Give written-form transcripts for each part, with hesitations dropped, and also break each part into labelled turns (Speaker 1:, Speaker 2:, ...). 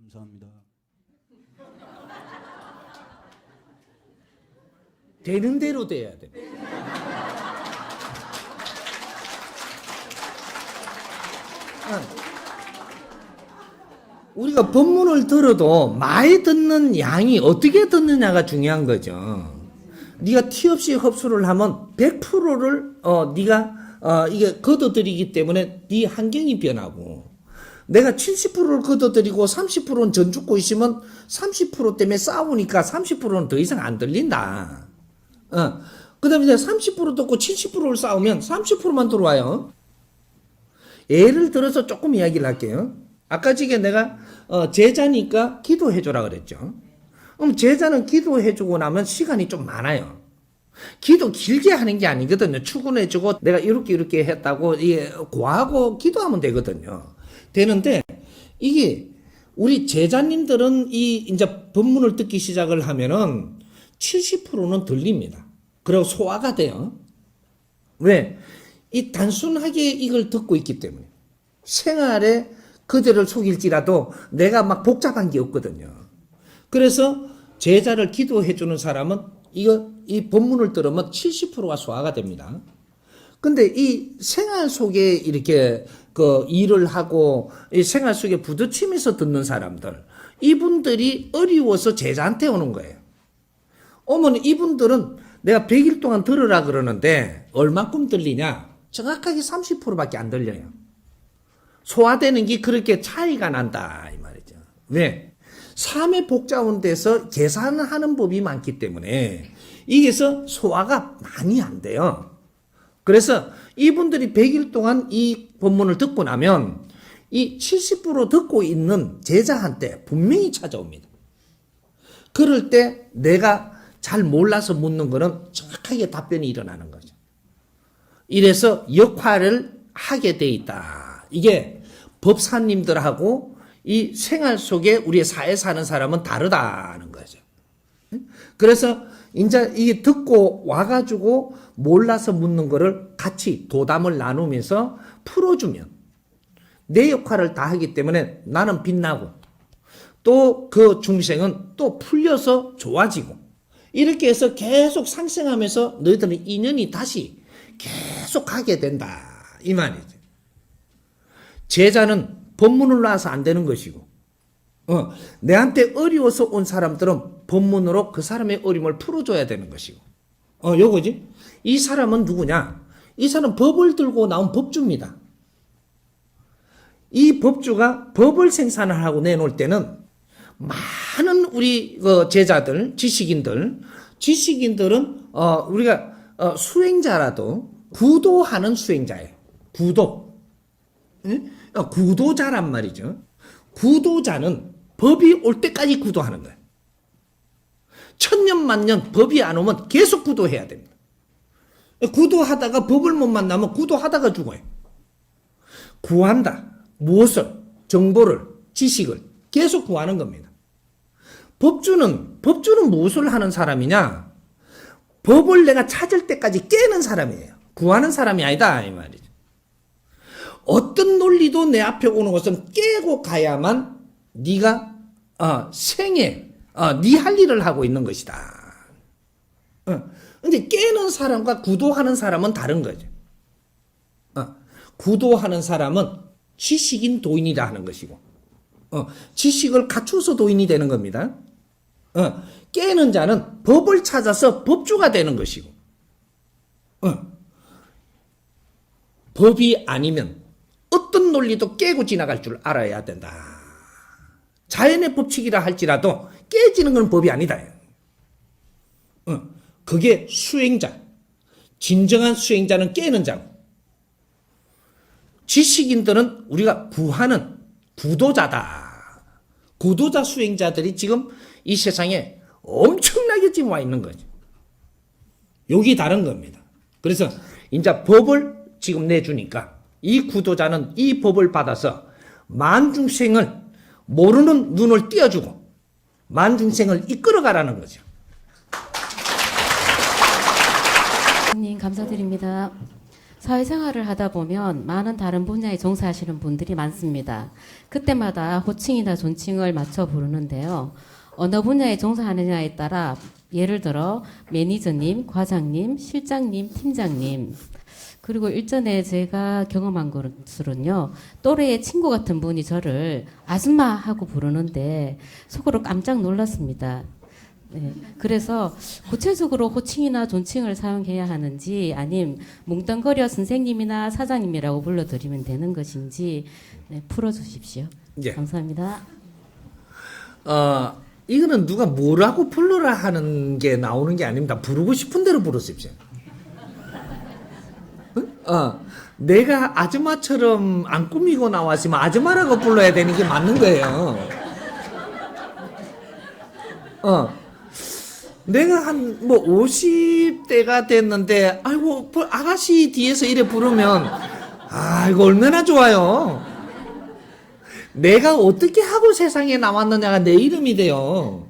Speaker 1: 감사합니다.
Speaker 2: 되는 대로 돼야 돼. 우리가 법문을 들어도 많이 듣는 양이 어떻게 듣느냐가 중요한 거죠. 네가 티 없이 흡수를 하면 100%를 네가 이게 걷어들이기 때문에 네 환경이 변하고, 내가 70%를 걷어들이고 30%는 전 죽고 있으면 30% 때문에 싸우니까 30%는 더 이상 안 들린다. 그 다음에 이제 30% 듣고 70%를 싸우면 30%만 들어와요. 예를 들어서 조금 이야기를 할게요. 아까 지금 내가 제자니까 기도해줘라 그랬죠. 그럼 제자는 기도해주고 나면 시간이 좀 많아요. 기도 길게 하는 게 아니거든요. 출근해주고 내가 이렇게 했다고 이게 고하고 기도하면 되거든요. 되는데 이게 우리 제자님들은 이제 법문을 듣기 시작을 하면은 70%는 들립니다. 그리고 소화가 돼요. 왜? 이 단순하게 이걸 듣고 있기 때문에. 생활에 그들을 속일지라도 내가 막 복잡한 게 없거든요. 그래서 제자를 기도해주는 사람은 이 법문을 들으면 70%가 소화가 됩니다. 근데 이 생활 속에 이렇게 일을 하고 이 생활 속에 부딪히면서 듣는 사람들, 이분들이 어려워서 제자한테 오는 거예요. 어머니, 이분들은 내가 100일 동안 들으라 그러는데 얼마큼 들리냐? 정확하게 30%밖에 안 들려요. 소화되는 게 그렇게 차이가 난다 이 말이죠. 왜? 삶의 복잡한 데서 계산하는 법이 많기 때문에 이게서 소화가 많이 안 돼요. 그래서 이분들이 100일 동안 이 법문을 듣고 나면 이 70% 듣고 있는 제자한테 분명히 찾아옵니다. 그럴 때 내가 잘 몰라서 묻는 거는 정확하게 답변이 일어나는 거죠. 이래서 역할을 하게 돼 있다. 이게 법사님들하고 이 생활 속에 우리의 사회 사는 사람은 다르다는 거죠. 그래서 이제 이게 듣고 와가지고 몰라서 묻는 거를 같이 도담을 나누면서 풀어주면 내 역할을 다 하기 때문에 나는 빛나고 또 그 중생은 또 풀려서 좋아지고, 이렇게 해서 계속 상생하면서 너희들은 인연이 다시 계속 가게 된다 이 말이죠. 제자는 법문을 놔서 안 되는 것이고, 내한테 어려워서 온 사람들은 법문으로 그 사람의 어려움을 풀어줘야 되는 것이고, 요거지. 이 사람은 누구냐? 이 사람은 법을 들고 나온 법주입니다. 이 법주가 법을 생산을 하고 내놓을 때는 많은 우리 제자들, 지식인들은 우리가 수행자라도 구도하는 수행자예요. 구도. 구도자란 말이죠. 구도자는 법이 올 때까지 구도하는 거예요. 천년 만년 법이 안 오면 계속 구도해야 됩니다. 구도하다가 법을 못 만나면 구도하다가 죽어요. 구한다. 무엇을? 정보를, 지식을 계속 구하는 겁니다. 법주는 무엇을 하는 사람이냐? 법을 내가 찾을 때까지 깨는 사람이에요. 구하는 사람이 아니다 이 말이죠. 어떤 논리도 내 앞에 오는 것은 깨고 가야만 네가 생에 네 할 일을 하고 있는 것이다. 근데 깨는 사람과 구도하는 사람은 다른 거죠. 구도하는 사람은 지식인 도인이라 하는 것이고, 지식을 갖추어서 도인이 되는 겁니다. 깨는 자는 법을 찾아서 법주가 되는 것이고, 법이 아니면 어떤 논리도 깨고 지나갈 줄 알아야 된다. 자연의 법칙이라 할지라도 깨지는 건 법이 아니다. 그게 수행자. 진정한 수행자는 깨는 자고, 지식인들은 우리가 구하는 구도자다. 구도자 수행자들이 지금 이 세상에 엄청나게 지금 와 있는 거죠. 여기 다른 겁니다. 그래서 이제 법을 지금 내주니까 이 구도자는 이 법을 받아서 만중생을 모르는 눈을 띄워주고 만중생을 이끌어가라는 거죠.
Speaker 3: 님 감사드립니다.
Speaker 1: 사회생활을 하다 보면 많은 다른 분야에 종사하시는 분들이 많습니다. 그때마다 호칭이나 존칭을 맞춰 부르는데요. 어느 분야에 종사하느냐에 따라 예를 들어 매니저님, 과장님, 실장님, 팀장님. 그리고 일전에 제가 경험한 것으로는요. 또래의 친구 같은 분이 저를 아줌마 하고 부르는데 속으로 깜짝 놀랐습니다. 네, 그래서 구체적으로 호칭이나 존칭을 사용해야 하는지 아님 뭉뚱거려 선생님이나 사장님이라고 불러드리면 되는 것인지 네, 풀어주십시오.
Speaker 2: 예.
Speaker 1: 감사합니다.
Speaker 2: 이거는 누가 뭐라고 불러라 하는 게 나오는 게 아닙니다. 부르고 싶은 대로 부르십시오. 내가 아줌마처럼 안 꾸미고 나왔으면 아줌마라고 불러야 되는 게 맞는 거예요. 내가 한 50대가 됐는데 아이고 아가씨 뒤에서 이래 부르면 이거 얼마나 좋아요. 내가 어떻게 하고 세상에 나왔느냐가 내 이름이 돼요.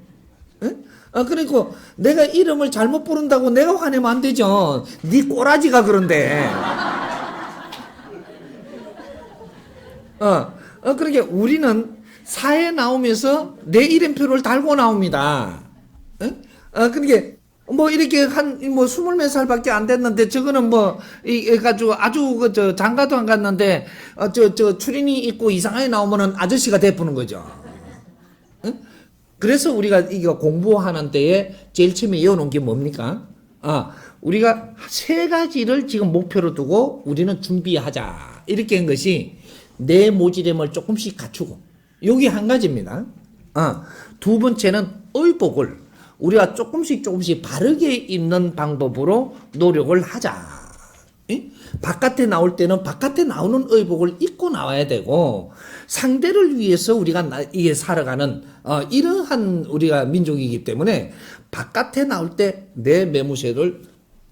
Speaker 2: 그러니까 내가 이름을 잘못 부른다고 내가 화내면 안 되죠. 네 꼬라지가 그런데. 그러니까 우리는 사회에 나오면서 내 이름표를 달고 나옵니다. 그러니까 이렇게 한 20몇 살밖에 안 됐는데 저거는 가지고 아주 장가도 안 갔는데 추리닝 입고 이상하게 나오면은 아저씨가 돼보는 거죠. 그래서 우리가 이거 공부하는 때에 제일 처음에 이어놓은 게 뭡니까? 우리가 세 가지를 지금 목표로 두고 우리는 준비하자. 이렇게 한 것이 내 모지됨을 조금씩 갖추고. 여기 한 가지입니다. 두 번째는 의복을 우리가 조금씩 바르게 입는 방법으로 노력을 하자. 바깥에 나올 때는 바깥에 나오는 의복을 입고 나와야 되고 상대를 위해서 우리가 이게 살아가는 이러한 우리가 민족이기 때문에 바깥에 나올 때 내 매무새를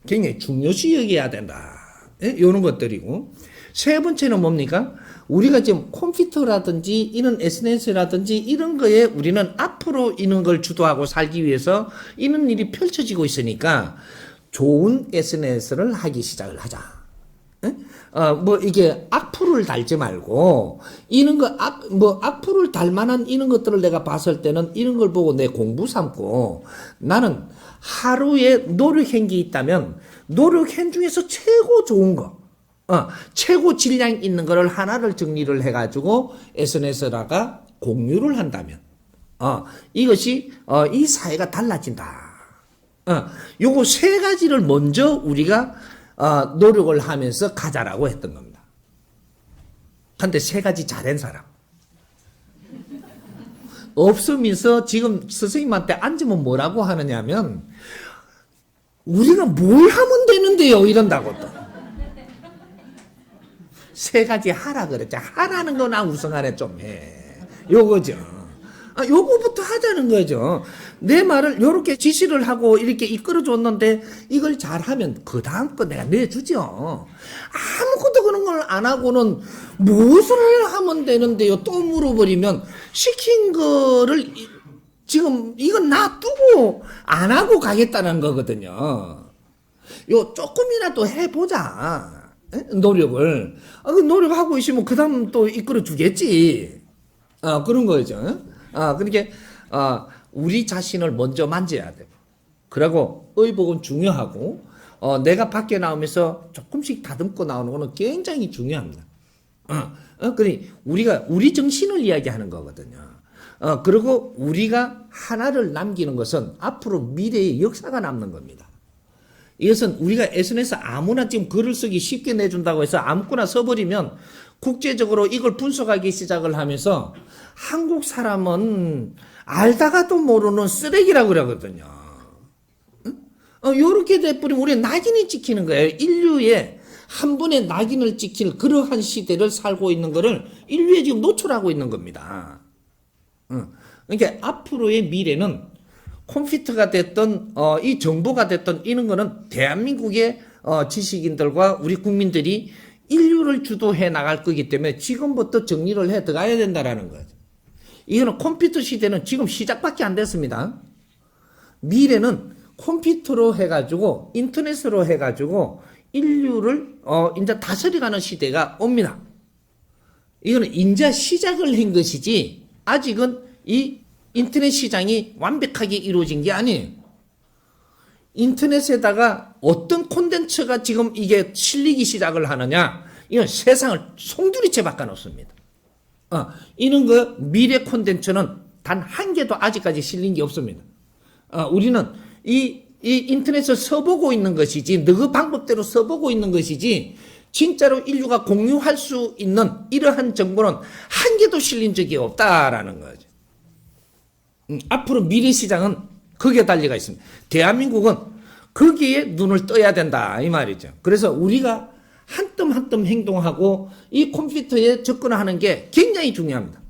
Speaker 2: 굉장히 중요시 여겨야 된다. 이런 것들이고 세 번째는 뭡니까? 우리가 지금 컴퓨터라든지 이런 SNS라든지 이런 거에 우리는 앞으로 이런 걸 주도하고 살기 위해서 이런 일이 펼쳐지고 있으니까 좋은 SNS를 하기 시작을 하자. 이게 악플을 달지 말고 이런 거 악플을 달 만한 이런 것들을 내가 봤을 때는 이런 걸 보고 내 공부 삼고 나는 하루에 노력한 게 있다면 노력한 중에서 최고 좋은 거 최고 질량 있는 거를 하나를 정리를 해가지고 SNS에다가 공유를 한다면, 이것이, 이 사회가 달라진다. 요거 세 가지를 먼저 우리가, 노력을 하면서 가자라고 했던 겁니다. 근데 세 가지 잘한 사람. 없으면서 지금 선생님한테 앉으면 뭐라고 하느냐면, 우리가 뭘 하면 되는데요? 이런다고 또. 세 가지 하라 그랬죠. 하라는 거나 우선 안에 좀 해. 요거죠. 요거부터 하자는 거죠. 내 말을 요렇게 지시를 하고 이렇게 이끌어줬는데 이걸 잘하면 그 다음 거 내가 내주죠. 아무것도 그런 걸 안 하고는 무엇을 하면 되는데요. 또 물어버리면 시킨 거를 지금 이건 놔두고 안 하고 가겠다는 거거든요. 요 조금이라도 해보자. 노력을. 그 노력하고 있으면 그 다음 또 이끌어 주겠지. 그런 거죠. 그러니까, 우리 자신을 먼저 만져야 돼요. 그리고 의복은 중요하고, 내가 밖에 나오면서 조금씩 다듬고 나오는 거는 굉장히 중요합니다. 그러니 우리가 우리 정신을 이야기하는 거거든요. 그리고 우리가 하나를 남기는 것은 앞으로 미래의 역사가 남는 겁니다. 이것은 우리가 SNS 아무나 지금 글을 쓰기 쉽게 내준다고 해서 아무거나 써버리면 국제적으로 이걸 분석하기 시작을 하면서 한국 사람은 알다가도 모르는 쓰레기라고 그러거든요. 요렇게 돼버리면 우리는 낙인이 찍히는 거예요. 인류의 한 번의 낙인을 찍힐 그러한 시대를 살고 있는 거를 인류에 지금 노출하고 있는 겁니다. 그러니까 앞으로의 미래는 컴퓨터가 됐던 이 정보가 됐던 이런 거는 대한민국의 지식인들과 우리 국민들이 인류를 주도해 나갈 거기 때문에 지금부터 정리를 해 들어가야 된다라는 거죠. 이거는 컴퓨터 시대는 지금 시작밖에 안 됐습니다. 미래는 컴퓨터로 해가지고 인터넷으로 해가지고 인류를 이제 다스려가는 시대가 옵니다. 이거는 이제 시작을 한 것이지 아직은 이 인터넷 시장이 완벽하게 이루어진 게 아니에요. 인터넷에다가 어떤 콘텐츠가 지금 이게 실리기 시작을 하느냐, 이건 세상을 송두리째 바꿔놓습니다. 이런 그 미래 콘텐츠는 단 한 개도 아직까지 실린 게 없습니다. 우리는 이 인터넷을 써보고 있는 것이지, 너 방법대로 써보고 있는 것이지, 진짜로 인류가 공유할 수 있는 이러한 정보는 한 개도 실린 적이 없다라는 거죠. 앞으로 미래 시장은 거기에 달려가 있습니다. 대한민국은 거기에 눈을 떠야 된다 이 말이죠. 그래서 우리가 한 뜸 한 뜸 행동하고 이 컴퓨터에 접근하는 게 굉장히 중요합니다.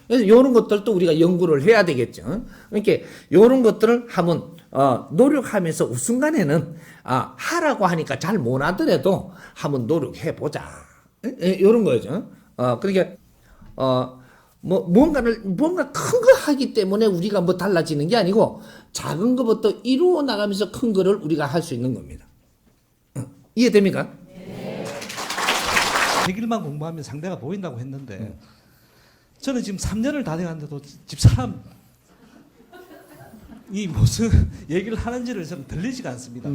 Speaker 2: 그래서 이런 것들도 우리가 연구를 해야 되겠죠. 그러니까 이런 것들을 한번 노력하면서 우순간에는 하라고 하니까 잘 못하더라도 한번 노력해 보자. 이런 거죠. 그러니까 뭔가 큰 거 하기 때문에 우리가 뭐 달라지는 게 아니고 작은 것부터 이루어 나가면서 큰 거를 우리가 할 수 있는 겁니다. 이해됩니까?
Speaker 3: 100일만 공부하면 상대가 보인다고 했는데 저는 지금 3년을 다 돼갔는데도 집사람이 무슨 얘기를 하는지를 저는 들리지가 않습니다.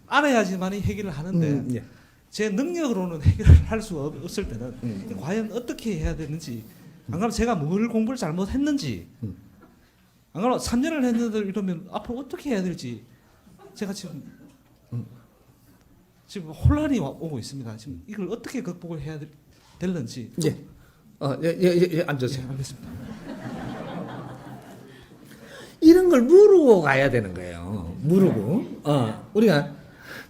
Speaker 3: 알아야지만이 해결을 하는데
Speaker 2: 예.
Speaker 3: 제 능력으로는 해결을 할 수 없을 때는 과연 어떻게 해야 되는지, 안 그러면 제가 뭘 공부를 잘못했는지, 안 그러면 3년을 했는데 이러면 앞으로 어떻게 해야 될지 제가 지금 혼란이 오고 있습니다. 지금 이걸 어떻게 극복을 해야 될는지.
Speaker 2: 예. 앉으세요.
Speaker 3: 예, 알겠습니다.
Speaker 2: 이런 걸 물고 가야 되는 거예요. 물고. 우리가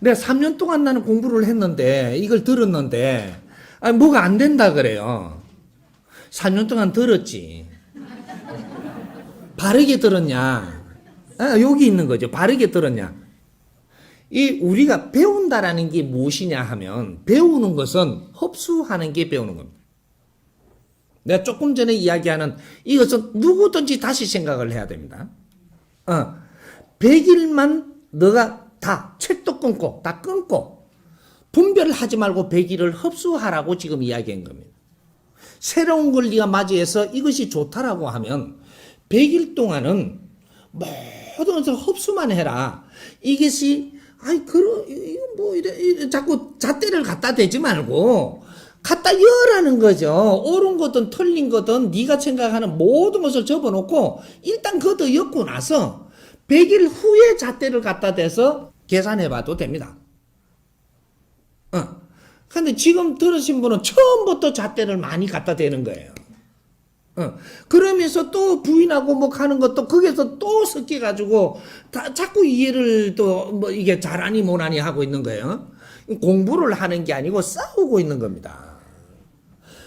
Speaker 2: 내가 3년 동안 나는 공부를 했는데 이걸 들었는데 뭐가 안 된다 그래요. 3년 동안 들었지. 바르게 들었냐? 여기 있는 거죠. 바르게 들었냐? 이 우리가 배운다라는 게 무엇이냐 하면 배우는 것은 흡수하는 게 배우는 겁니다. 내가 조금 전에 이야기하는 이것은 누구든지 다시 생각을 해야 됩니다. 100일만 너가 다 책도 끊고 다 끊고 분별을 하지 말고 100일을 흡수하라고 지금 이야기한 겁니다. 새로운 걸 네가 맞이해서 이것이 좋다라고 하면 100일 동안은 모든 것을 흡수만 해라. 이것이 이래 자꾸 잣대를 갖다 대지 말고 갖다 여라는 거죠. 옳은 거든 틀린 거든 네가 생각하는 모든 것을 접어놓고 일단 그것도 엮고 나서 100일 후에 잣대를 갖다 대서 계산해봐도 됩니다. 근데 지금 들으신 분은 처음부터 잣대를 많이 갖다 대는 거예요. 그러면서 또 부인하고 뭐 가는 것도 거기서 또 섞여가지고 자꾸 이해를 또 뭐 이게 잘하니 못하니 하고 있는 거예요. 공부를 하는 게 아니고 싸우고 있는 겁니다.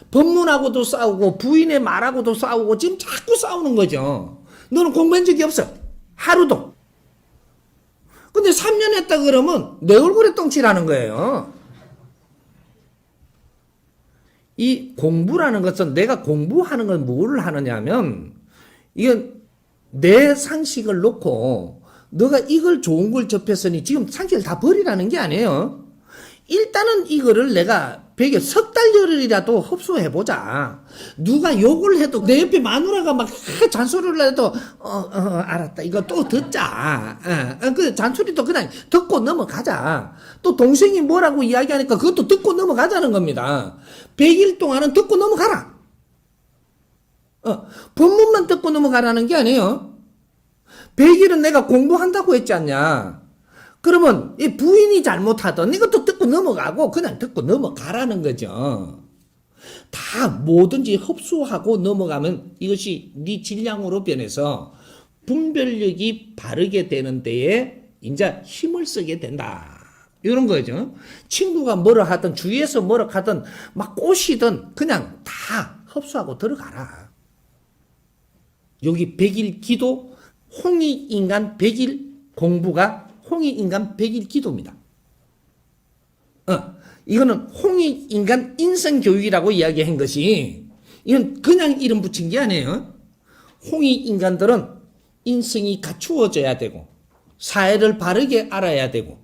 Speaker 2: 법문하고도 싸우고 부인의 말하고도 싸우고 지금 자꾸 싸우는 거죠. 너는 공부한 적이 없어. 하루도. 근데 3년 했다 그러면 내 얼굴에 똥칠하는 거예요. 이 공부라는 것은 내가 공부하는 건 뭐를 하느냐 하면 이건 내 상식을 놓고 너가 이걸 좋은 걸 접했으니 지금 상식을 다 버리라는 게 아니에요. 일단은 이거를 내가 100일 석 달열이라도 흡수해보자. 누가 욕을 해도 내 옆에 마누라가 막 잔소리를 해도 알았다. 이거 또 듣자. 그 잔소리도 그냥 듣고 넘어가자. 또 동생이 뭐라고 이야기하니까 그것도 듣고 넘어가자는 겁니다. 100일 동안은 듣고 넘어가라. 본문만 듣고 넘어가라는 게 아니에요. 100일은 내가 공부한다고 했지 않냐. 그러면 이 부인이 잘못하던 이것도 듣고 넘어가고 그냥 듣고 넘어가라는 거죠. 다 뭐든지 흡수하고 넘어가면 이것이 네 질량으로 변해서 분별력이 바르게 되는 데에 이제 힘을 쓰게 된다. 이런 거죠. 친구가 뭐라 하든 주위에서 뭐라 하든 막 꼬시든 그냥 다 흡수하고 들어가라. 여기 100일 기도, 홍익인간 100일 공부가 홍익인간 100일 기도입니다. 이거는 홍익인간 인성교육이라고 이야기한 것이 이건 그냥 이름 붙인 게 아니에요. 홍익인간들은 인성이 갖추어져야 되고 사회를 바르게 알아야 되고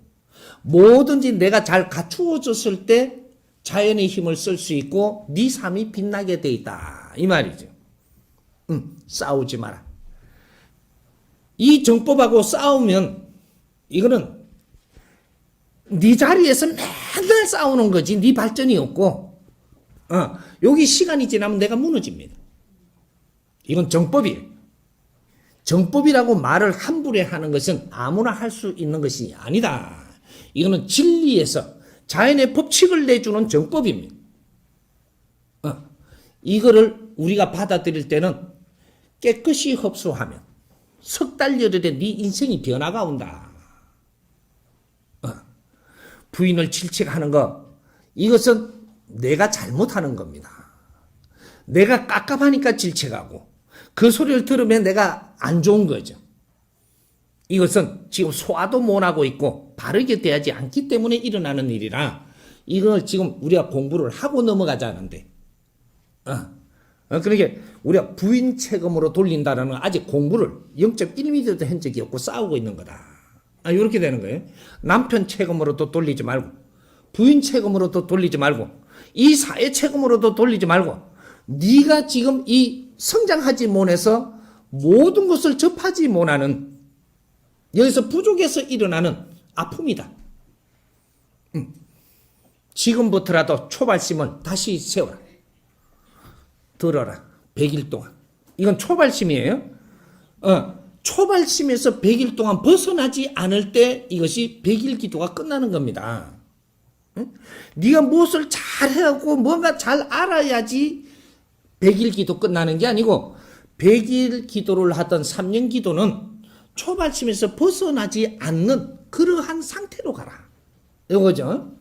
Speaker 2: 뭐든지 내가 잘 갖추어졌을 때 자연의 힘을 쓸 수 있고 네 삶이 빛나게 돼 있다. 이 말이죠. 싸우지 마라. 이 정법하고 싸우면 이거는 네 자리에서 맨날 싸우는 거지 네 발전이 없고 여기 시간이 지나면 내가 무너집니다. 이건 정법이에요. 정법이라고 말을 함부로 하는 것은 아무나 할 수 있는 것이 아니다. 이거는 진리에서 자연의 법칙을 내주는 정법입니다. 이거를 우리가 받아들일 때는 깨끗이 흡수하면 석 달 열흘에 네 인생이 변화가 온다. 부인을 질책하는 거 이것은 내가 잘못하는 겁니다. 내가 깝깝하니까 질책하고 그 소리를 들으면 내가 안 좋은 거죠. 이것은 지금 소화도 못하고 있고 바르게 돼야지 않기 때문에 일어나는 일이라 이걸 지금 우리가 공부를 하고 넘어가자는데 그러니까 우리가 부인 책임으로 돌린다는 건 아직 공부를 0.1mm도 한 적이 없고 싸우고 있는 거다. 이렇게 되는 거예요. 남편 책임으로도 돌리지 말고 부인 책임으로도 돌리지 말고 이 사회 책임으로도 돌리지 말고 네가 지금 이 성장하지 못해서 모든 것을 접하지 못하는 여기서 부족해서 일어나는 아픔이다. 지금부터라도 초발심을 다시 세워라. 들어라. 100일 동안. 이건 초발심이에요. 초발심에서 100일 동안 벗어나지 않을 때 이것이 100일 기도가 끝나는 겁니다. 네가 무엇을 잘 해갖고 뭔가 잘 알아야지 100일 기도 끝나는 게 아니고 100일 기도를 하던 3년 기도는 초발심에서 벗어나지 않는 그러한 상태로 가라. 이거죠.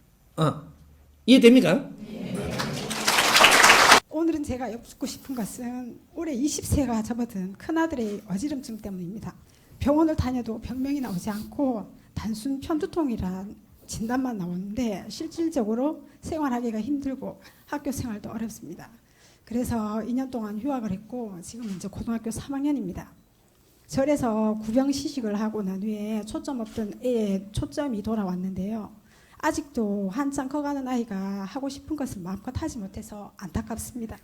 Speaker 2: 이해됩니까?
Speaker 4: 오늘은 제가 엿듣고 싶은 것은 올해 20세가 접어든 큰아들의 어지럼증 때문입니다. 병원을 다녀도 병명이 나오지 않고 단순 편두통이란 진단만 나오는데 실질적으로 생활하기가 힘들고 학교 생활도 어렵습니다. 그래서 2년 동안 휴학을 했고 지금 이제 고등학교 3학년입니다. 절에서 구병 시식을 하고 난 후에 초점 없던 애의 초점이 돌아왔는데요. 아직도 한창 커가는 아이가 하고 싶은 것을 마음껏 하지 못해서 안타깝습니다.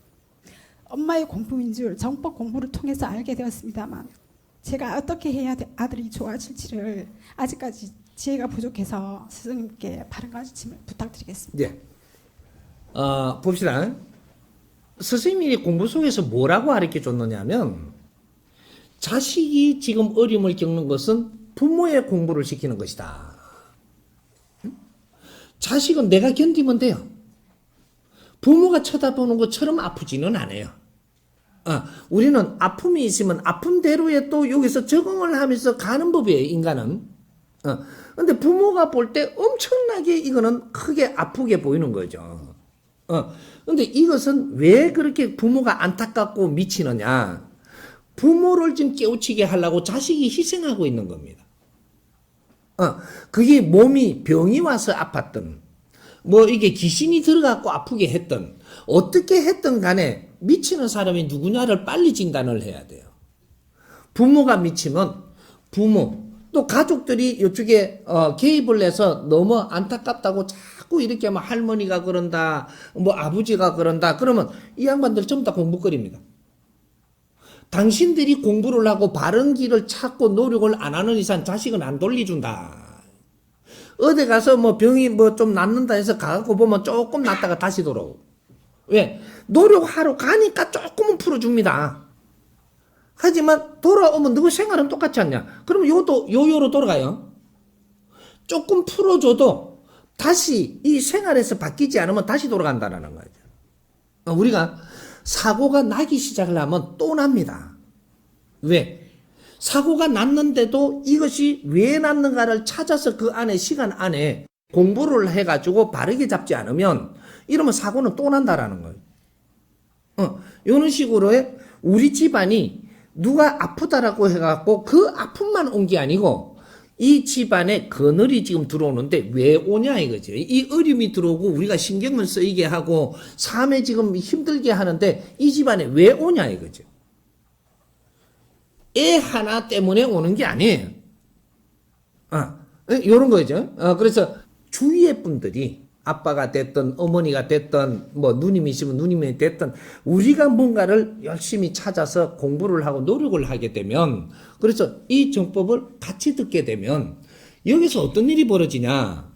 Speaker 4: 엄마의 공부인 줄 정법 공부를 통해서 알게 되었습니다만 제가 어떻게 해야 아들이 좋아질지를 아직까지 지혜가 부족해서 스승님께 바른 가르침을 부탁드리겠습니다.
Speaker 2: 네. 봅시다. 스승님이 공부 속에서 뭐라고 가르쳐 줬느냐면 자식이 지금 어려움을 겪는 것은 부모의 공부를 시키는 것이다. 자식은 내가 견디면 돼요. 부모가 쳐다보는 것처럼 아프지는 않아요. 우리는 아픔이 있으면 아픔대로에 또 여기서 적응을 하면서 가는 법이에요, 인간은. 근데 부모가 볼 때 엄청나게 이거는 크게 아프게 보이는 거죠. 근데 이것은 왜 그렇게 부모가 안타깝고 미치느냐? 부모를 지금 깨우치게 하려고 자식이 희생하고 있는 겁니다. 그게 몸이 병이 와서 아팠던, 뭐 이게 귀신이 들어갖고 아프게 했던, 어떻게 했던 간에 미치는 사람이 누구냐를 빨리 진단을 해야 돼요. 부모가 미치면 부모, 또 가족들이 이쪽에 개입을 해서 너무 안타깝다고 자꾸 이렇게 뭐 할머니가 그런다, 뭐 아버지가 그런다, 그러면 이 양반들 전부 다 공부거리입니다. 당신들이 공부를 하고 바른 길을 찾고 노력을 안 하는 이상 자식은 안 돌려준다. 어디 가서 뭐 병이 뭐 좀 낫는다 해서 가갖고 보면 조금 낫다가 다시 돌아오고. 왜? 노력하러 가니까 조금은 풀어줍니다. 하지만 돌아오면 너희 생활은 똑같지 않냐? 그러면 이것도 요요로 돌아가요. 조금 풀어줘도 다시 이 생활에서 바뀌지 않으면 다시 돌아간다는 거죠. 우리가 사고가 나기 시작을 하면 또 납니다. 왜? 사고가 났는데도 이것이 왜 났는가를 찾아서 그 안에 시간 안에 공부를 해가지고 바르게 잡지 않으면 이러면 사고는 또 난다라는 거예요. 이런 식으로 우리 집안이 누가 아프다라고 해갖고 그 아픔만 온 게 아니고 이 집안에 그늘이 지금 들어오는데 왜 오냐 이거죠. 이 어려움이 들어오고 우리가 신경을 쓰이게 하고 삶에 지금 힘들게 하는데 이 집안에 왜 오냐 이거죠. 애 하나 때문에 오는 게 아니에요. 요런 거죠. 그래서 주위의 분들이 아빠가 됐든 어머니가 됐든 뭐 누님이시면 누님이 됐든 우리가 뭔가를 열심히 찾아서 공부를 하고 노력을 하게 되면 그래서 이 정법을 같이 듣게 되면 여기서 어떤 일이 벌어지냐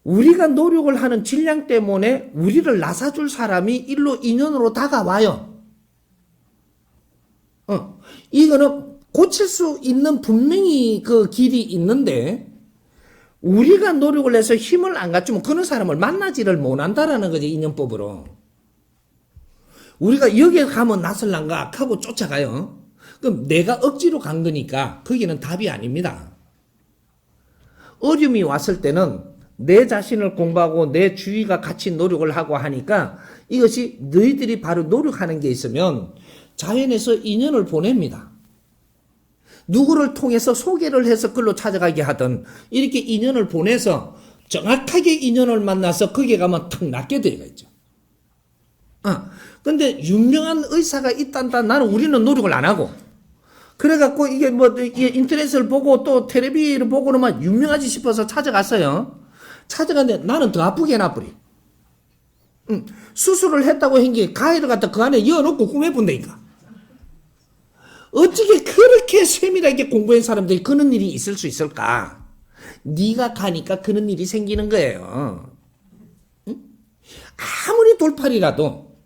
Speaker 2: 우리가 노력을 하는 질량 때문에 우리를 나사줄 사람이 일로 인연으로 다가와요. 이거는 고칠 수 있는 분명히 그 길이 있는데 우리가 노력을 해서 힘을 안 갖추면 그런 사람을 만나지를 못한다라는 거지 인연법으로. 우리가 여기에 가면 낯설란가 하고 쫓아가요. 그럼 내가 억지로 간 거니까 거기는 답이 아닙니다. 어려움이 왔을 때는 내 자신을 공부하고 내 주위가 같이 노력을 하고 하니까 이것이 너희들이 바로 노력하는 게 있으면 자연에서 인연을 보냅니다. 누구를 통해서 소개를 해서 글로 찾아가게 하든 이렇게 인연을 보내서 정확하게 인연을 만나서 거기에 가면 탁 낫게 되어 있죠. 근데 유명한 의사가 있단다. 나는 우리는 노력을 안 하고. 그래갖고 이게 뭐 이게 인터넷을 보고 또 텔레비를 보고 그러면 유명하지 싶어서 찾아갔어요. 찾아갔는데 나는 더 아프게 해놔버리. 수술을 했다고 한 게 가위를 갖다 그 안에 이어놓고 꾸며본다니까. 어떻게 그렇게 세밀하게 공부한 사람들이 그런 일이 있을 수 있을까? 네가 가니까 그런 일이 생기는 거예요. 아무리 돌팔이라도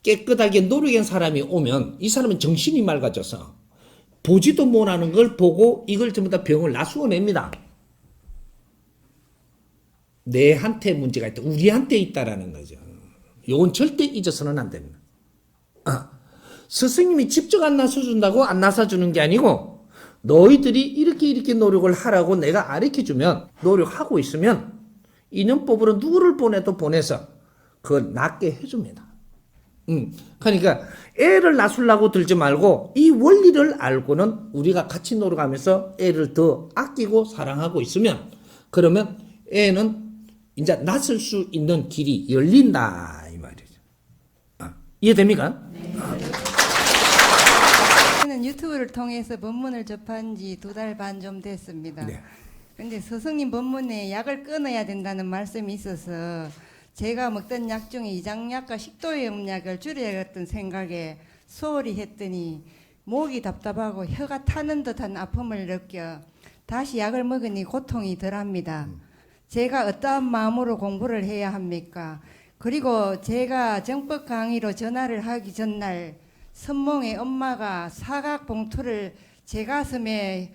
Speaker 2: 깨끗하게 노력한 사람이 오면 이 사람은 정신이 맑아져서 보지도 못하는 걸 보고 이걸 전부 다 병을 나수어냅니다. 내한테 문제가 있다. 우리한테 있다라는 거죠. 이건 절대 잊어서는 안 됩니다. 스승님이 직접 안 나서준다고 안 나서주는 게 아니고 너희들이 이렇게 노력을 하라고 내가 가르쳐주면 노력하고 있으면 인연법으로 누구를 보내도 보내서 그걸 낫게 해줍니다. 그러니까 애를 낳으려고 들지 말고 이 원리를 알고는 우리가 같이 노력하면서 애를 더 아끼고 사랑하고 있으면 그러면 애는 이제 낳을 수 있는 길이 열린다 이 말이죠. 이해됩니까? 네.
Speaker 5: 저는 유튜브를 통해서 법문을 접한 지 2달 반 좀 됐습니다.
Speaker 2: 네.
Speaker 5: 근데 스승님 법문에 약을 끊어야 된다는 말씀이 있어서 제가 먹던 약 중에 이장약과 식도염약을 줄여야겠다는 생각에 소홀히 했더니 목이 답답하고 혀가 타는 듯한 아픔을 느껴 다시 약을 먹으니 고통이 덜합니다. 제가 어떠한 마음으로 공부를 해야 합니까? 그리고 제가 정법 강의로 전화를 하기 전날 선몽에 엄마가 사각 봉투를 제 가슴에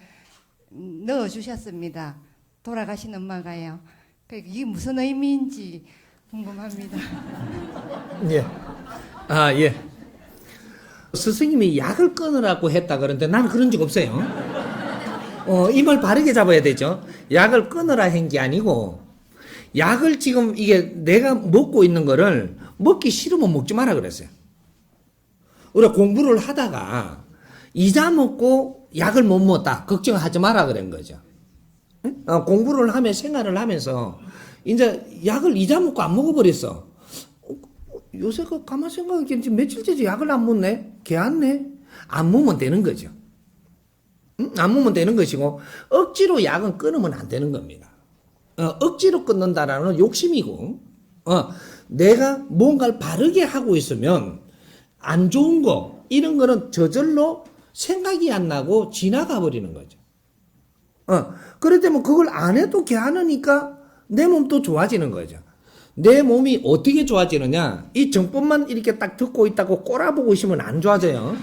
Speaker 5: 넣어주셨습니다. 돌아가신 엄마가요. 이게 무슨 의미인지 궁금합니다.
Speaker 2: 예. 예. 스승님이 약을 끊으라고 했다 그러는데 나는 그런 적 없어요. 이 말 바르게 잡아야 되죠. 약을 끊으라 한 게 아니고 약을 지금 이게 내가 먹고 있는 거를 먹기 싫으면 먹지 마라 그랬어요. 우리가 공부를 하다가 이자 먹고 약을 못 먹었다. 걱정하지 마라 그런 거죠. 공부를 하며 생활을 하면서 이제 약을 이자 먹고 안 먹어버렸어. 요새 그 가만 생각하기엔 지금 며칠째 약을 안 먹네? 개안네? 안 먹으면 되는 거죠. 안 먹으면 되는 것이고 억지로 약은 끊으면 안 되는 겁니다. 억지로 끊는다라는 건 욕심이고 내가 뭔가를 바르게 하고 있으면 안 좋은 거 이런 거는 저절로 생각이 안 나고 지나가 버리는 거죠. 그럴 때면 그걸 안 해도 개안으니까 내 몸도 좋아지는 거죠. 내 몸이 어떻게 좋아지느냐? 이 정법만 이렇게 딱 듣고 있다고 꼬라보고 있으면 안 좋아져요.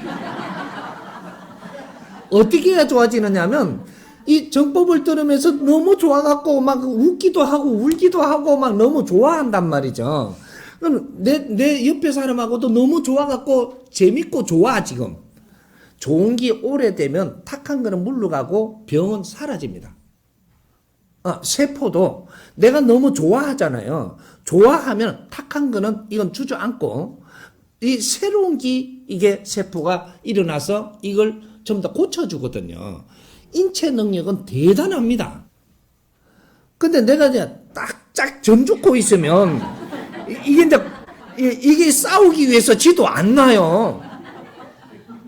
Speaker 2: 어떻게 해야 좋아지느냐 하면 이 정법을 들으면서 너무 좋아갖고 막 웃기도 하고 울기도 하고 막 너무 좋아한단 말이죠. 그럼 내 옆에 사람하고도 너무 좋아갖고 재밌고 좋아 지금. 좋은 게 오래되면 탁한 거는 물러가고 병은 사라집니다. 세포도 내가 너무 좋아하잖아요. 좋아하면 탁한 거는 이건 주저앉고 이 새로운 이게 세포가 일어나서 이걸 좀 더 고쳐주거든요. 인체 능력은 대단합니다. 근데 내가 이제 딱짝 전죽고 있으면 이게 이제 이게 싸우기 위해서 지도 안 나요.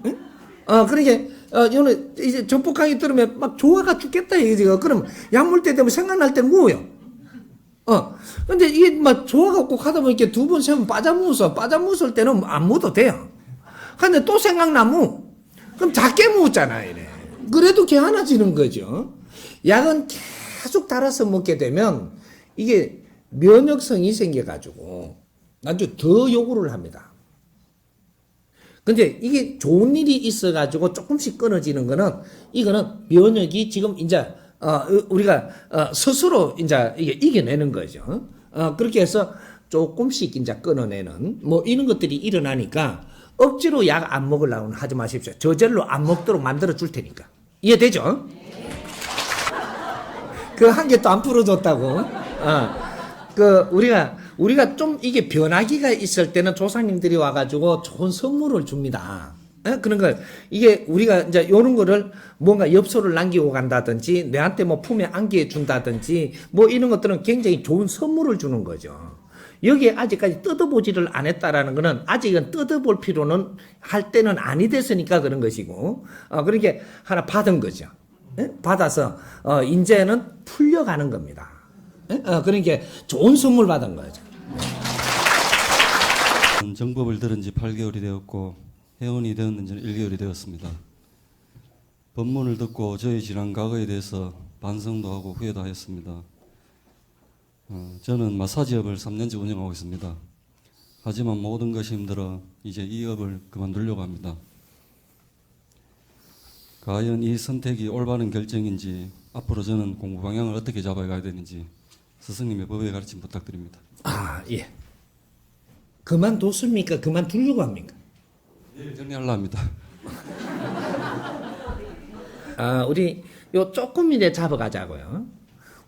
Speaker 2: 응? 그러니까 이제 전폭 강의 들으면 막 좋아가 죽겠다 이거지. 그럼 약물 때 되면 생각날 때는 뭐예요? 근데 이게 막 좋아갖고 가다 보니까 두 번, 세 번 빠져무을 때는 안 묻어도 돼요. 근데 또 생각나무. 그럼 작게 묻잖아, 이래. 그래도 개하나지는 거죠. 약은 계속 달아서 먹게 되면 이게 면역성이 생겨가지고 아주 더 요구를 합니다. 근데 이게 좋은 일이 있어가지고 조금씩 끊어지는 거는 이거는 면역이 지금 이제 우리가 스스로 이제 이게 이겨내는 거죠. 그렇게 해서 조금씩 이제 끊어내는 뭐 이런 것들이 일어나니까 억지로 약 안 먹으려고는 하지 마십시오. 저절로 안 먹도록 만들어 줄 테니까. 이해되죠? 그 한 개 또 안 풀어줬다고. 우리가 좀 이게 변화기가 있을 때는 조상님들이 와가지고 좋은 선물을 줍니다. 그런 걸, 이게 우리가 이제 요런 거를 뭔가 엽서를 남기고 간다든지, 내한테 뭐 품에 안겨 준다든지, 뭐 이런 것들은 굉장히 좋은 선물을 주는 거죠. 여기에 아직까지 뜯어보지를 안 했다라는 거는 아직은 뜯어볼 필요는 할 때는 아니 됐으니까 그런 것이고, 그렇게 하나 받은 거죠. 받아서, 이제는 풀려가는 겁니다. 그러니까 좋은 선물 받은 거죠.
Speaker 6: 정법을 들은 지 8개월이 되었고 회원이 되었는 지는 1개월이 되었습니다. 법문을 듣고 저희 지난 과거에 대해서 반성도 하고 후회도 하였습니다. 저는 마사지업을 3년째 운영하고 있습니다. 하지만 모든 것이 힘들어 이제 이 업을 그만두려고 합니다. 과연 이 선택이 올바른 결정인지 앞으로 저는 공부 방향을 어떻게 잡아가야 되는지 스승님의 법의 가르침 부탁드립니다.
Speaker 2: 예. 그만뒀습니까? 그만두려고 합니까?
Speaker 6: 내일 정리하려 합니다.
Speaker 2: 우리 요 조금 이내 잡아가자고요.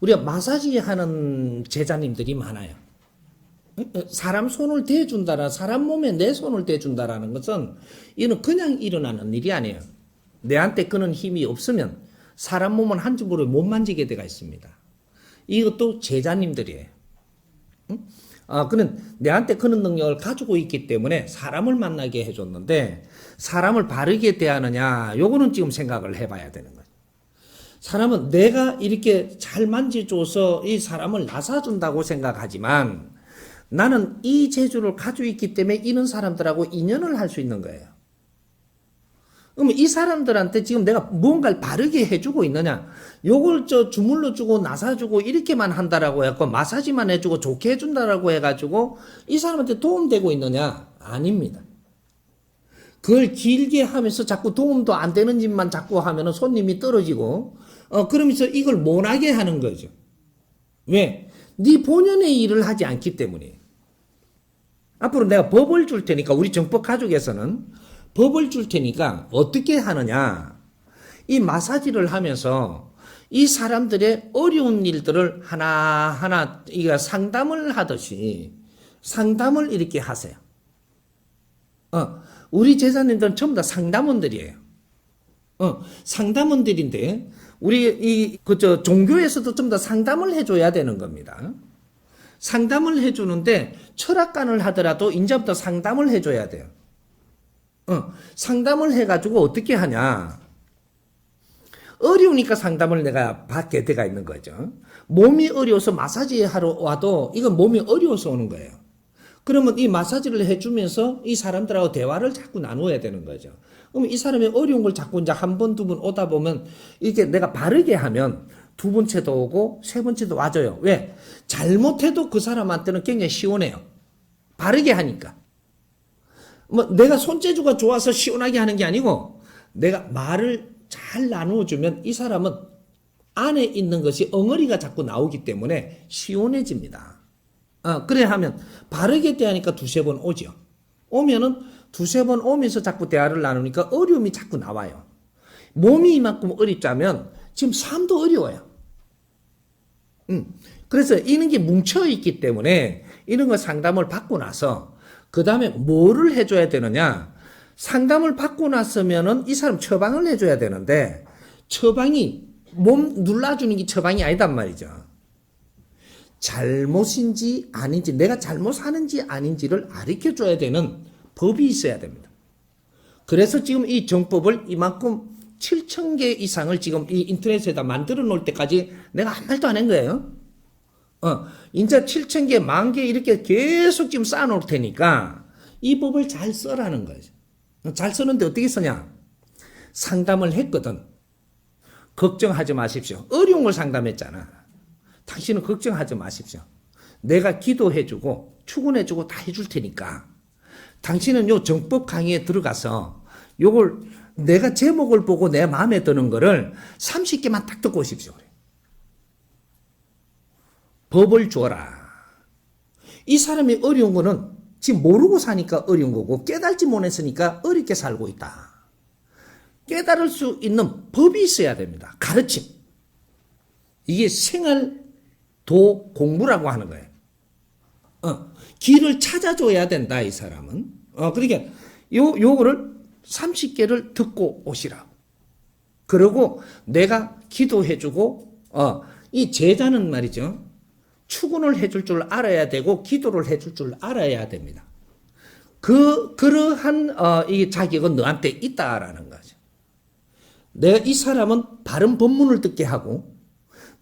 Speaker 2: 우리가 마사지 하는 제자님들이 많아요. 사람 손을 대준다라, 사람 몸에 내 손을 대준다라는 것은 이는 그냥 일어나는 일이 아니에요. 내한테 그런 힘이 없으면 사람 몸은 한 줌으로 못 만지게 되어 있습니다. 이것도 제자님들이에요. 그는 내한테 그런 능력을 가지고 있기 때문에 사람을 만나게 해줬는데 사람을 바르게 대하느냐, 요거는 지금 생각을 해봐야 되는 거예요. 사람은 내가 이렇게 잘 만져줘서 이 사람을 나사준다고 생각하지만 나는 이 재주를 가지고 있기 때문에 이런 사람들하고 인연을 할 수 있는 거예요. 그러면 이 사람들한테 지금 내가 뭔가를 바르게 해주고 있느냐? 요걸 주물러 주고 나사주고 이렇게만 한다라고 해갖고 마사지만 해주고 좋게 해준다라고 해가지고 이 사람한테 도움되고 있느냐? 아닙니다. 그걸 길게 하면서 자꾸 도움도 안 되는 짓만 자꾸 하면은 손님이 떨어지고, 그러면서 이걸 못하게 하는 거죠. 왜? 네 본연의 일을 하지 않기 때문에. 앞으로 내가 법을 줄 테니까, 우리 정법 가족에서는 법을 줄 테니까 어떻게 하느냐. 이 마사지를 하면서 이 사람들의 어려운 일들을 하나하나 이거 상담을 하듯이 상담을 이렇게 하세요. 우리 제자님들은 전부 다 상담원들이에요. 상담원들인데 우리 종교에서도 전부 다 상담을 해줘야 되는 겁니다. 상담을 해주는데 철학관을 하더라도 이제부터 상담을 해줘야 돼요. 상담을 해가지고 어떻게 하냐. 어려우니까 상담을 내가 받게 돼가 있는 거죠. 몸이 어려워서 마사지 하러 와도 이건 몸이 어려워서 오는 거예요. 그러면 이 마사지를 해주면서 이 사람들하고 대화를 자꾸 나누어야 되는 거죠. 그러면 이 사람의 어려운 걸 자꾸 이제 한 번, 두 번 오다 보면 이렇게 내가 바르게 하면 두 번째도 오고 세 번째도 와줘요. 왜? 잘못해도 그 사람한테는 굉장히 시원해요. 바르게 하니까. 뭐 내가 손재주가 좋아서 시원하게 하는 게 아니고 내가 말을 잘 나누어주면 이 사람은 안에 있는 것이 엉어리가 자꾸 나오기 때문에 시원해집니다. 그래 하면 바르게 대하니까 두세 번 오죠. 오면은 두세 번 오면서 자꾸 대화를 나누니까 어려움이 자꾸 나와요. 몸이 이만큼 어렵자면 지금 삶도 어려워요. 그래서 이런 게 뭉쳐있기 때문에 이런 거 상담을 받고 나서 그 다음에 뭐를 해줘야 되느냐. 상담을 받고 났으면은 이 사람 처방을 해줘야 되는데 처방이 몸 눌러주는 게 처방이 아니단 말이죠. 잘못인지 아닌지 내가 잘못하는지 아닌지를 가르쳐줘야 되는 법이 있어야 됩니다. 그래서 지금 이 정법을 이만큼 7,000개 이상을 지금 이 인터넷에다 만들어 놓을 때까지 내가 한 말도 안 한 거예요. 인자 7,000개, 10,000개 이렇게 계속 지금 쌓아놓을 테니까 이 법을 잘 써라는 거죠. 잘 쓰는데 어떻게 쓰냐? 상담을 했거든. 걱정하지 마십시오. 어려운 걸 상담했잖아. 당신은 걱정하지 마십시오. 내가 기도해주고 축원해주고 다 해줄 테니까 당신은 요 정법 강의에 들어가서 요걸 내가 제목을 보고 내 마음에 드는 거를 30개만 딱 듣고 오십시오. 법을 줘라. 이 사람이 어려운 거는 지금 모르고 사니까 어려운 거고 깨달지 못했으니까 어렵게 살고 있다. 깨달을 수 있는 법이 있어야 됩니다. 가르침. 이게 생활도 공부라고 하는 거예요. 길을 찾아줘야 된다, 이 사람은. 그러니까 요거를 30개를 듣고 오시라고. 그리고 내가 기도해주고, 이 제자는 말이죠. 축원을 해줄 줄 알아야 되고, 기도를 해줄 줄 알아야 됩니다. 그러한, 이 자격은 너한테 있다라는 거죠. 내가 이 사람은 바른 법문을 듣게 하고,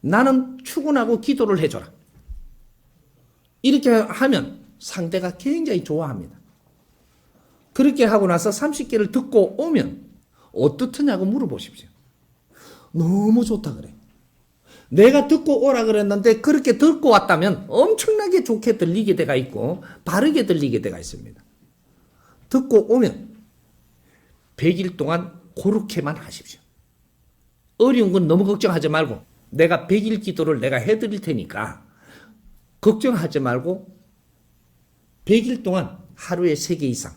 Speaker 2: 나는 축원하고 기도를 해줘라. 이렇게 하면 상대가 굉장히 좋아합니다. 그렇게 하고 나서 30개를 듣고 오면 어떻느냐고 물어보십시오. 너무 좋다 그래. 내가 듣고 오라 그랬는데 그렇게 듣고 왔다면 엄청나게 좋게 들리게 돼가 있고 바르게 들리게 돼가 있습니다. 듣고 오면 100일 동안 그렇게만 하십시오. 어려운 건 너무 걱정하지 말고 내가 100일 기도를 내가 해드릴 테니까 걱정하지 말고 100일 동안 하루에 3개 이상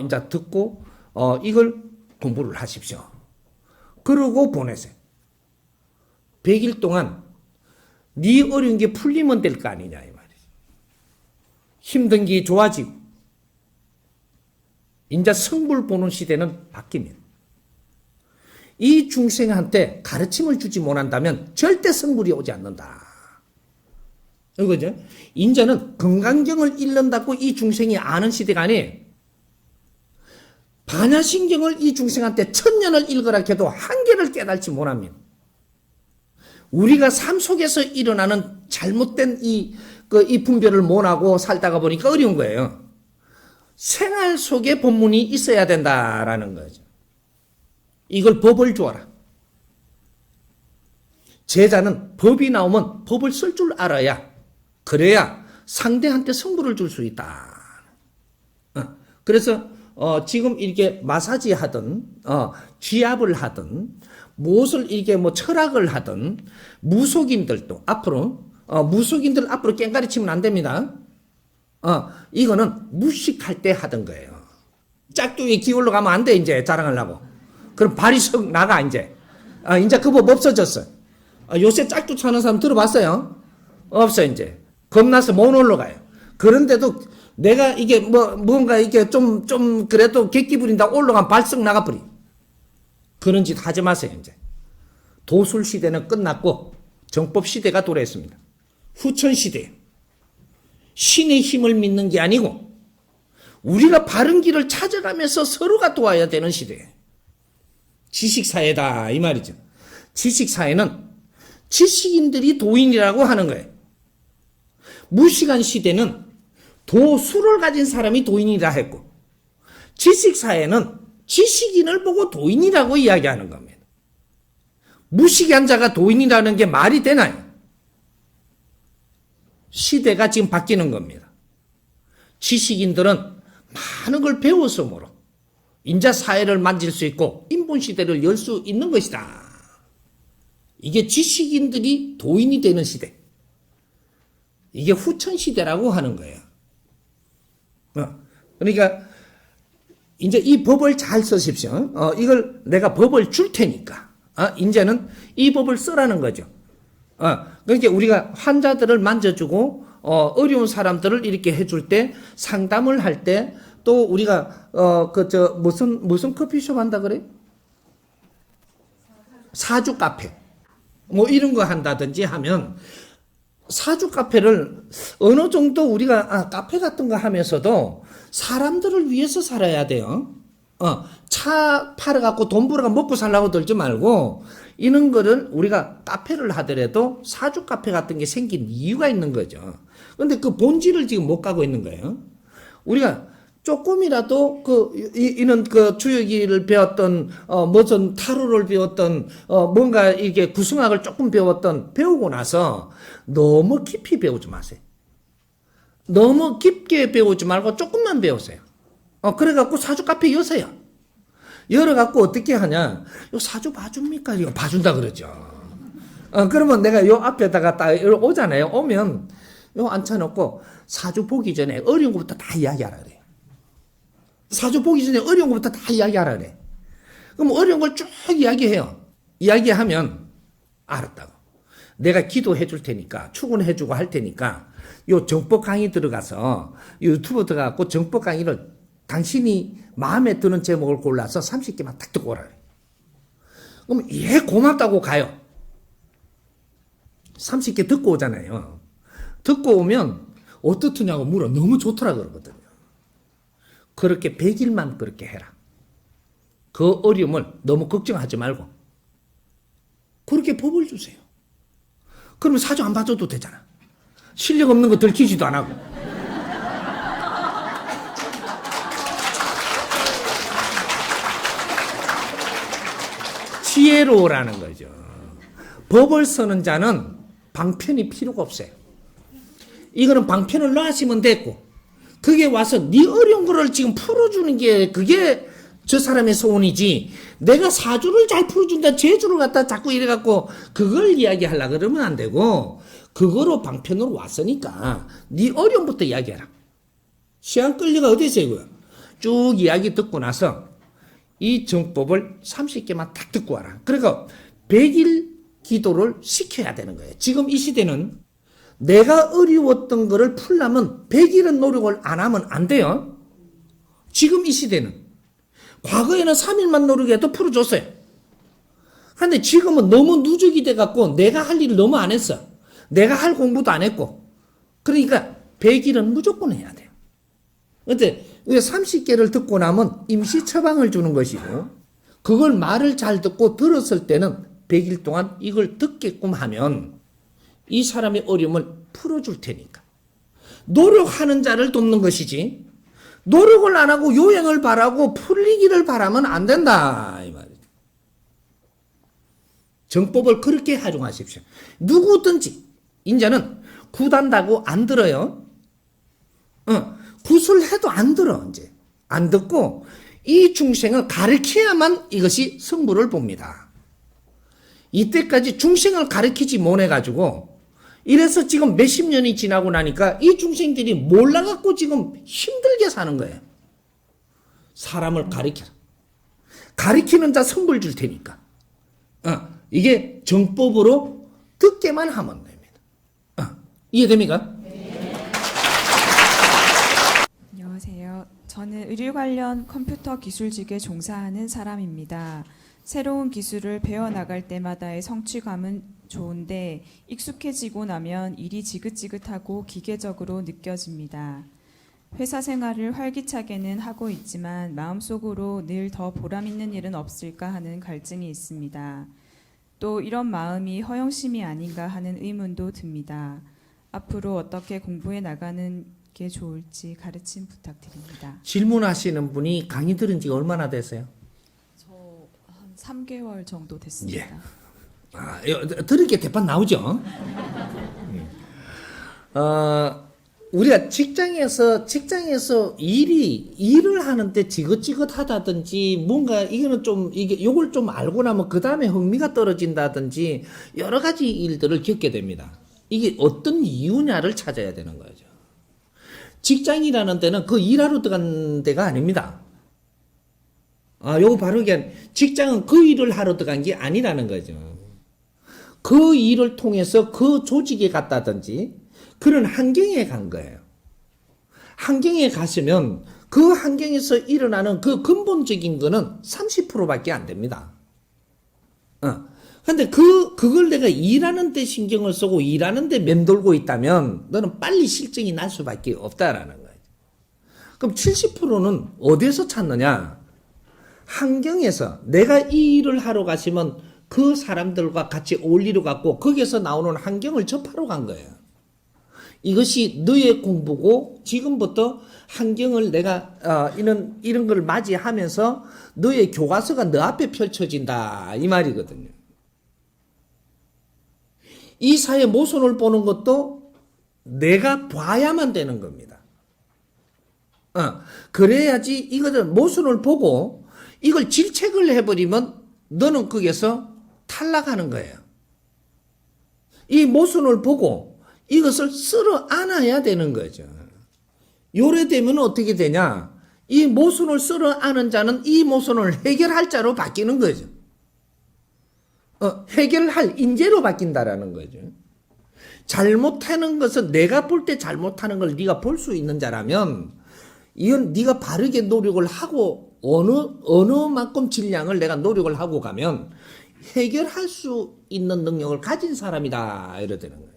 Speaker 2: 이제 듣고 이걸 공부를 하십시오. 그러고 보내세요. 100일 동안 네 어려운 게 풀리면 될 거 아니냐 이 말이죠. 힘든 게 좋아지고 이제 성불 보는 시대는 바뀝니다. 이 중생한테 가르침을 주지 못한다면 절대 성불이 오지 않는다. 이거죠. 인자는 건강경을 잃는다고 이 중생이 아는 시대가 아니에요. 반야신경을 이 중생한테 1000년을 읽으라 해도 한계를 깨달지 못합니다. 우리가 삶 속에서 일어나는 잘못된 이 분별을 못하고 살다가 보니까 어려운 거예요. 생활 속에 본문이 있어야 된다라는 거죠. 이걸 법을 주어라. 제자는 법이 나오면 법을 쓸 줄 알아야 그래야 상대한테 성부를 줄 수 있다. 그래서 지금 이렇게 마사지 하든 쥐압을 하든 무엇을 이렇게 뭐 철학을 하든 무속인들도 앞으로 무속인들 앞으로 깽가리 치면 안 됩니다. 이거는 무식할 때 하던 거예요. 짝퉁이 기울러 가면 안 돼 이제 자랑하려고. 그럼 발이 썩 나가 이제. 이제 그 법 없어졌어. 요새 짝퉁 차는 사람 들어봤어요? 없어 이제. 겁나서 못 올라가요. 그런데도 내가 이게 뭔가 이게 좀 그래도 객기 부린다 올라가면 발썩 나가버리. 그런 짓 하지 마세요 이제. 도술 시대는 끝났고 정법 시대가 도래했습니다. 후천 시대. 신의 힘을 믿는 게 아니고 우리가 바른 길을 찾아가면서 서로가 도와야 되는 시대예요. 지식사회다 이 말이죠. 지식사회는 지식인들이 도인이라고 하는 거예요. 무식한 시대는 도수를 가진 사람이 도인이라 했고 지식사회는 지식인을 보고 도인이라고 이야기하는 겁니다. 무식한 자가 도인이라는 게 말이 되나요? 시대가 지금 바뀌는 겁니다. 지식인들은 많은 걸 배웠으므로 인자 사회를 만질 수 있고 인본 시대를 열 수 있는 것이다. 이게 지식인들이 도인이 되는 시대. 이게 후천 시대라고 하는 거예요. 그러니까 이제 이 법을 잘 쓰십시오. 이걸 내가 법을 줄 테니까 이제는 이 법을 쓰라는 거죠. 그러니까 우리가 환자들을 만져주고 어려운 사람들을 이렇게 해줄 때 상담을 할 때 또 우리가 무슨 커피숍 한다 그래? 사주 카페 뭐 이런 거 한다든지 하면 사주 카페를 어느 정도 우리가 카페 같은 거 하면서도 사람들을 위해서 살아야 돼요. 차 팔아갖고 돈 벌어가 먹고 살라고 들지 말고, 이런 거를 우리가 카페를 하더라도 사주 카페 같은 게 생긴 이유가 있는 거죠. 근데 그 본질을 지금 못 가고 있는 거예요. 우리가 조금이라도 이런 주역기를 배웠던, 무슨 타로를 배웠던, 뭔가 이게 구승학을 조금 배우고 나서 너무 깊이 배우지 마세요. 너무 깊게 배우지 말고 조금만 배우세요. 그래갖고 사주 카페 여세요. 열어갖고 어떻게 하냐. 요 사주 봐줍니까? 이거 봐준다 그러죠. 그러면 내가 요 앞에다가 딱 오잖아요. 오면 요 앉혀놓고 사주 보기 전에 어려운 것부터 다 이야기하라 그래요. 사주 보기 전에 어려운 것부터 다 이야기하라 그래. 그럼 어려운 걸 쭉 이야기해요. 이야기하면 알았다고. 내가 기도해 줄 테니까, 출근해 주고 할 테니까, 요 정법 강의 들어가서, 유튜브 들어가고 정법 강의를 당신이 마음에 드는 제목을 골라서 30개만 딱 듣고 오라 그래. 그럼 예, 고맙다고 가요. 30개 듣고 오잖아요. 듣고 오면 어떻느냐고 물어. 너무 좋더라 그러거든요. 그렇게 100일만 그렇게 해라. 그 어려움을 너무 걱정하지 말고 그렇게 법을 주세요. 그러면 사주 안 봐줘도 되잖아. 실력 없는 거 들키지도 안 하고. 지혜로우라는 거죠. 법을 쓰는 자는 방편이 필요가 없어요. 이거는 방편을 놔시면 됐고, 그게 와서 네 어려운 거를 지금 풀어주는 게 그게 저 사람의 소원이지, 내가 사주를 잘 풀어준다 재주를 갖다 자꾸 이래갖고 그걸 이야기하려고 그러면 안 되고, 그거로 방편으로 왔으니까 네 어려움부터 이야기해라. 시간 끌려가 어디 있어요 이거요. 쭉 이야기 듣고 나서 이 정법을 30개만 딱 듣고 와라. 그러니까 100일 기도를 시켜야 되는 거예요. 지금 이 시대는 내가 어려웠던 거를 풀려면 100일은 노력을 안 하면 안 돼요. 지금 이 시대는. 과거에는 3일만 노력해도 풀어줬어요. 근데 지금은 너무 누적이 돼갖고 내가 할 일을 너무 안 했어. 내가 할 공부도 안 했고. 그러니까 100일은 무조건 해야 돼요. 근데 30개를 듣고 나면 임시 처방을 주는 것이고, 그걸 말을 잘 듣고 들었을 때는 100일 동안 이걸 듣게끔 하면 이 사람의 어려움을 풀어줄 테니까. 노력하는 자를 돕는 것이지, 노력을 안 하고 요행을 바라고 풀리기를 바라면 안 된다 이 말이죠. 정법을 그렇게 활용하십시오. 누구든지 이제는 구단다고 안 들어요. 구슬해도 안 들어. 이제 안 듣고 이 중생을 가르쳐야만 이것이 승부를 봅니다. 이때까지 중생을 가르치지 못해가지고, 이래서 지금 몇십 년이 지나고 나니까 이 중생들이 몰라갖고 지금 힘들게 사는 거예요. 사람을 가르쳐라. 가르치는 자 선물 줄 테니까. 이게 정법으로 듣게만 하면 됩니다. 이해됩니까?
Speaker 7: 안녕하세요. 저는 의류 관련 컴퓨터 기술직에 종사하는 사람입니다. 새로운 기술을 배워나갈 때마다의 성취감은 좋은데 익숙해지고 나면 일이 지긋지긋하고 기계적으로 느껴집니다. 회사 생활을 활기차게는 하고 있지만 마음속으로 늘 더 보람있는 일은 없을까 하는 갈증이 있습니다. 또 이런 마음이 허영심이 아닌가 하는 의문도 듭니다. 앞으로 어떻게 공부해 나가는 게 좋을지 가르침 부탁드립니다.
Speaker 2: 질문하시는 분이 강의 들은 지가 얼마나 되세요?
Speaker 7: 저 한 3개월 정도 됐습니다.
Speaker 2: 들을 게 대판 나오죠? 우리가 직장에서 일을 하는데 지긋지긋하다든지, 뭔가 이거는 좀, 요걸 좀 알고 나면 그 다음에 흥미가 떨어진다든지, 여러 가지 일들을 겪게 됩니다. 이게 어떤 이유냐를 찾아야 되는 거죠. 직장이라는 데는 그 일하러 들어간 데가 아닙니다. 요거 바로 이게 직장은 그 일을 하러 들어간 게 아니라는 거죠. 그 일을 통해서 그 조직에 갔다든지 그런 환경에 간 거예요. 환경에 갔으면 그 환경에서 일어나는 그 근본적인 거는 30%밖에 안 됩니다. 근데 그걸 내가 일하는 데 신경을 쓰고 일하는 데 맴돌고 있다면 너는 빨리 실증이 날 수밖에 없다라는 거예요. 그럼 70%는 어디서 찾느냐? 환경에서 내가 이 일을 하러 가시면 그 사람들과 같이 어울리러 갔고 거기에서 나오는 환경을 접하러 간 거예요. 이것이 너의 공부고 지금부터 환경을 내가 이런 걸 맞이하면서 너의 교과서가 너 앞에 펼쳐진다 이 말이거든요. 이 사회 모순을 보는 것도 내가 봐야만 되는 겁니다. 그래야지 이것을 모순을 보고 이걸 질책을 해버리면 너는 거기에서 탈락하는 거예요. 이 모순을 보고 이것을 쓸어 안아야 되는 거죠. 요래되면 어떻게 되냐? 이 모순을 쓸어 안은 자는 이 모순을 해결할 자로 바뀌는 거죠. 해결할 인재로 바뀐다라는 거죠. 잘못하는 것은 내가 볼 때 잘못하는 걸 네가 볼 수 있는 자라면 이건 네가 바르게 노력을 하고 어느 만큼 질량을 내가 노력을 하고 가면 해결할 수 있는 능력을 가진 사람이다 이러되는 거예요.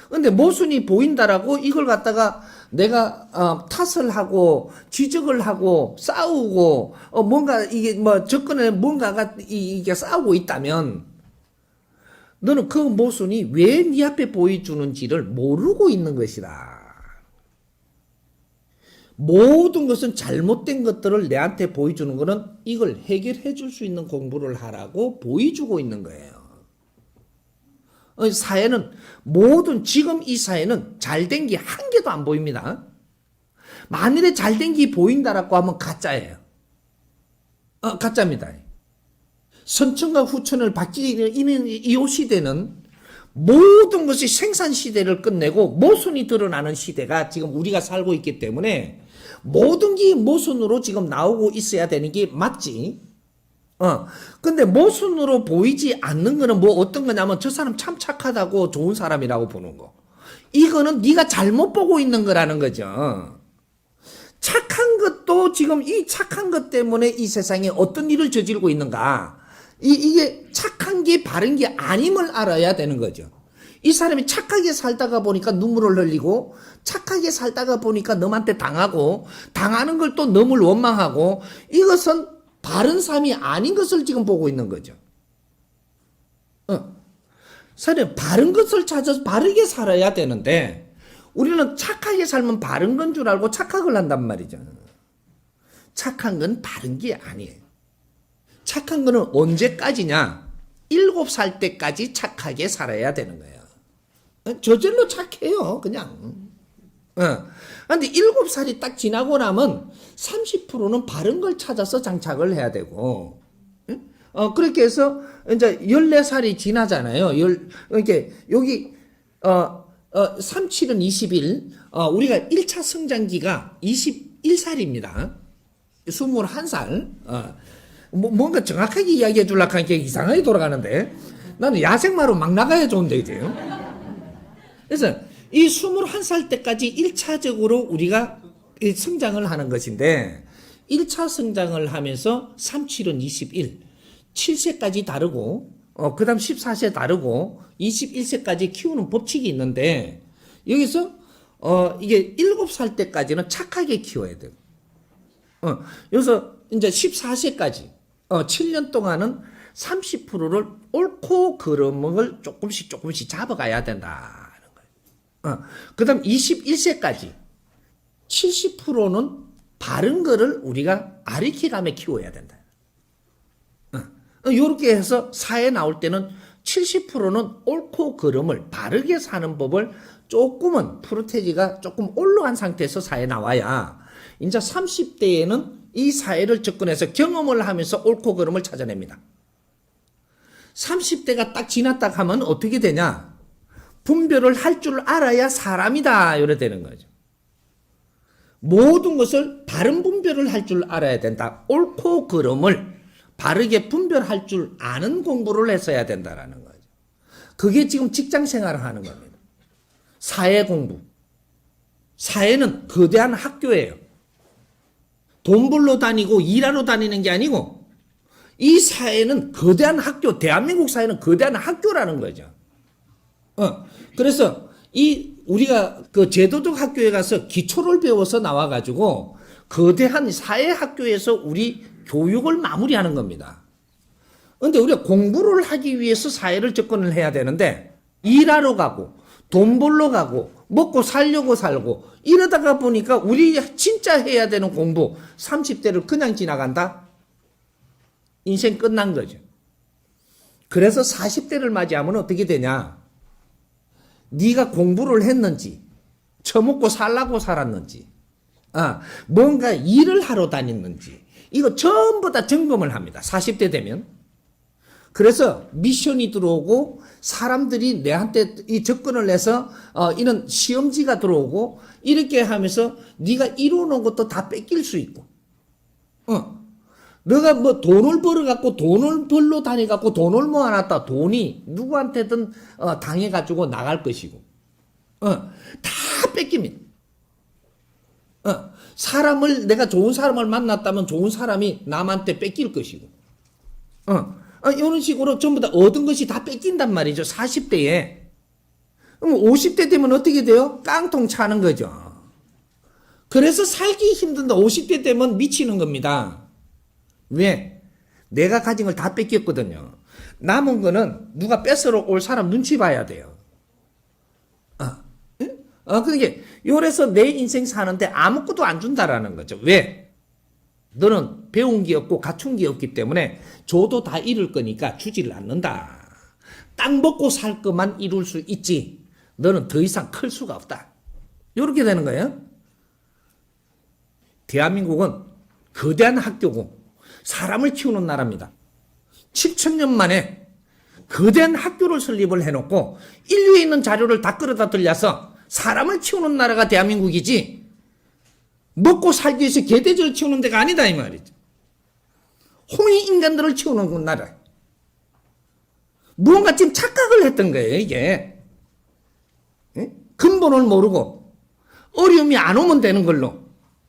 Speaker 2: 근데 모순이 보인다라고 이걸 갖다가 내가 탓을 하고 지적을 하고 싸우고 뭔가 이게 뭐 접근에 뭔가가 이게 싸우고 있다면 너는 그 모순이 왜 네 앞에 보여주는지를 모르고 있는 것이다. 모든 것은 잘못된 것들을 내한테 보여주는 것은 이걸 해결해 줄 수 있는 공부를 하라고 보여주고 있는 거예요. 사회는 지금 이 사회는 잘된 게 한 개도 안 보입니다. 만일에 잘된 게 보인다라고 하면 가짜예요. 가짜입니다. 선천과 후천을 바뀌는 이 시대는 모든 것이 생산 시대를 끝내고 모순이 드러나는 시대가 지금 우리가 살고 있기 때문에 모든 게 모순으로 지금 나오고 있어야 되는 게 맞지. 근데 모순으로 보이지 않는 거는 뭐 어떤 거냐면 저 사람 참 착하다고 좋은 사람이라고 보는 거. 이거는 네가 잘못 보고 있는 거라는 거죠. 착한 것도 지금 이 착한 것 때문에 이 세상에 어떤 일을 저지르고 있는가. 이게 착한 게 바른 게 아님을 알아야 되는 거죠. 이 사람이 착하게 살다가 보니까 눈물을 흘리고 착하게 살다가 보니까 넘한테 당하고 당하는 걸 또 넘을 원망하고 이것은 바른 삶이 아닌 것을 지금 보고 있는 거죠. 사실 바른 것을 찾아서 바르게 살아야 되는데 우리는 착하게 살면 바른 건 줄 알고 착각을 한단 말이죠. 착한 건 바른 게 아니에요. 착한 거는 언제까지냐? 7살 때까지 착하게 살아야 되는 거예요. 저절로 착해요, 그냥. 근데 7살이 딱 지나고 나면 30%는 바른 걸 찾아서 장착을 해야 되고, 그렇게 해서 이제 14살이 지나잖아요. 이렇게 여기 37은 21, 우리가 1차 성장기가 21살입니다. 21살. 뭔가 정확하게 이야기해 주려고 하니까 이상하게 돌아가는데 나는 야생마로 막 나가야 좋은데 이제요. 그래서 이 21살 때까지 1차적으로 우리가 성장을 하는 것인데 1차 성장을 하면서 37은 21, 7세까지 다르고 그 다음 14세 다르고 21세까지 키우는 법칙이 있는데 여기서 이게 7살 때까지는 착하게 키워야 돼요. 여기서 이제 14세까지 7년 동안은 30%를 옳고 그름을 조금씩 잡아가야 된다는 거예요. 그 다음 21세까지 70%는 바른 거를 우리가 아리키감에 키워야 된다. 이렇게 해서 사회 나올 때는 70%는 옳고 그름을 바르게 사는 법을 조금은 프로테지가 조금 올라간 상태에서 사회에 나와야 이제 30대에는 이 사회를 접근해서 경험을 하면서 옳고 그름을 찾아냅니다. 30대가 딱 지났다 하면 어떻게 되냐? 분별을 할 줄 알아야 사람이다. 이래 되는 거죠. 모든 것을 바른 분별을 할 줄 알아야 된다. 옳고 그름을 바르게 분별할 줄 아는 공부를 했어야 된다라는 거죠. 그게 지금 직장 생활을 하는 겁니다. 사회 공부. 사회는 거대한 학교예요. 돈 벌러 다니고 일하러 다니는 게 아니고 이 사회는 거대한 학교, 대한민국 사회는 거대한 학교라는 거죠. 그래서 우리가 그 제도적 학교에 가서 기초를 배워서 나와가지고 거대한 사회 학교에서 우리 교육을 마무리하는 겁니다. 근데 우리가 공부를 하기 위해서 사회를 접근을 해야 되는데 일하러 가고 돈 벌러 가고 먹고 살려고 살고 이러다가 보니까 우리 진짜 해야 되는 공부 30대를 그냥 지나간다? 인생 끝난 거죠. 그래서 40대를 맞이하면 어떻게 되냐? 네가 공부를 했는지 처먹고 살라고 살았는지 뭔가 일을 하러 다녔는지 이거 전부 다 점검을 합니다. 40대 되면. 그래서 미션이 들어오고 사람들이 내한테 이 접근을 해서 이런 시험지가 들어오고 이렇게 하면서 네가 이루어놓은 것도 다 뺏길 수 있고 너가 뭐 돈을 벌어갖고 돈을 벌러 다니갖고 돈을 모아놨다 돈이 누구한테든 당해가지고 나갈 것이고 다 뺏깁니다. 사람을 내가 좋은 사람을 만났다면 좋은 사람이 남한테 뺏길 것이고 이런 식으로 전부 다 얻은 것이 다 뺏긴단 말이죠. 40대에. 그럼 50대 되면 어떻게 돼요? 깡통 차는 거죠. 그래서 살기 힘든다. 50대 되면 미치는 겁니다. 왜? 내가 가진 걸 다 뺏겼거든요. 남은 거는 누가 뺏으러 올 사람 눈치 봐야 돼요. 그러니까 요래서 내 인생 사는데 아무것도 안 준다라는 거죠. 왜? 너는 배운 게 없고 갖춘 게 없기 때문에 줘도 다 잃을 거니까 주지를 않는다. 딱 먹고 살 것만 이룰 수 있지. 너는 더 이상 클 수가 없다. 이렇게 되는 거예요. 대한민국은 거대한 학교고 사람을 키우는 나라입니다. 7,000년 만에 거대한 학교를 설립을 해놓고 인류에 있는 자료를 다 끌어다 들려서 사람을 키우는 나라가 대한민국이지 먹고 살기 위해서 개돼지를 키우는 데가 아니다 이 말이죠. 홍익인간들을 키우는 나라. 무언가 지금 착각을 했던 거예요 이게. 근본을 모르고 어려움이 안 오면 되는 걸로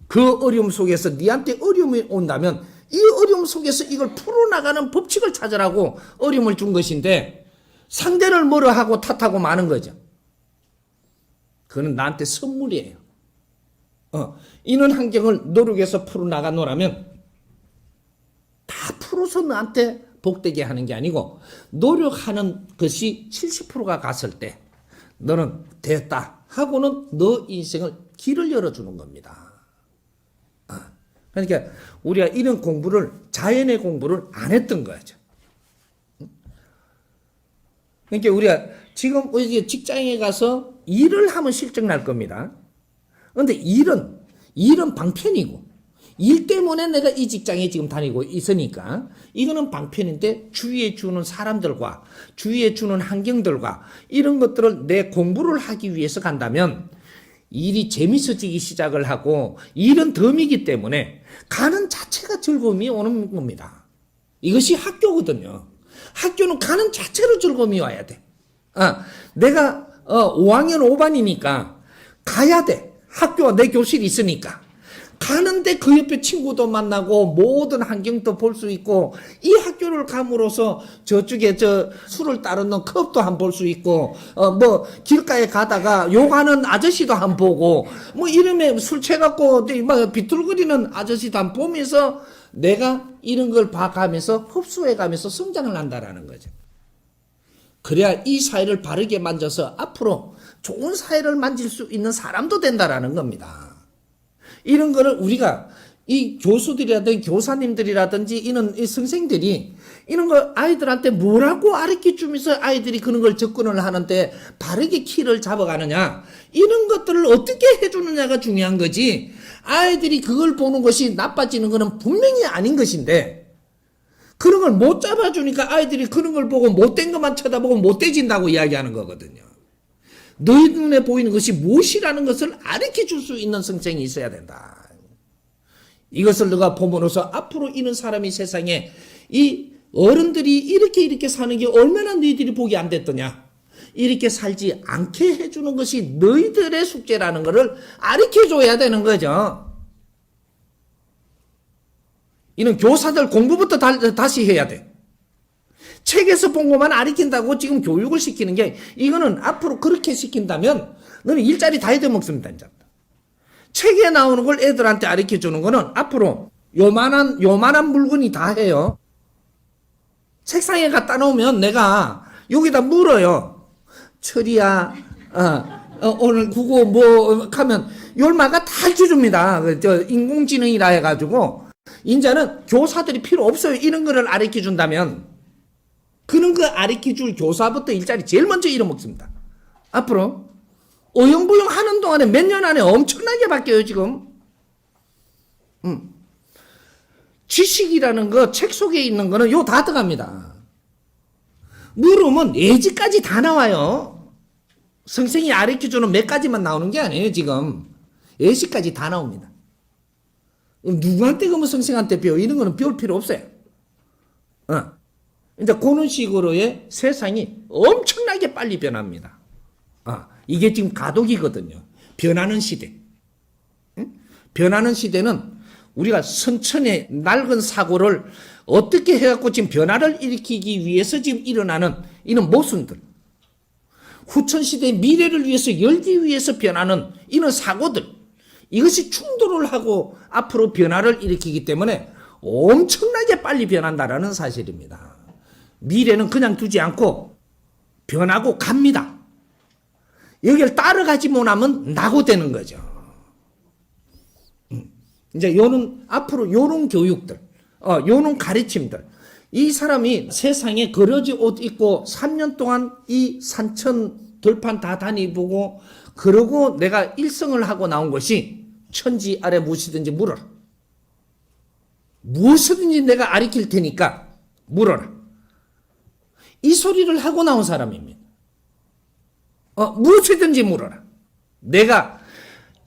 Speaker 2: 그 어려움 속에서 니한테 어려움이 온다면 이 어려움 속에서 이걸 풀어나가는 법칙을 찾으라고 어려움을 준 것인데 상대를 뭐라 하고 탓하고 마는 거죠. 그거는 나한테 선물이에요. 이런 환경을 노력해서 풀어나가노라면 다 풀어서 너한테 복되게 하는 게 아니고 노력하는 것이 70%가 갔을 때 너는 됐다 하고는 너 인생을 길을 열어주는 겁니다. 그러니까 우리가 이런 공부를 자연의 공부를 안 했던 거죠. 그러니까 우리가 지금 직장에 가서 일을 하면 실적 날 겁니다. 그런데 일은 방편이고 일 때문에 내가 이 직장에 지금 다니고 있으니까 이거는 방편인데 주위에 주는 사람들과 주위에 주는 환경들과 이런 것들을 내 공부를 하기 위해서 간다면 일이 재밌어지기 시작을 하고 일은 덤이기 때문에 가는 자체가 즐거움이 오는 겁니다. 이것이 학교거든요. 학교는 가는 자체로 즐거움이 와야 돼. 내가 5학년 5반이니까 가야 돼. 학교와 내 교실이 있으니까. 가는데 그 옆에 친구도 만나고 모든 환경도 볼 수 있고 이 학교를 감으로써 저쪽에 술을 따르는 컵도 한 번 볼 수 있고 뭐 길가에 가다가 욕하는 아저씨도 한 번 보고 뭐 이름에 술 취해갖고 막 비틀거리는 아저씨도 한 번 보면서 내가 이런 걸 봐가면서 흡수해가면서 성장을 한다라는 거죠. 그래야 이 사회를 바르게 만져서 앞으로 좋은 사회를 만질 수 있는 사람도 된다라는 겁니다. 이런 거를 우리가 이 교수들이라든지 교사님들이라든지 이런 이 선생들이 이런 거 아이들한테 뭐라고 가르쳐 주면서 아이들이 그런 걸 접근을 하는데 바르게 키를 잡아가느냐 이런 것들을 어떻게 해주느냐가 중요한 거지 아이들이 그걸 보는 것이 나빠지는 거는 분명히 아닌 것인데 그런 걸 못 잡아주니까 아이들이 그런 걸 보고 못된 것만 쳐다보고 못돼진다고 이야기하는 거거든요. 너희 눈에 보이는 것이 무엇이라는 것을 가르쳐 줄 수 있는 선생이 있어야 된다. 이것을 너가 보므로써 앞으로 이런 사람이 세상에 이 어른들이 이렇게 사는 게 얼마나 너희들이 복이 안 됐더냐. 이렇게 살지 않게 해주는 것이 너희들의 숙제라는 것을 가르쳐 줘야 되는 거죠. 이런 교사들 공부부터 다시 해야 돼. 책에서 본 것만 가르친다고 지금 교육을 시키는 게 이거는 앞으로 그렇게 시킨다면 너는 일자리 다 해먹습니다. 이제. 책에 나오는 걸 애들한테 가르쳐 주는 거는 앞으로 요만한 물건이 다 해요. 책상에 갖다 놓으면 내가 여기다 물어요. 철이야, 오늘 국어 뭐 하면 열마가 다 주줍니다. 인공지능이라 해가지고 이제는 교사들이 필요 없어요. 이런 거를 가르쳐 준다면 그런 거 가르쳐 줄 교사부터 일자리 제일 먼저 잃어먹습니다. 앞으로 어영부영 하는 동안에 몇 년 안에 엄청나게 바뀌어요 지금. 지식이라는 거 책 속에 있는 거는 요 다 들어갑니다. 물으면 예지까지 다 나와요. 선생이 가르쳐주는 몇 가지만 나오는 게 아니에요 지금. 예시까지 다 나옵니다. 누구한테 그러면 선생한테 배워 이런 거는 배울 필요 없어요. 이제 그런 식으로의 세상이 엄청나게 빨리 변합니다. 이게 지금 가독이거든요. 변하는 시대. 변하는 시대는 우리가 선천의 낡은 사고를 어떻게 해갖고 지금 변화를 일으키기 위해서 지금 일어나는 이런 모순들. 후천시대의 미래를 위해서 열기 위해서 변하는 이런 사고들. 이것이 충돌을 하고 앞으로 변화를 일으키기 때문에 엄청나게 빨리 변한다라는 사실입니다. 미래는 그냥 두지 않고 변하고 갑니다. 여기를 따라가지 못하면 낙오되는 거죠. 이제 요는 앞으로 요런 교육들, 요런 가르침들. 이 사람이 세상에 거러지 옷 입고 3년 동안 이 산천 들판 다 다니보고 그러고 내가 일성을 하고 나온 것이 천지 아래 무엇이든지 물어라. 무엇이든지 내가 가르칠 테니까 물어라. 이 소리를 하고 나온 사람입니다. 무엇이든지 물어라. 내가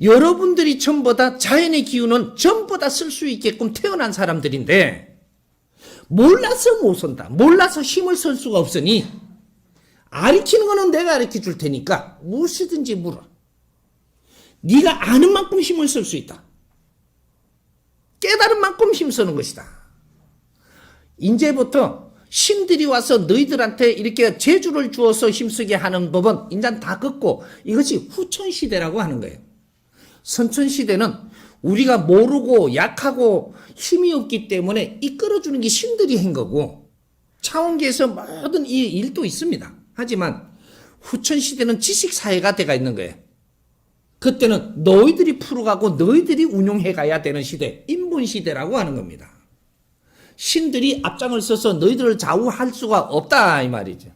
Speaker 2: 여러분들이 전부 다 자연의 기운은 전부 다 쓸 수 있게끔 태어난 사람들인데 몰라서 못 쓴다. 몰라서 힘을 쓸 수가 없으니 가르치는 거는 내가 가르쳐 줄 테니까 무엇이든지 물어. 네가 아는 만큼 힘을 쓸 수 있다. 깨달은 만큼 힘쓰는 것이다. 이제부터 신들이 와서 너희들한테 이렇게 재주를 주어서 힘쓰게 하는 법은 인간 다 걷고 이것이 후천시대라고 하는 거예요. 선천시대는 우리가 모르고 약하고 힘이 없기 때문에 이끌어주는 게 신들이 한 거고 차원계에서 모든 이 일도 있습니다. 하지만 후천시대는 지식사회가 돼가 있는 거예요. 그때는 너희들이 풀어가고 너희들이 운용해가야 되는 시대, 인본시대라고 하는 겁니다. 신들이 앞장을 서서 너희들을 좌우할 수가 없다 이 말이죠.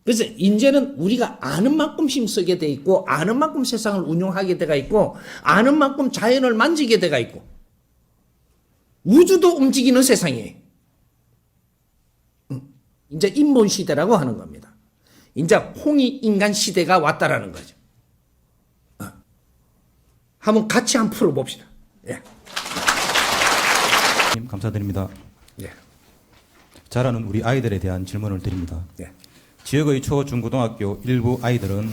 Speaker 2: 그래서 이제는 우리가 아는 만큼 힘쓰게 돼 있고 아는 만큼 세상을 운용하게 돼가 있고 아는 만큼 자연을 만지게 돼가 있고 우주도 움직이는 세상이에요. 이제 인본시대라고 하는 겁니다. 이제 홍익인간 시대가 왔다라는 거죠. 한번 같이 한번 풀어봅시다. 예.
Speaker 8: 감사드립니다.
Speaker 2: 예.
Speaker 8: 자라는 우리 아이들에 대한 질문을 드립니다.
Speaker 2: 예.
Speaker 8: 지역의 초, 중, 고등학교 일부 아이들은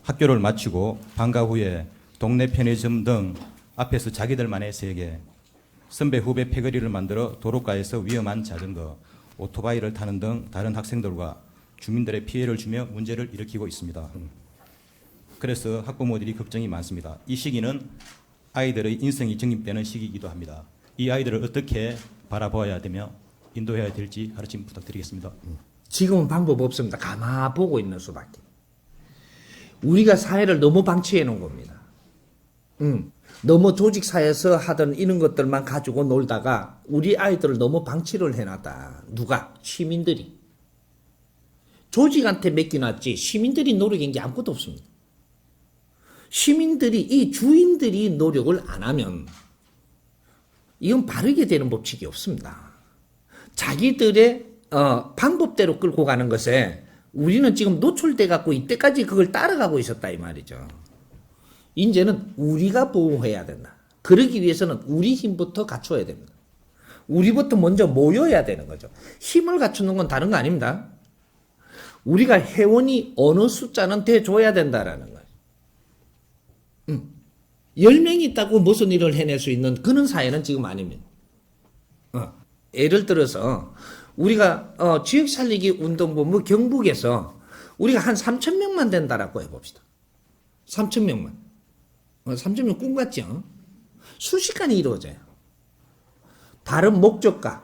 Speaker 8: 학교를 마치고 방과 후에 동네 편의점 등 앞에서 자기들만의 세계, 선배 후배 패거리를 만들어 도로가에서 위험한 자전거, 오토바이를 타는 등 다른 학생들과 주민들의 피해를 주며 문제를 일으키고 있습니다. 그래서 학부모들이 걱정이 많습니다. 이 시기는 아이들의 인성이 정립되는 시기이기도 합니다. 이 아이들을 어떻게 바라보아야 되며 인도해야 될지 가르침 부탁드리겠습니다.
Speaker 2: 지금은 방법 없습니다. 가만 보고 있는 수밖에. 우리가 사회를 너무 방치해 놓은 겁니다. 너무 조직사회에서 하던 이런 것들만 가지고 놀다가 우리 아이들을 너무 방치를 해놨다. 누가? 시민들이. 조직한테 맡겨놨지 시민들이 노력한 게 아무것도 없습니다. 시민들이 이 주인들이 노력을 안 하면 이건 바르게 되는 법칙이 없습니다. 자기들의 방법대로 끌고 가는 것에 우리는 지금 노출돼 갖고 이때까지 그걸 따라가고 있었다 이 말이죠. 이제는 우리가 보호해야 된다. 그러기 위해서는 우리 힘부터 갖춰야 됩니다. 우리부터 먼저 모여야 되는 거죠. 힘을 갖추는 건 다른 거 아닙니다. 우리가 회원이 어느 숫자는 돼줘야 된다라는 거예요. 10명이 있다고 무슨 일을 해낼 수 있는 그런 사회는 지금 아닙니다. 예를 들어서 우리가 지역 살리기 운동본부 경북에서 우리가 한 3,000명만 된다라고 해봅시다. 3,000명만. 3,000명 꿈 같죠? 순식간에 이루어져요. 다른 목적과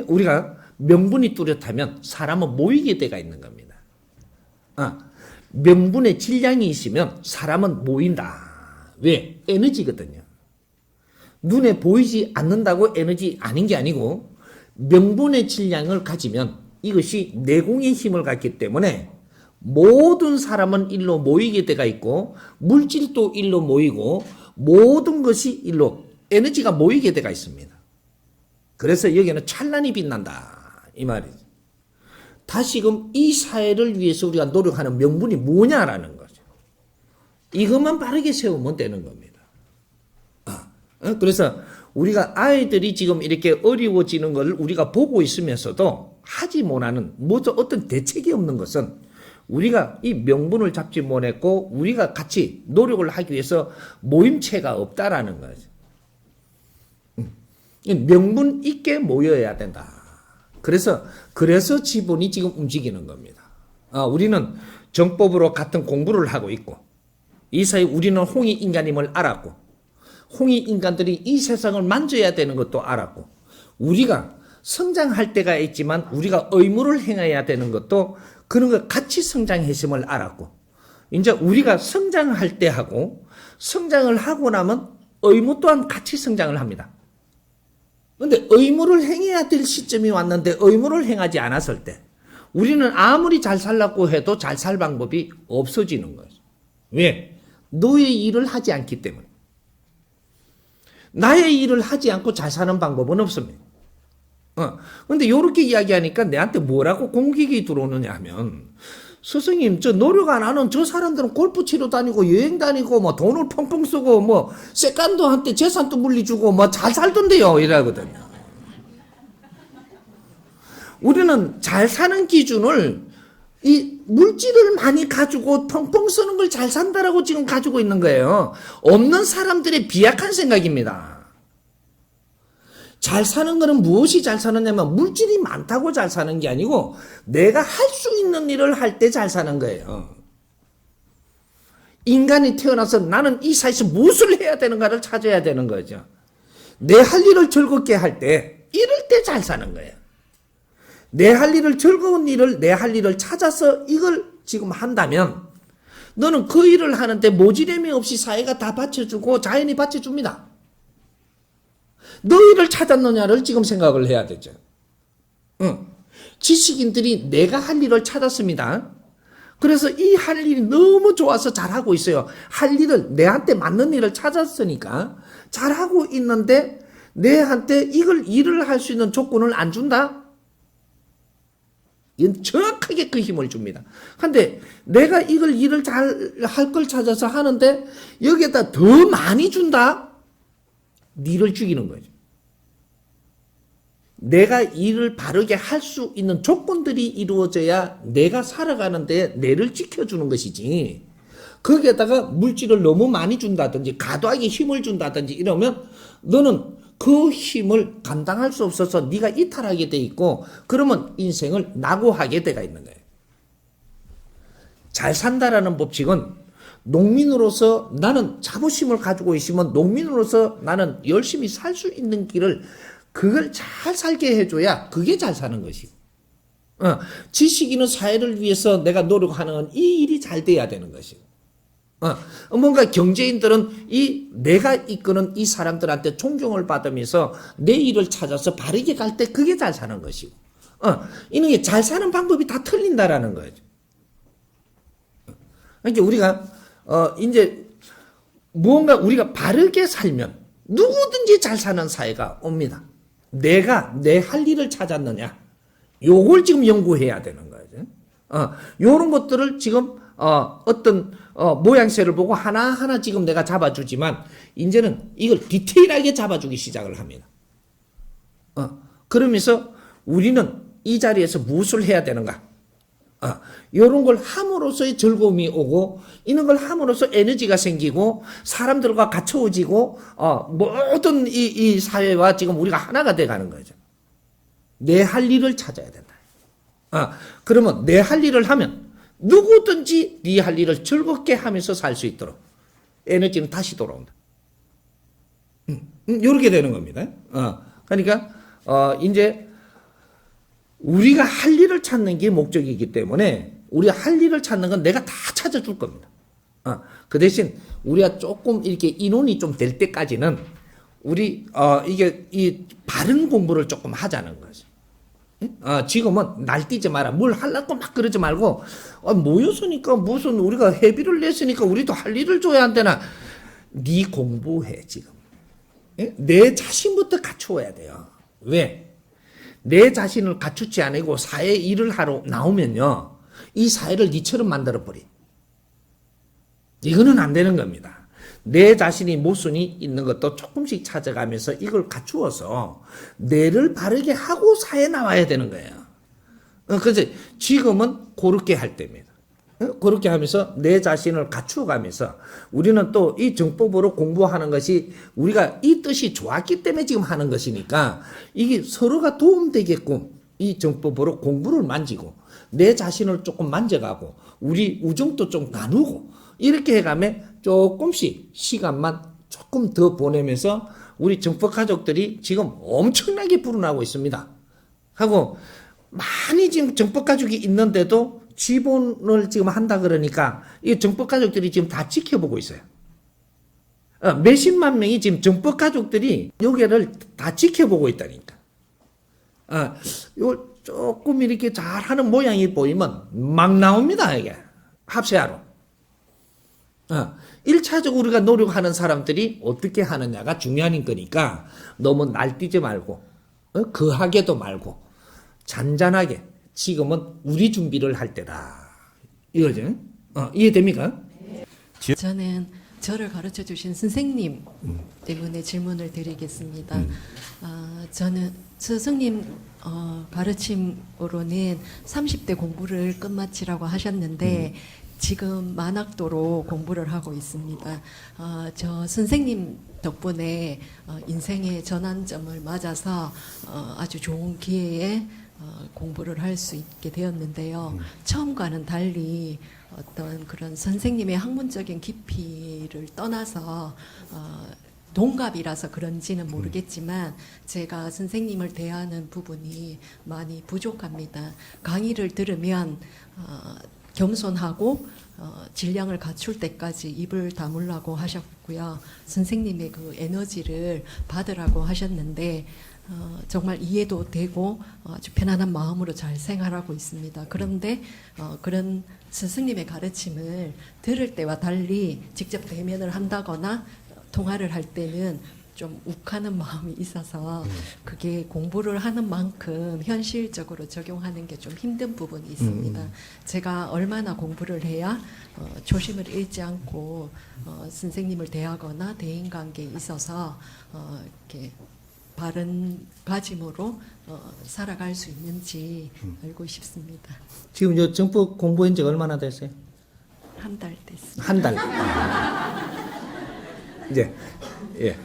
Speaker 2: 우리가 명분이 뚜렷하면 사람은 모이게 돼가 있는 겁니다. 명분의 질량이 있으면 사람은 모인다. 왜? 에너지거든요. 눈에 보이지 않는다고 에너지 아닌 게 아니고 명분의 질량을 가지면 이것이 내공의 힘을 갖기 때문에 모든 사람은 일로 모이게 돼가 있고 물질도 일로 모이고 모든 것이 일로 에너지가 모이게 돼가 있습니다. 그래서 여기는 찬란히 빛난다 이 말이죠. 다시금 이 사회를 위해서 우리가 노력하는 명분이 뭐냐라는 거죠. 이것만 바르게 세우면 되는 겁니다. 그래서 우리가 아이들이 지금 이렇게 어려워지는 걸 우리가 보고 있으면서도 하지 못하는 어떤 대책이 없는 것은 우리가 이 명분을 잡지 못했고 우리가 같이 노력을 하기 위해서 모임체가 없다라는 거죠. 명분 있게 모여야 된다. 그래서 지분이 지금 움직이는 겁니다. 우리는 정법으로 같은 공부를 하고 있고 이 사이 우리는 홍익 인간임을 알았고 홍익 인간들이 이 세상을 만져야 되는 것도 알았고 우리가 성장할 때가 있지만 우리가 의무를 행해야 되는 것도 그런 것 같이 성장했음을 알았고 이제 우리가 성장할 때 하고 성장을 하고 나면 의무 또한 같이 성장을 합니다. 그런데 의무를 행해야 될 시점이 왔는데 의무를 행하지 않았을 때 우리는 아무리 잘 살라고 해도 잘 살 방법이 없어지는 거죠. 왜? 너의 일을 하지 않기 때문에. 나의 일을 하지 않고 잘 사는 방법은 없습니다. 근데 요렇게 이야기하니까 내한테 뭐라고 공격이 들어오느냐 하면 스승님 저 노력 안 하는 저 사람들은 골프 치러 다니고 여행 다니고 뭐 돈을 펑펑 쓰고 뭐 세컨드한테 재산도 물리주고 뭐 잘 살던데요 이러거든요. 우리는 잘 사는 기준을 이 물질을 많이 가지고 펑펑 쓰는 걸 잘 산다라고 지금 가지고 있는 거예요. 없는 사람들의 비약한 생각입니다. 잘 사는 거는 무엇이 잘 사느냐면 물질이 많다고 잘 사는 게 아니고 내가 할 수 있는 일을 할 때 잘 사는 거예요. 인간이 태어나서 나는 이 사회에서 무엇을 해야 되는가를 찾아야 되는 거죠. 내 할 일을 즐겁게 할 때 이럴 때 잘 사는 거예요. 내 할 일을 즐거운 일을 내 할 일을 찾아서 이걸 지금 한다면 너는 그 일을 하는데 모지름이 없이 사회가 다 받쳐주고 자연이 받쳐줍니다. 너 일을 찾았느냐를 지금 생각을 해야 되죠. 지식인들이 내가 할 일을 찾았습니다. 그래서 이 할 일이 너무 좋아서 잘하고 있어요. 할 일을 내한테 맞는 일을 찾았으니까 잘하고 있는데 내한테 일을 할 수 있는 조건을 안 준다? 이건 정확하게 그 힘을 줍니다. 근데 내가 일을 잘 할 걸 찾아서 하는데 여기에다 더 많이 준다? 니를 죽이는 거죠. 내가 일을 바르게 할 수 있는 조건들이 이루어져야 내가 살아가는데 내를 지켜주는 것이지. 거기에다가 물질을 너무 많이 준다든지 과도하게 힘을 준다든지 이러면 너는 그 힘을 감당할 수 없어서 네가 이탈하게 돼 있고 그러면 인생을 낙오하게 돼가 있는 거예요. 잘 산다라는 법칙은 농민으로서 나는 자부심을 가지고 있으면 농민으로서 나는 열심히 살 수 있는 길을 그걸 잘 살게 해줘야 그게 잘 사는 것이고 지식인은 사회를 위해서 내가 노력하는 이 일이 잘 돼야 되는 것이고 뭔가 경제인들은 내가 이끄는 이 사람들한테 존경을 받으면서 내 일을 찾아서 바르게 갈 때 그게 잘 사는 것이고 이런 게 잘 사는 방법이 다 틀린다라는 거죠. 그러니까 우리가 이제 무언가 우리가 바르게 살면 누구든지 잘 사는 사회가 옵니다. 내가 내 할 일을 찾았느냐 요걸 지금 연구해야 되는 거죠. 요런 것들을 지금 어떤 모양새를 보고 하나하나 지금 내가 잡아주지만 이제는 이걸 디테일하게 잡아주기 시작을 합니다. 그러면서 우리는 이 자리에서 무엇을 해야 되는가? 이런 걸 함으로써의 즐거움이 오고 이런 걸 함으로써 에너지가 생기고 사람들과 갖춰지고 모든 이 사회와 지금 우리가 하나가 돼가는 거죠. 내 할 일을 찾아야 된다. 그러면 내 할 일을 하면 누구든지 네 할 일을 즐겁게 하면서 살 수 있도록 에너지는 다시 돌아온다. 요렇게 되는 겁니다. 그러니까, 이제, 우리가 할 일을 찾는 게 목적이기 때문에, 우리가 할 일을 찾는 건 내가 다 찾아줄 겁니다. 그 대신, 우리가 조금 이렇게 인원이 좀 될 때까지는, 우리, 이게, 이, 바른 공부를 조금 하자는 거죠. 지금은 날뛰지 마라. 뭘 하려고 막 그러지 말고, 모였으니까 무슨 우리가 회비를 냈으니까 우리도 할 일을 줘야 안 되나. 네 공부해, 지금. 내 자신부터 갖추어야 돼요. 왜? 내 자신을 갖추지 않고 사회 일을 하러 나오면요. 이 사회를 니처럼 만들어버려. 이거는 안 되는 겁니다. 내 자신이 모순이 있는 것도 조금씩 찾아가면서 이걸 갖추어서 뇌를 바르게 하고 사회에 나와야 되는 거예요. 그래서 지금은 그렇게 할 때입니다. 그렇게 하면서 내 자신을 갖추어가면서 우리는 또 이 정법으로 공부하는 것이 우리가 이 뜻이 좋았기 때문에 지금 하는 것이니까 이게 서로가 도움되게끔 이 정법으로 공부를 만지고 내 자신을 조금 만져가고 우리 우정도 좀 나누고 이렇게 해가면 조금씩 시간만 조금 더 보내면서 우리 정법 가족들이 지금 엄청나게 불어나고 있습니다. 하고 많이 지금 정법 가족이 있는데도 지본을 지금 한다 그러니까 이 정법 가족들이 지금 다 지켜보고 있어요. 몇십만 명이 지금 정법 가족들이 여기를 다 지켜보고 있다니까. 요 조금 이렇게 잘하는 모양이 보이면 막 나옵니다, 이게. 합세하러. 1차적으로 우리가 노력하는 사람들이 어떻게 하느냐가 중요한 거니까 너무 날뛰지 말고, 거하게도 말고, 잔잔하게 지금은 우리 준비를 할 때다. 이거죠? 이해됩니까?
Speaker 9: 저는 저를 가르쳐 주신 선생님 때문에 질문을 드리겠습니다. 저는 스승님 가르침으로는 30대 공부를 끝마치라고 하셨는데 지금 만학도로 공부를 하고 있습니다. 저 선생님 덕분에 인생의 전환점을 맞아서 아주 좋은 기회에 공부를 할 수 있게 되었는데요. 처음과는 달리 어떤 그런 선생님의 학문적인 깊이를 떠나서 동갑이라서 그런지는 모르겠지만 제가 선생님을 대하는 부분이 많이 부족합니다. 강의를 들으면 겸손하고 질량을 갖출 때까지 입을 다물라고 하셨고요. 선생님의 그 에너지를 받으라고 하셨는데 정말 이해도 되고 아주 편안한 마음으로 잘 생활하고 있습니다. 그런데 그런 스승님의 가르침을 들을 때와 달리 직접 대면을 한다거나 통화를 할 때는 좀 욱하는 마음이 있어서 그게 공부를 하는 만큼 현실적으로 적용하는 게 좀 힘든 부분이 있습니다. 제가 얼마나 공부를 해야 초심을 잃지 않고 선생님을 대하거나 대인관계에 있어서 이렇게 바른 가짐으로 살아갈 수 있는지 알고 싶습니다.
Speaker 2: 지금 저 정법 공부한 지 얼마나 됐어요?
Speaker 9: 한 달 됐습니다.
Speaker 2: 한 달. 이제, 예.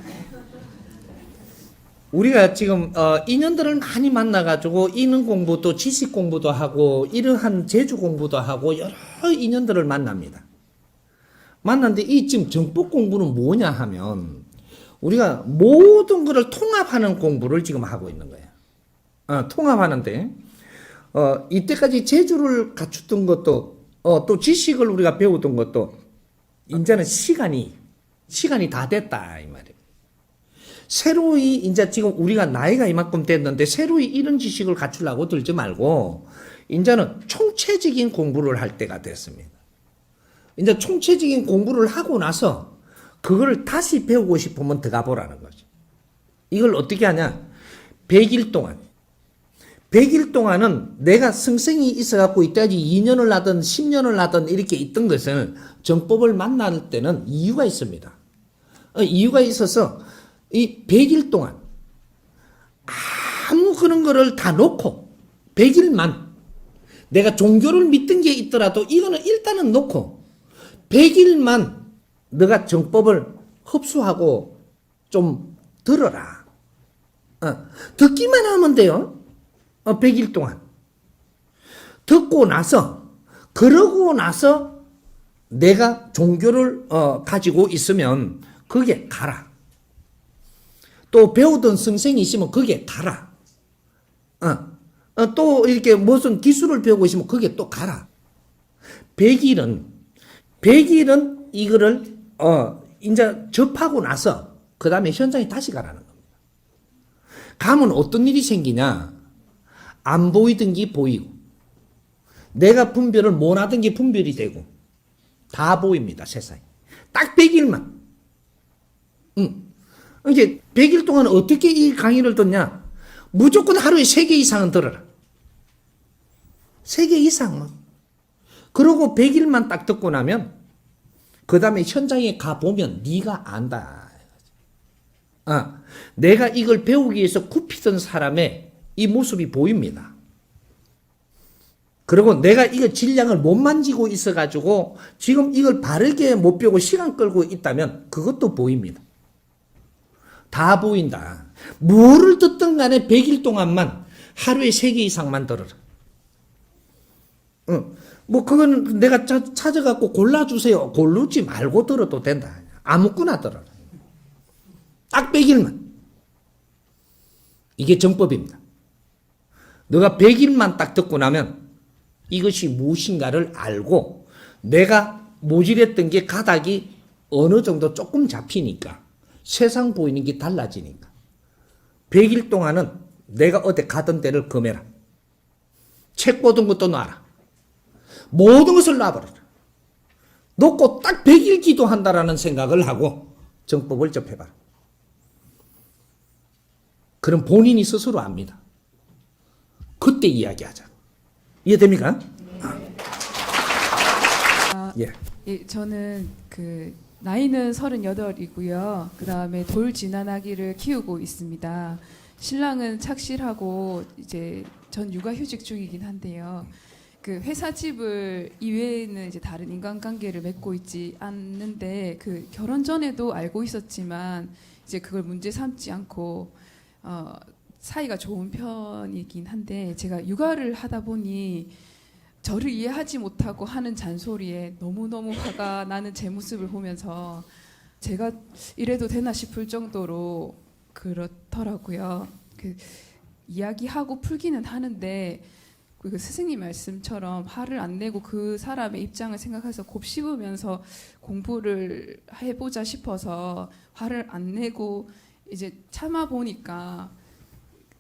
Speaker 2: 우리가 지금, 인연들을 많이 만나가지고, 인은 공부도 지식 공부도 하고, 이러한 재주 공부도 하고, 여러 인연들을 만납니다. 만났는데, 이 지금 정법 공부는 뭐냐 하면, 우리가 모든 것을 통합하는 공부를 지금 하고 있는 거예요. 통합하는데, 이때까지 재주를 갖췄던 것도, 또 지식을 우리가 배우던 것도, 이제는 시간이 다 됐다, 이 말이에요. 새로이, 이제 지금 우리가 나이가 이만큼 됐는데, 새로이 이런 지식을 갖추려고 들지 말고, 이제는 총체적인 공부를 할 때가 됐습니다. 이제 총체적인 공부를 하고 나서, 그걸 다시 배우고 싶으면 들어가 보라는 거죠. 이걸 어떻게 하냐? 100일 동안은 내가 성성이 있어갖고 이때까지 2년을 하든 10년을 하든 이렇게 있던 것은 정법을 만날 때는 이유가 있습니다. 이유가 있어서 이 100일 동안 아무 그런 거를 다 놓고 100일만 내가 종교를 믿던 게 있더라도 이거는 일단은 놓고 100일만 너가 정법을 흡수하고 좀 들어라. 듣기만 하면 돼요. 100일 동안. 듣고 나서, 그러고 나서 내가 종교를 가지고 있으면 그게 가라. 또 배우던 선생이 있으면 거기에 가라. 또 이렇게 무슨 기술을 배우고 있으면 거기에 또 가라. 100일은 이거를 이제 접하고 나서 그 다음에 현장에 다시 가라는 겁니다. 가면 어떤 일이 생기냐? 안 보이던 게 보이고, 내가 분별을 못하던 게 분별이 되고, 다 보입니다, 세상에. 딱 100일만. 이제 100일 동안 어떻게 이 강의를 듣냐? 무조건 하루에 3개 이상은 들어라. 3개 이상만. 그러고 100일만 딱 듣고 나면 그 다음에 현장에 가보면 네가 안다. 내가 이걸 배우기 위해서 굽히던 사람의 이 모습이 보입니다. 그리고 내가 이거 질량을 못 만지고 있어가지고 지금 이걸 바르게 못 배우고 시간 끌고 있다면 그것도 보입니다. 다 보인다. 뭐를 듣든 간에 100일 동안만 하루에 3개 이상만 들어라. 뭐 그건 내가 찾아갖고 골라주세요. 고르지 말고 들어도 된다. 아무거나 들어라. 딱 100일만. 이게 정법입니다. 너가 100일만 딱 듣고 나면 이것이 무엇인가를 알고 내가 모질했던 게 가닥이 어느 정도 조금 잡히니까 세상 보이는 게 달라지니까 100일 동안은 내가 어디 가던 데를 금해라. 책 보던 것도 놔라. 모든 것을 놔버려라. 놓고 딱 100일 기도한다라는 생각을 하고 정법을 접해봐라. 그럼 본인이 스스로 압니다. 그때 이야기하자. 이해됩니까? 예.
Speaker 7: 예, 저는 나이는 38이고요. 그 다음에 돌 지난아기를 키우고 있습니다. 신랑은 착실하고 이제 전 육아휴직 중이긴 한데요. 그 회사 집을 이외에는 이제 다른 인간관계를 맺고 있지 않는데 그 결혼 전에도 알고 있었지만 이제 그걸 문제 삼지 않고 사이가 좋은 편이긴 한데 제가 육아를 하다 보니 저를 이해하지 못하고 하는 잔소리에 너무너무 화가 나는 제 모습을 보면서 제가 이래도 되나 싶을 정도로 그렇더라고요. 이야기하고 풀기는 하는데 그 스승님 말씀처럼 화를 안 내고 그 사람의 입장을 생각해서 곱씹으면서 공부를 해보자 싶어서 화를 안 내고 이제 참아 보니까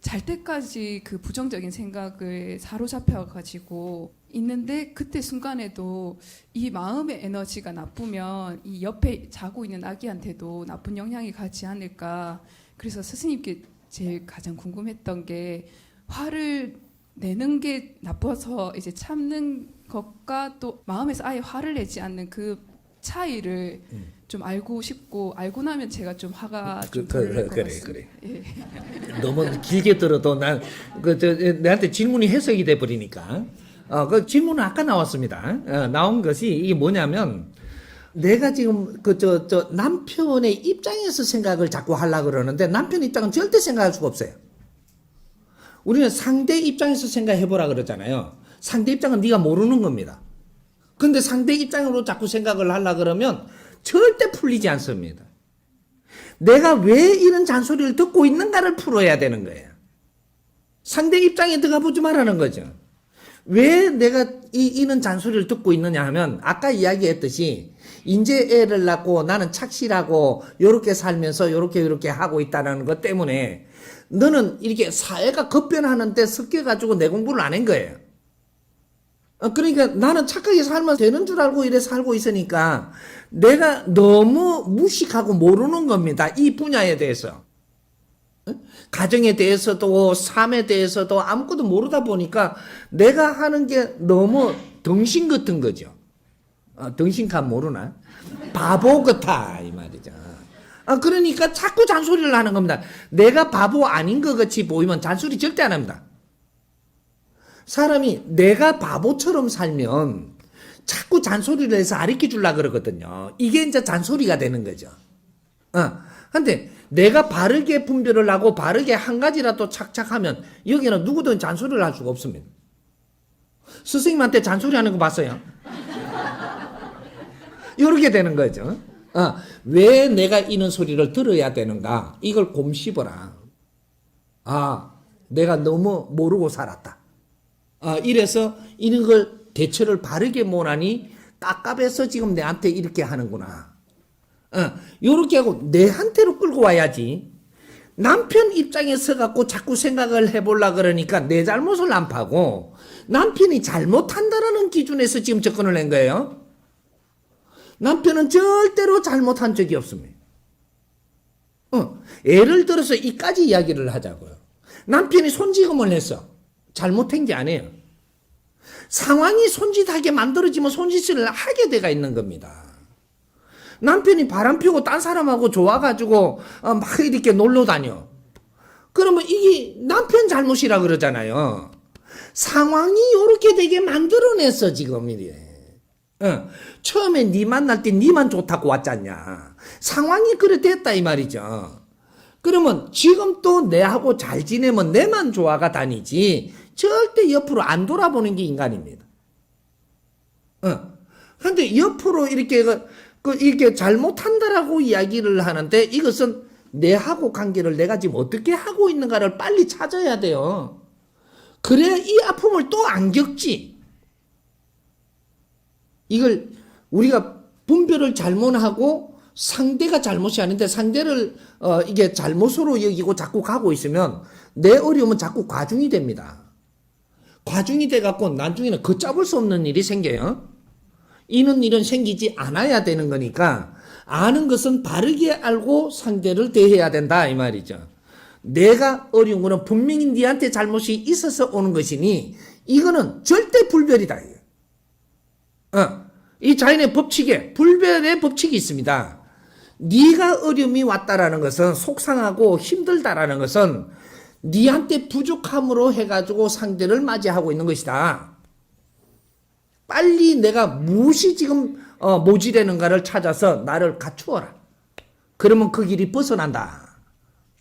Speaker 7: 잘 때까지 그 부정적인 생각을 사로잡혀 가지고 있는데 그때 순간에도 이 마음의 에너지가 나쁘면 이 옆에 자고 있는 아기한테도 나쁜 영향이 가지 않을까. 그래서 스승님께 제일 가장 궁금했던 게 화를 내는 게 나빠서 이제 참는 것과 또 마음에서 아예 화를 내지 않는 그 차이를 좀 알고 싶고 알고 나면 제가 좀 화가 좀 덜 것 같습니다.
Speaker 2: 그래.
Speaker 7: 예.
Speaker 2: 너무 길게 들어도 내한테 질문이 해석이 돼 버리니까. 그 질문은 아까 나왔습니다. 나온 것이 이게 뭐냐면 내가 지금 남편의 입장에서 생각을 자꾸 하려고 그러는데 남편 입장은 절대 생각할 수가 없어요. 우리는 상대 입장에서 생각해보라 그러잖아요. 상대 입장은 네가 모르는 겁니다. 근데 상대 입장으로 자꾸 생각을 하려고 그러면 절대 풀리지 않습니다. 내가 왜 이런 잔소리를 듣고 있는가를 풀어야 되는 거예요. 상대 입장에 들어가 보지 말라는 거죠. 왜 내가 이런 잔소리를 듣고 있느냐 하면 아까 이야기했듯이 이제 애를 낳고 나는 착실하고 요렇게 살면서 요렇게 하고 있다는 것 때문에 너는 이렇게 사회가 급변하는데 섞여가지고 내 공부를 안 한 거예요. 그러니까 나는 착하게 살면 되는 줄 알고 이래 살고 있으니까 내가 너무 무식하고 모르는 겁니다. 이 분야에 대해서. 가정에 대해서도 삶에 대해서도 아무것도 모르다 보니까 내가 하는 게 너무 덩신 같은 거죠. 덩신감 모르나? 바보 같아 이 말이죠. 그러니까 자꾸 잔소리를 하는 겁니다. 내가 바보 아닌 것 같이 보이면 잔소리 절대 안 합니다. 사람이 내가 바보처럼 살면 자꾸 잔소리를 해서 가르쳐 주려고 그러거든요. 이게 이제 잔소리가 되는 거죠. 근데 내가 바르게 분별을 하고 바르게 한 가지라도 착착하면 여기는 누구든 잔소리를 할 수가 없습니다. 스승님한테 잔소리 하는 거 봤어요? 이렇게 되는 거죠. 왜 내가 이런 소리를 들어야 되는가? 이걸 곰씹어라. 내가 너무 모르고 살았다. 이래서 이런 걸 대처를 바르게 못하니 깝깝해서 지금 내한테 이렇게 하는구나. 요렇게 하고 내한테로 끌고 와야지. 남편 입장에 서갖고 자꾸 생각을 해보려 그러니까 내 잘못을 안 파고 남편이 잘못한다라는 기준에서 지금 접근을 한 거예요. 남편은 절대로 잘못한 적이 없습니다. 예를 들어서 이까지 이야기를 하자고요. 남편이 손지검을 했어. 잘못한 게 아니에요. 상황이 손짓하게 만들어지면 손짓을 하게 돼가 있는 겁니다. 남편이 바람 피우고 딴 사람하고 좋아가지고 막 이렇게 놀러 다녀. 그러면 이게 남편 잘못이라 그러잖아요. 상황이 이렇게 되게 만들어냈어 지금 이래. 처음에 네 만날 때 네만 좋다고 왔잖냐. 상황이 그래 됐다 이 말이죠. 그러면 지금 또 내하고 잘 지내면 내만 좋아가 다니지 절대 옆으로 안 돌아보는 게 인간입니다. 근데 옆으로 이렇게 이렇게 잘못한다라고 이야기를 하는데 이것은 내하고 관계를 내가 지금 어떻게 하고 있는가를 빨리 찾아야 돼요. 그래야 이 아픔을 또 안 겪지. 이걸 우리가 분별을 잘못하고 상대가 잘못이 아닌데 상대를 이게 잘못으로 여기고 자꾸 가고 있으면 내 어려움은 자꾸 과중이 됩니다. 과중이 돼갖고 나중에는 걷잡을 수 없는 일이 생겨요. 이런 일은 생기지 않아야 되는 거니까 아는 것은 바르게 알고 상대를 대해야 된다 이 말이죠. 내가 어려운 거는 분명히 네한테 잘못이 있어서 오는 것이니 이거는 절대 불별이다. 이 자연의 법칙에 불별의 법칙이 있습니다. 네가 어려움이 왔다라는 것은 속상하고 힘들다라는 것은 네한테 부족함으로 해가지고 상대를 맞이하고 있는 것이다. 빨리 내가 무엇이 지금 모질되는가를 찾아서 나를 갖추어라. 그러면 그 길이 벗어난다.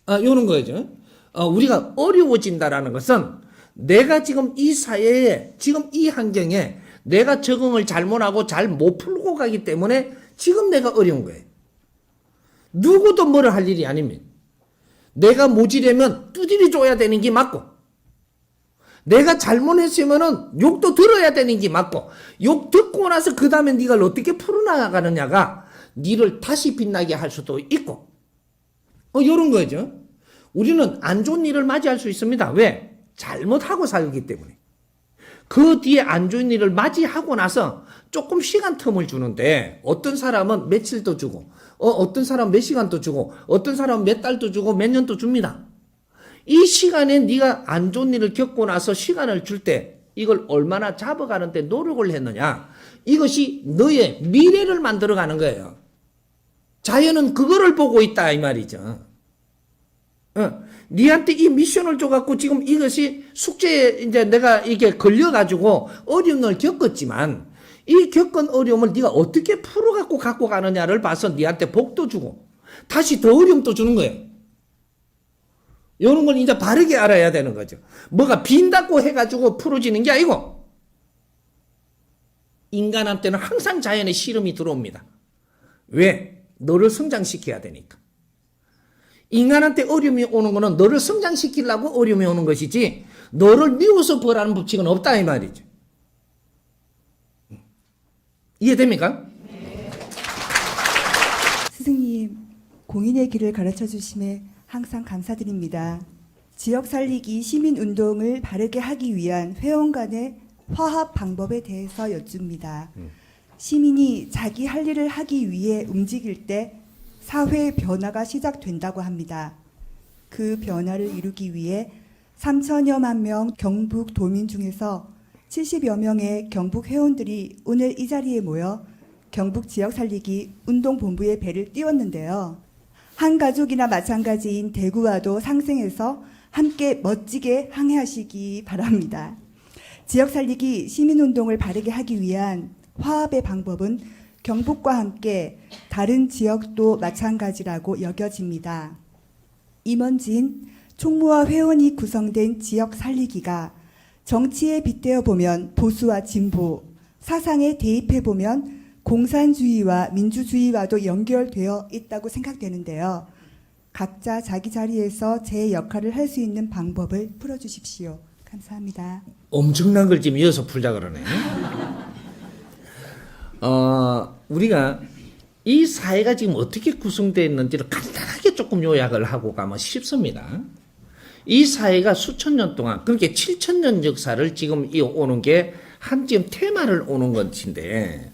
Speaker 2: 요런 거죠. 우리가 어려워진다라는 것은 내가 지금 이 사회에 지금 이 환경에 내가 적응을 잘못하고 잘 못 풀고 가기 때문에 지금 내가 어려운 거예요. 누구도 뭐를 할 일이 아닙니다. 내가 모지려면 두드려 줘야 되는 게 맞고 내가 잘못했으면은 욕도 들어야 되는 게 맞고 욕 듣고 나서 그 다음에 네가 어떻게 풀어나가느냐가 니를 다시 빛나게 할 수도 있고 요런 거죠. 우리는 안 좋은 일을 맞이할 수 있습니다. 왜? 잘못하고 살기 때문에. 그 뒤에 안 좋은 일을 맞이하고 나서 조금 시간 틈을 주는데 어떤 사람은 며칠도 주고 어떤 사람은 몇 시간도 주고 어떤 사람은 몇 달도 주고 몇 년도 줍니다. 이 시간에 네가 안 좋은 일을 겪고 나서 시간을 줄 때 이걸 얼마나 잡아가는데 노력을 했느냐. 이것이 너의 미래를 만들어가는 거예요. 자연은 그거를 보고 있다 이 말이죠. 니한테 이 미션을 줘갖고 지금 이것이 숙제에 이제 내가 이게 걸려가지고 어려움을 겪었지만 이 겪은 어려움을 네가 어떻게 풀어갖고 갖고 가느냐를 봐서 니한테 복도 주고 다시 더 어려움도 주는 거예요. 이런 걸 이제 바르게 알아야 되는 거죠. 뭐가 빈다고 해가지고 풀어지는 게 아니고 인간한테는 항상 자연의 시름이 들어옵니다. 왜? 너를 성장시켜야 되니까. 인간한테 어려움이 오는 거는 너를 성장시키려고 어려움이 오는 것이지 너를 미워서 벌하는 법칙은 없다 이 말이죠. 이해됩니까?
Speaker 10: 스승님, 공인의 길을 가르쳐 주심에 항상 감사드립니다. 지역 살리기 시민운동을 바르게 하기 위한 회원 간의 화합 방법에 대해서 여쭙니다. 시민이 자기 할 일을 하기 위해 움직일 때 사회 변화가 시작된다고 합니다. 그 변화를 이루기 위해 3천여만 명 경북 도민 중에서 70여 명의 경북 회원들이 오늘 이 자리에 모여 경북 지역 살리기 운동본부의 배를 띄웠는데요. 한 가족이나 마찬가지인 대구와도 상생해서 함께 멋지게 항해하시기 바랍니다. 지역 살리기 시민운동을 바르게 하기 위한 화합의 방법은 경북과 함께 다른 지역도 마찬가지라고 여겨집니다. 임원진 총무와 회원이 구성된 지역 살리기가 정치에 빗대어 보면 보수와 진보, 사상에 대입해 보면 공산주의와 민주주의와도 연결되어 있다고 생각되는데요. 각자 자기 자리에서 제 역할을 할 수 있는 방법을 풀어주십시오. 감사합니다.
Speaker 2: 엄청난 걸 지금 이어서 풀자 그러네. 우리가 이 사회가 지금 어떻게 구성되어 있는지를 간단하게 조금 요약을 하고 가면 쉽습니다. 이 사회가 수천 년 동안, 그렇게 7,000년 역사를 지금 오는 게 한 지금 테마를 오는 것인데,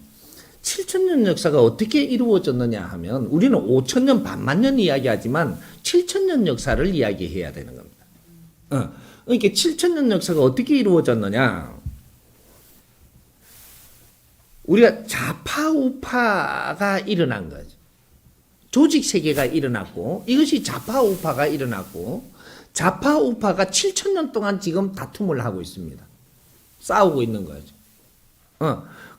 Speaker 2: 7,000년 역사가 어떻게 이루어졌느냐 하면, 우리는 5,000년, 반만 년 이야기하지만 7,000년 역사를 이야기해야 되는 겁니다. 그러니까 7,000년 역사가 어떻게 이루어졌느냐? 우리가 좌파 우파가 일어난 거죠. 조직 세계가 일어났고, 이것이 좌파 우파가 일어났고, 좌파 우파가 7,000년 동안 지금 다툼을 하고 있습니다. 싸우고 있는 거죠.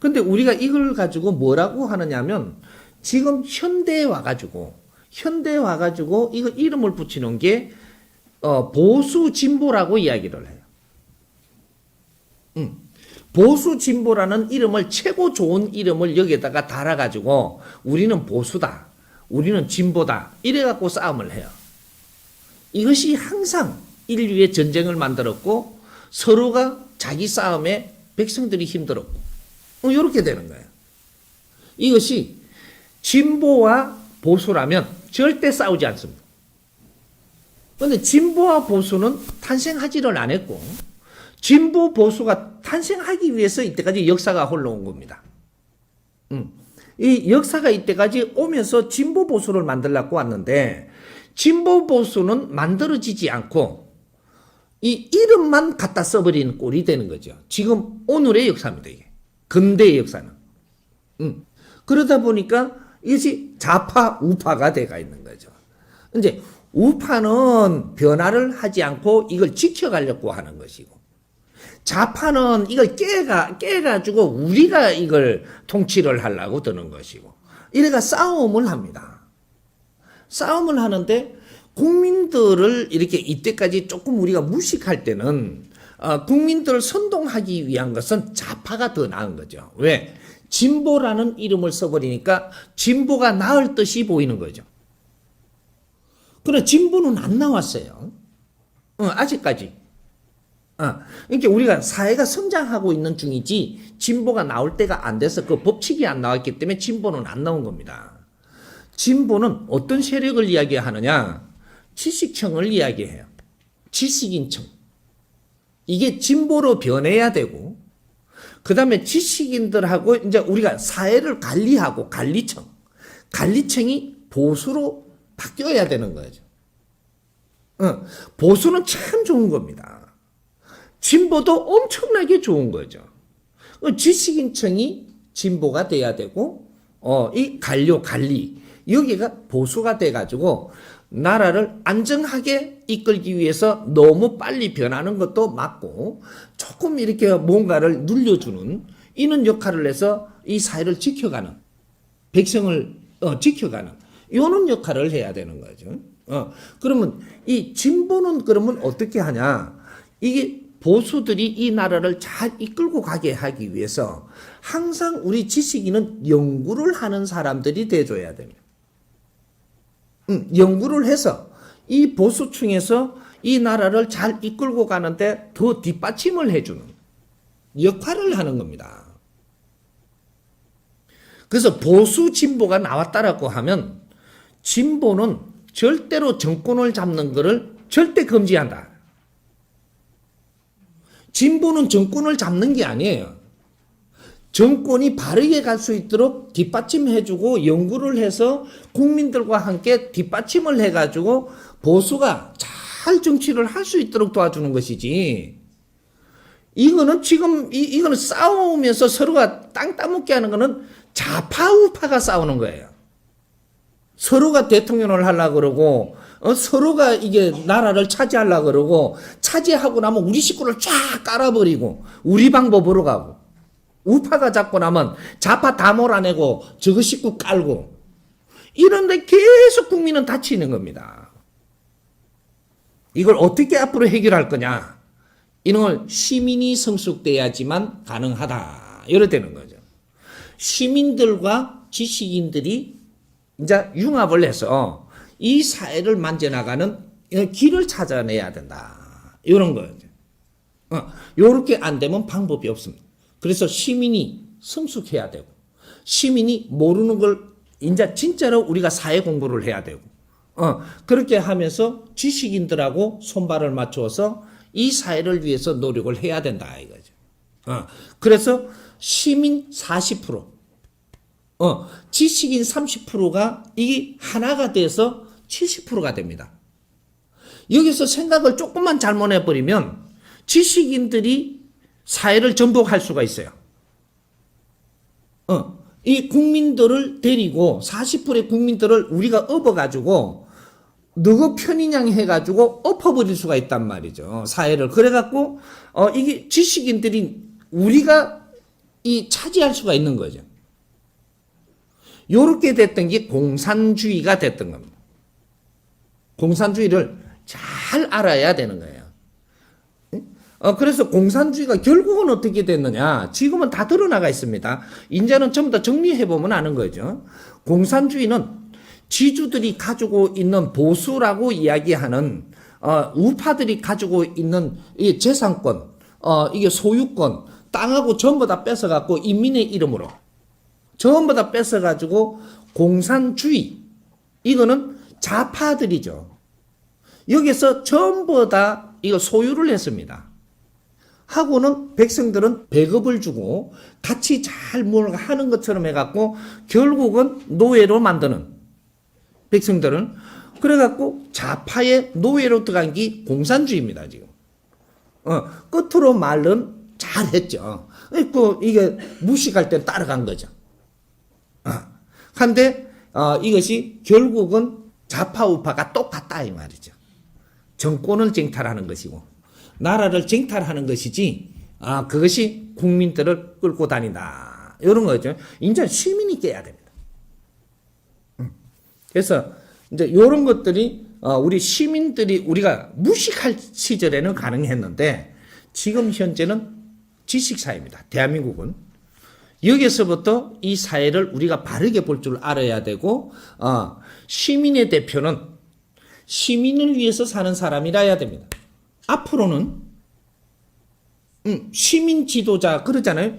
Speaker 2: 근데 우리가 이걸 가지고 뭐라고 하느냐면, 지금 현대에 와가지고 이거 이름을 붙이는 게 보수 진보라고 이야기를 해요. 보수 진보라는 이름을, 최고 좋은 이름을 여기에다가 달아가지고 우리는 보수다, 우리는 진보다, 이래갖고 싸움을 해요. 이것이 항상 인류의 전쟁을 만들었고, 서로가 자기 싸움에 백성들이 힘들었고, 이렇게 되는 거예요. 이것이 진보와 보수라면 절대 싸우지 않습니다. 그런데 진보와 보수는 탄생하지를 않았고, 진보 보수가 탄생하기 위해서 이때까지 역사가 흘러온 겁니다. 이 역사가 이때까지 오면서 진보 보수를 만들려고 왔는데, 진보 보수는 만들어지지 않고 이 이름만 갖다 써버리는 꼴이 되는 거죠. 지금 오늘의 역사입니다. 이게 근대의 역사는. 그러다 보니까 이것이 좌파 우파가 돼가 있는 거죠. 이제 우파는 변화를 하지 않고 이걸 지켜가려고 하는 것이고, 좌파는 이걸 깨가지고 우리가 이걸 통치를 하려고 드는 것이고, 이래가 싸움을 합니다. 싸움을 하는데, 국민들을 이렇게 이때까지 조금 우리가 무식할 때는 국민들을 선동하기 위한 것은 좌파가 더 나은 거죠. 왜? 진보라는 이름을 써버리니까 진보가 나을 듯이 보이는 거죠. 그러나 진보는 안 나왔어요. 아직까지. 그러니까 우리가 사회가 성장하고 있는 중이지 진보가 나올 때가 안 돼서 그 법칙이 안 나왔기 때문에 진보는 안 나온 겁니다. 진보는 어떤 세력을 이야기하느냐? 지식층을 이야기해요. 지식인층. 이게 진보로 변해야 되고, 그 다음에 지식인들하고 이제 우리가 사회를 관리하고 관리층이 보수로 바뀌어야 되는 거죠. 보수는 참 좋은 겁니다. 진보도 엄청나게 좋은 거죠. 지식인층이 진보가 돼야 되고, 이 관리, 여기가 보수가 돼가지고 나라를 안정하게 이끌기 위해서 너무 빨리 변하는 것도 맞고, 조금 이렇게 뭔가를 눌려주는 이런 역할을 해서 이 사회를 지켜가는, 백성을 지켜가는 이런 역할을 해야 되는 거죠. 그러면 이 진보는 그러면 어떻게 하냐? 이게 보수들이 이 나라를 잘 이끌고 가게 하기 위해서 항상 우리 지식인은 연구를 하는 사람들이 돼줘야 됩니다. 연구를 해서 이 보수층에서 이 나라를 잘 이끌고 가는데 더 뒷받침을 해주는 역할을 하는 겁니다. 그래서 보수 진보가 나왔다라고 하면 진보는 절대로 정권을 잡는 것을 절대 금지한다. 진보는 정권을 잡는 게 아니에요. 정권이 바르게 갈 수 있도록 뒷받침해주고 연구를 해서 국민들과 함께 뒷받침을 해가지고 보수가 잘 정치를 할 수 있도록 도와주는 것이지. 이거는 지금 이거는 싸우면서 서로가 땅 따먹게 하는 거는 좌파 우파가 싸우는 거예요. 서로가 대통령을 하려고 그러고 서로가 이게 나라를 차지하려고 그러고, 차지하고 나면 우리 식구를 쫙 깔아버리고 우리 방법으로 가고, 우파가 잡고 나면 좌파 다 몰아내고 저거 식구 깔고, 이런데 계속 국민은 다치는 겁니다. 이걸 어떻게 앞으로 해결할 거냐? 이런 걸 시민이 성숙돼야지만 가능하다. 이래 되는 거죠. 시민들과 지식인들이 이제 융합을 해서 이 사회를 만져나가는 길을 찾아내야 된다. 이런 거예요. 요렇게 안 되면 방법이 없습니다. 그래서 시민이 성숙해야 되고, 시민이 모르는 걸 이제 진짜로 우리가 사회 공부를 해야 되고, 그렇게 하면서 지식인들하고 손발을 맞추어서 이 사회를 위해서 노력을 해야 된다 이거죠. 그래서 시민 40%, 지식인 30%가 이게 하나가 돼서 70%가 됩니다. 여기서 생각을 조금만 잘못해버리면 지식인들이 사회를 전복할 수가 있어요. 이 국민들을 데리고 40%의 국민들을 우리가 업어가지고 너가 편이냥 해가지고 엎어버릴 수가 있단 말이죠. 사회를. 그래갖고 이게 지식인들이 우리가 이 차지할 수가 있는 거죠. 요렇게 됐던 게 공산주의가 됐던 겁니다. 공산주의를 잘 알아야 되는 거예요. 그래서 공산주의가 결국은 어떻게 됐느냐. 지금은 다 드러나가 있습니다. 이제는 전부 다 정리해보면 아는 거죠. 공산주의는 지주들이 가지고 있는 보수라고 이야기하는 우파들이 가지고 있는 이 재산권, 이게 소유권, 땅하고 전부 다 뺏어갖고 인민의 이름으로 전부 다 뺏어가지고 공산주의, 이거는 좌파들이죠. 여기서 전부 다 이거 소유를 했습니다. 하고는 백성들은 배급을 주고 같이 잘 뭘 하는 것처럼 해갖고 결국은 노예로 만드는 백성들은, 그래갖고 좌파의 노예로 들어간 게 공산주의입니다, 지금. 끝으로 말은 잘했죠. 이게 무식할 때 따라간 거죠. 한데, 이것이 결국은 좌파 우파가 똑같다, 이 말이죠. 정권을 쟁탈하는 것이고, 나라를 쟁탈하는 것이지, 그것이 국민들을 끌고 다닌다. 이런 거죠. 이제 시민이 깨야 됩니다. 그래서 이제 이런 것들이 우리 시민들이 우리가 무식할 시절에는 가능했는데 지금 현재는 지식사회입니다. 대한민국은. 여기서부터 이 사회를 우리가 바르게 볼 줄 알아야 되고, 시민의 대표는 시민을 위해서 사는 사람이라 해야 됩니다. 앞으로는 시민 지도자 그러잖아요.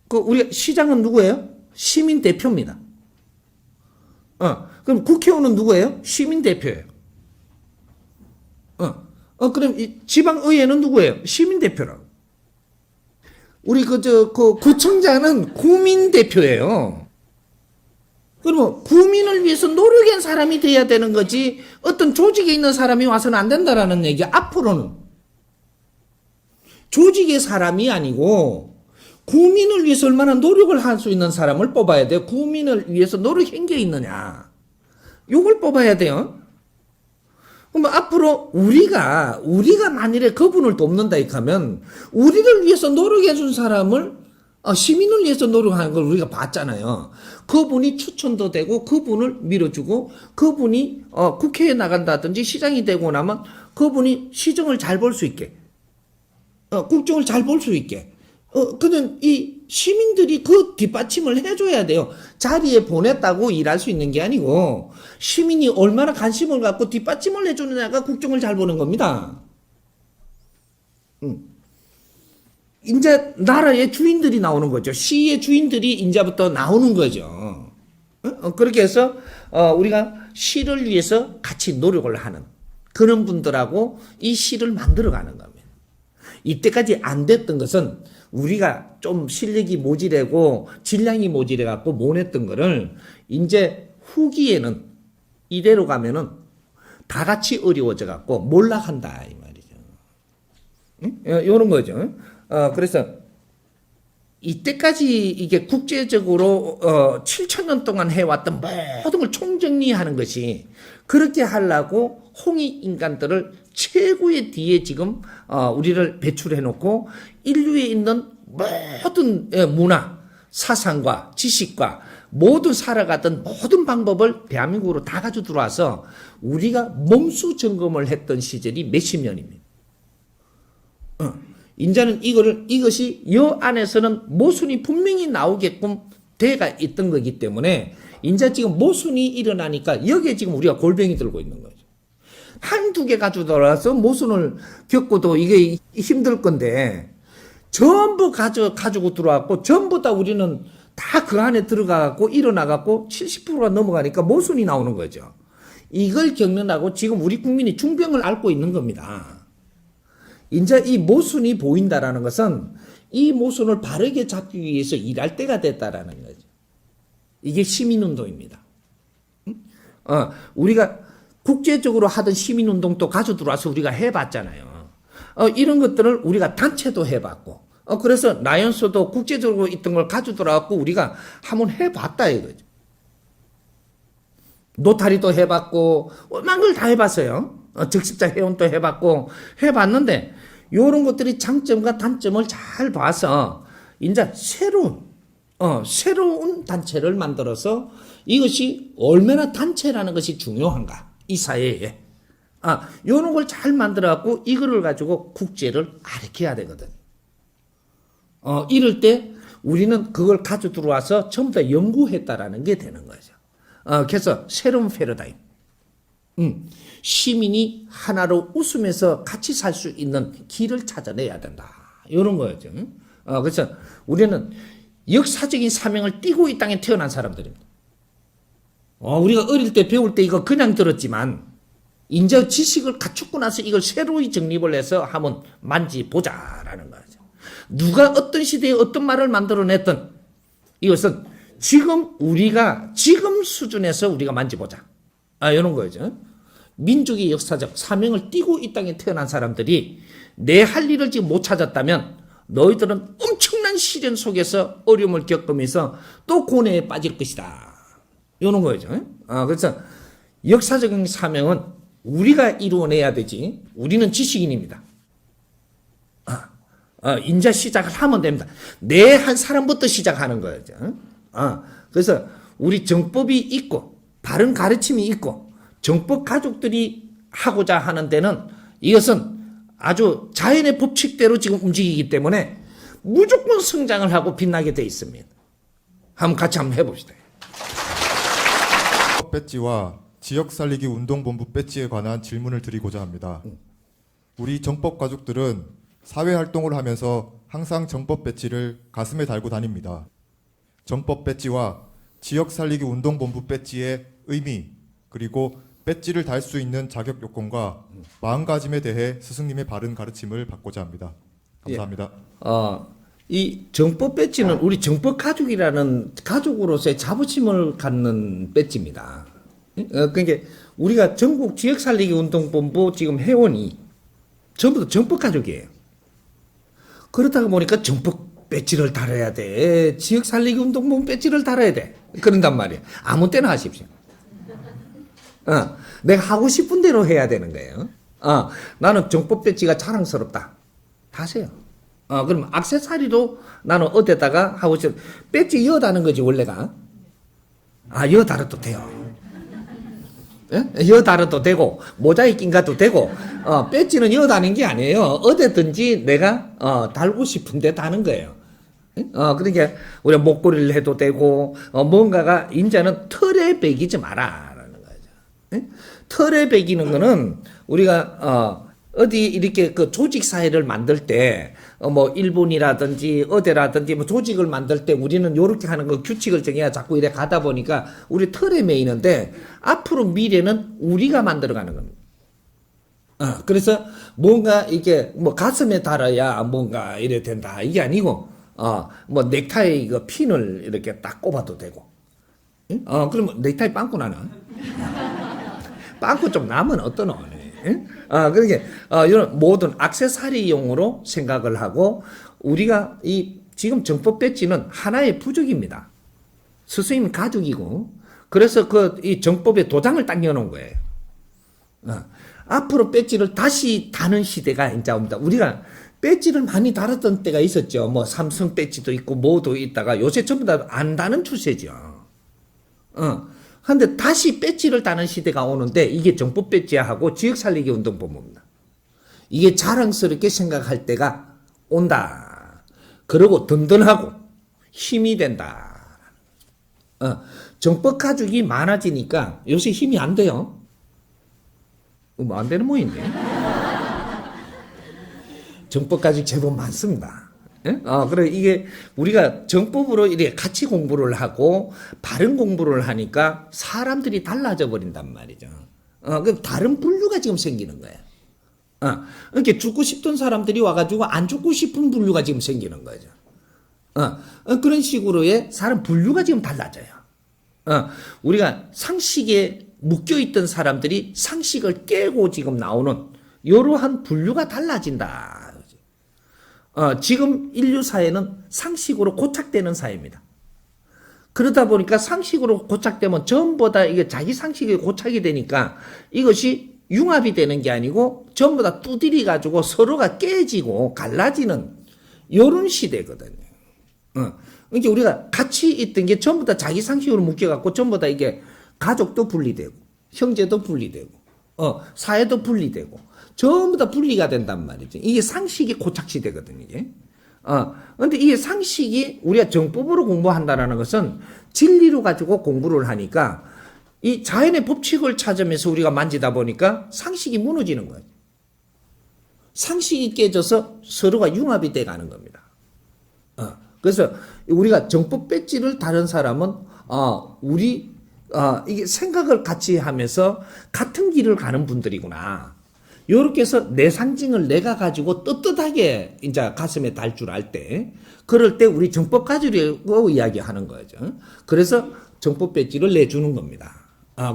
Speaker 2: 우리 시장은 누구예요? 시민 대표입니다. 그럼 국회의원은 누구예요? 시민 대표예요. 그럼 이 지방의회는 누구예요? 시민 대표라고. 우리 구청장은 구민 대표예요. 그러면 구민을 위해서 노력한 사람이 돼야 되는 거지, 어떤 조직에 있는 사람이 와서는 안 된다라는 얘기. 앞으로는 조직의 사람이 아니고 구민을 위해서 얼마나 노력을 할 수 있는 사람을 뽑아야 돼요. 구민을 위해서 노력한 게 있느냐, 요걸 뽑아야 돼요. 그럼 앞으로 우리가 만일에 그분을 돕는다 하면 우리를 위해서 노력해 준 사람을, 시민을 위해서 노력하는 걸 우리가 봤잖아요. 그분이 추천도 되고 그분을 밀어주고 그분이 국회에 나간다든지 시장이 되고 나면 그분이 시정을 잘 볼 수 있게, 국정을 잘 볼 수 있게, 그는 이 시민들이 그 뒷받침을 해줘야 돼요. 자리에 보냈다고 일할 수 있는 게 아니고 시민이 얼마나 관심을 갖고 뒷받침을 해주느냐가 국정을 잘 보는 겁니다. 이제 나라의 주인들이 나오는 거죠. 시의 주인들이 이제부터 나오는 거죠. 그렇게 해서 우리가 시를 위해서 같이 노력을 하는 그런 분들하고 이 시를 만들어가는 겁니다. 이때까지 안 됐던 것은 우리가 좀 실력이 모자라고 질량이 모자라갖고 못했던 거를 이제 후기에는 이대로 가면은 다 같이 어려워져갖고 몰락한다 이 말이죠. 이런 거죠. 그래서 이때까지 이게 국제적으로 7,000년 동안 해왔던 모든 걸 총정리하는 것이, 그렇게 하려고 홍익 인간들을 최고의 뒤에 지금 우리를 배출해놓고 인류에 있는 모든 문화, 사상과 지식과 모든 살아가던 모든 방법을 대한민국으로 다 가지고 들어와서 우리가 몸수 점검을 했던 시절이 몇십 년입니다. 이제는 이것이 여 안에서는 모순이 분명히 나오게끔 대가 있던 거기 때문에 이제 지금 모순이 일어나니까 여기에 지금 우리가 골병이 들고 있는 거죠. 한두 개 가지고 들어와서 모순을 겪고도 이게 힘들 건데 전부 가지고 들어왔고 전부 다 우리는 다 그 안에 들어가갖고 일어나갖고 70%가 넘어가니까 모순이 나오는 거죠. 이걸 겪는다고 지금 우리 국민이 중병을 앓고 있는 겁니다. 이제 이 모순이 보인다라는 것은 이 모순을 바르게 잡기 위해서 일할 때가 됐다라는 거죠. 이게 시민운동입니다. 우리가 국제적으로 하던 시민운동도 가져 들어와서 우리가 해봤잖아요. 이런 것들을 우리가 단체도 해봤고, 그래서 라이언스도 국제적으로 있던 걸 가져 들어와서 우리가 한번 해봤다 이거죠. 노타리도 해봤고, 얼마나 걸 다 해봤어요. 적십자 회원도 해봤고, 해봤는데, 요런 것들이 장점과 단점을 잘 봐서, 이제 새로운 단체를 만들어서 이것이 얼마나 단체라는 것이 중요한가, 이 사회에. 요런 걸 잘 만들어갖고 이거를 가지고 국제를 가르쳐야 되거든. 이럴 때 우리는 그걸 가져 들어와서 전부 다 연구했다라는 게 되는 거죠. 그래서 새로운 패러다임. 시민이 하나로 웃으면서 같이 살 수 있는 길을 찾아내야 된다. 이런 거였죠. 그래서 우리는 역사적인 사명을 띠고 이 땅에 태어난 사람들입니다. 우리가 어릴 때 배울 때 이거 그냥 들었지만 이제 지식을 갖추고 나서 이걸 새로이 정립을 해서 한번 만지보자라는 거죠. 누가 어떤 시대에 어떤 말을 만들어냈던 이것은 지금 수준에서 우리가 만지보자. 이런 거죠. 민족의 역사적 사명을 띠고 이 땅에 태어난 사람들이 내 할 일을 지금 못 찾았다면 너희들은 엄청난 시련 속에서 어려움을 겪으면서 또 고뇌에 빠질 것이다. 이런 거죠. 그래서 역사적인 사명은 우리가 이루어내야 되지. 우리는 지식인입니다. 인자 시작을 하면 됩니다. 내 한 사람부터 시작하는 거죠. 그래서 우리 정법이 있고 바른 가르침이 있고 정법 가족들이 하고자 하는 데는 이것은 아주 자연의 법칙대로 지금 움직이기 때문에 무조건 성장을 하고 빛나게 돼 있습니다. 같이 한번 해봅시다.
Speaker 11: 배지와 지역 살리기 운동본부 배지에 관한 질문을 드리고자 합니다. 우리 정법 가족들은 사회 활동을 하면서 항상 정법 배지를 가슴에 달고 다닙니다. 정법 배지와 지역 살리기 운동본부 배지의 의미 그리고 배지를 달 수 있는 자격 요건과 마음가짐에 대해 스승님의 바른 가르침을 받고자 합니다. 감사합니다.
Speaker 2: 이 정법 배지는 우리 정법 가족이라는 가족으로서의 자부심을 갖는 배지입니다. 그러니까 우리가 전국 지역 살리기 운동본부 지금 회원이 전부 다 정법 가족이에요. 그렇다가 보니까 정법 배지를 달아야 돼. 지역 살리기 운동본부 배지를 달아야 돼. 그런단 말이에요. 아무 때나 하십시오. 내가 하고 싶은 대로 해야 되는 거예요. 나는 정법 배지가 자랑스럽다. 하세요. 그럼 액세서리도 나는 어디다가 하고 싶어. 배지 이어 다는 거지, 원래가. 이어 달아도 돼요. 이어 달아도 되고, 모자이크 낀가도 되고, 배지는 이어 다는 게 아니에요. 어디든지 내가, 달고 싶은데 다는 거예요. 그러니까, 우리가 목걸이를 해도 되고, 뭔가가, 이제는 털에 베기지 마라라는 거죠. 털에 베기는 거는, 우리가, 어디 이렇게 그 조직 사회를 만들 때, 일본이라든지 어디라든지 조직을 만들 때 우리는 요렇게 하는 거 규칙을 정해야 자꾸 이래 가다 보니까 우리 털에 매이는데 앞으로 미래는 우리가 만들어가는 겁니다. 그래서 뭔가 이게 가슴에 달아야 뭔가 이래 된다. 이게 아니고, 넥타이 이거 핀을 이렇게 딱 꼽아도 되고. 그러면 넥타이 빵꾸 나나? 빵꾸 좀 나면 어떠노? 그러니까, 이런 모든 액세서리용으로 생각을 하고, 우리가 지금 정법 배지는 하나의 부족입니다. 스승님 가족이고, 그래서 이 정법에 도장을 딱 넣어놓은 거예요. 앞으로 배지를 다시 다는 시대가 이제 옵니다. 우리가 배지를 많이 달았던 때가 있었죠. 삼성 배지도 있고, 뭐도 있다가 요새 전부 다 안 다는 추세죠. 근데 다시 배지를 다는 시대가 오는데 이게 정법 배지하고 지역 살리기 운동본부입니다. 이게 자랑스럽게 생각할 때가 온다. 그리고 든든하고 힘이 된다. 정법 가족이 많아지니까 요새 힘이 안 돼요. 뭐 안 되는 모인데. 정법 가족 제법 많습니다. 예? 그래 이게 우리가 정법으로 이렇게 같이 공부를 하고 바른 공부를 하니까 사람들이 달라져 버린단 말이죠. 그럼 다른 분류가 지금 생기는 거예요. 이렇게 죽고 싶던 사람들이 와가지고 안 죽고 싶은 분류가 지금 생기는 거죠. 그런 식으로의 사람 분류가 지금 달라져요. 우리가 상식에 묶여있던 사람들이 상식을 깨고 지금 나오는 이러한 분류가 달라진다. 지금 인류 사회는 상식으로 고착되는 사회입니다. 그러다 보니까 상식으로 고착되면 전부 다 이게 자기 상식에 고착이 되니까 이것이 융합이 되는 게 아니고 전부 다 두드려 가지고 서로가 깨지고 갈라지는 이런 시대거든요. 그러니까 우리가 같이 있던 게 전부 다 자기 상식으로 묶여갖고 전부 다 이게 가족도 분리되고 형제도 분리되고 사회도 분리되고 전부 다 분리가 된단 말이죠. 이게 상식이 고착시되거든요. 이게. 근데 이게 상식이 우리가 정법으로 공부한다라는 것은 진리로 가지고 공부를 하니까 이 자연의 법칙을 찾으면서 우리가 만지다 보니까 상식이 무너지는 거예요. 상식이 깨져서 서로가 융합이 돼 가는 겁니다. 그래서 우리가 정법 배지를 다른 사람은 이게 생각을 같이 하면서 같은 길을 가는 분들이구나. 요렇게 해서 내 상징을 내가 가지고 떳떳하게 이제 가슴에 달 줄 알 때, 그럴 때 우리 정법 가지고 이야기하는 거죠. 그래서 정법 배지를 내주는 겁니다.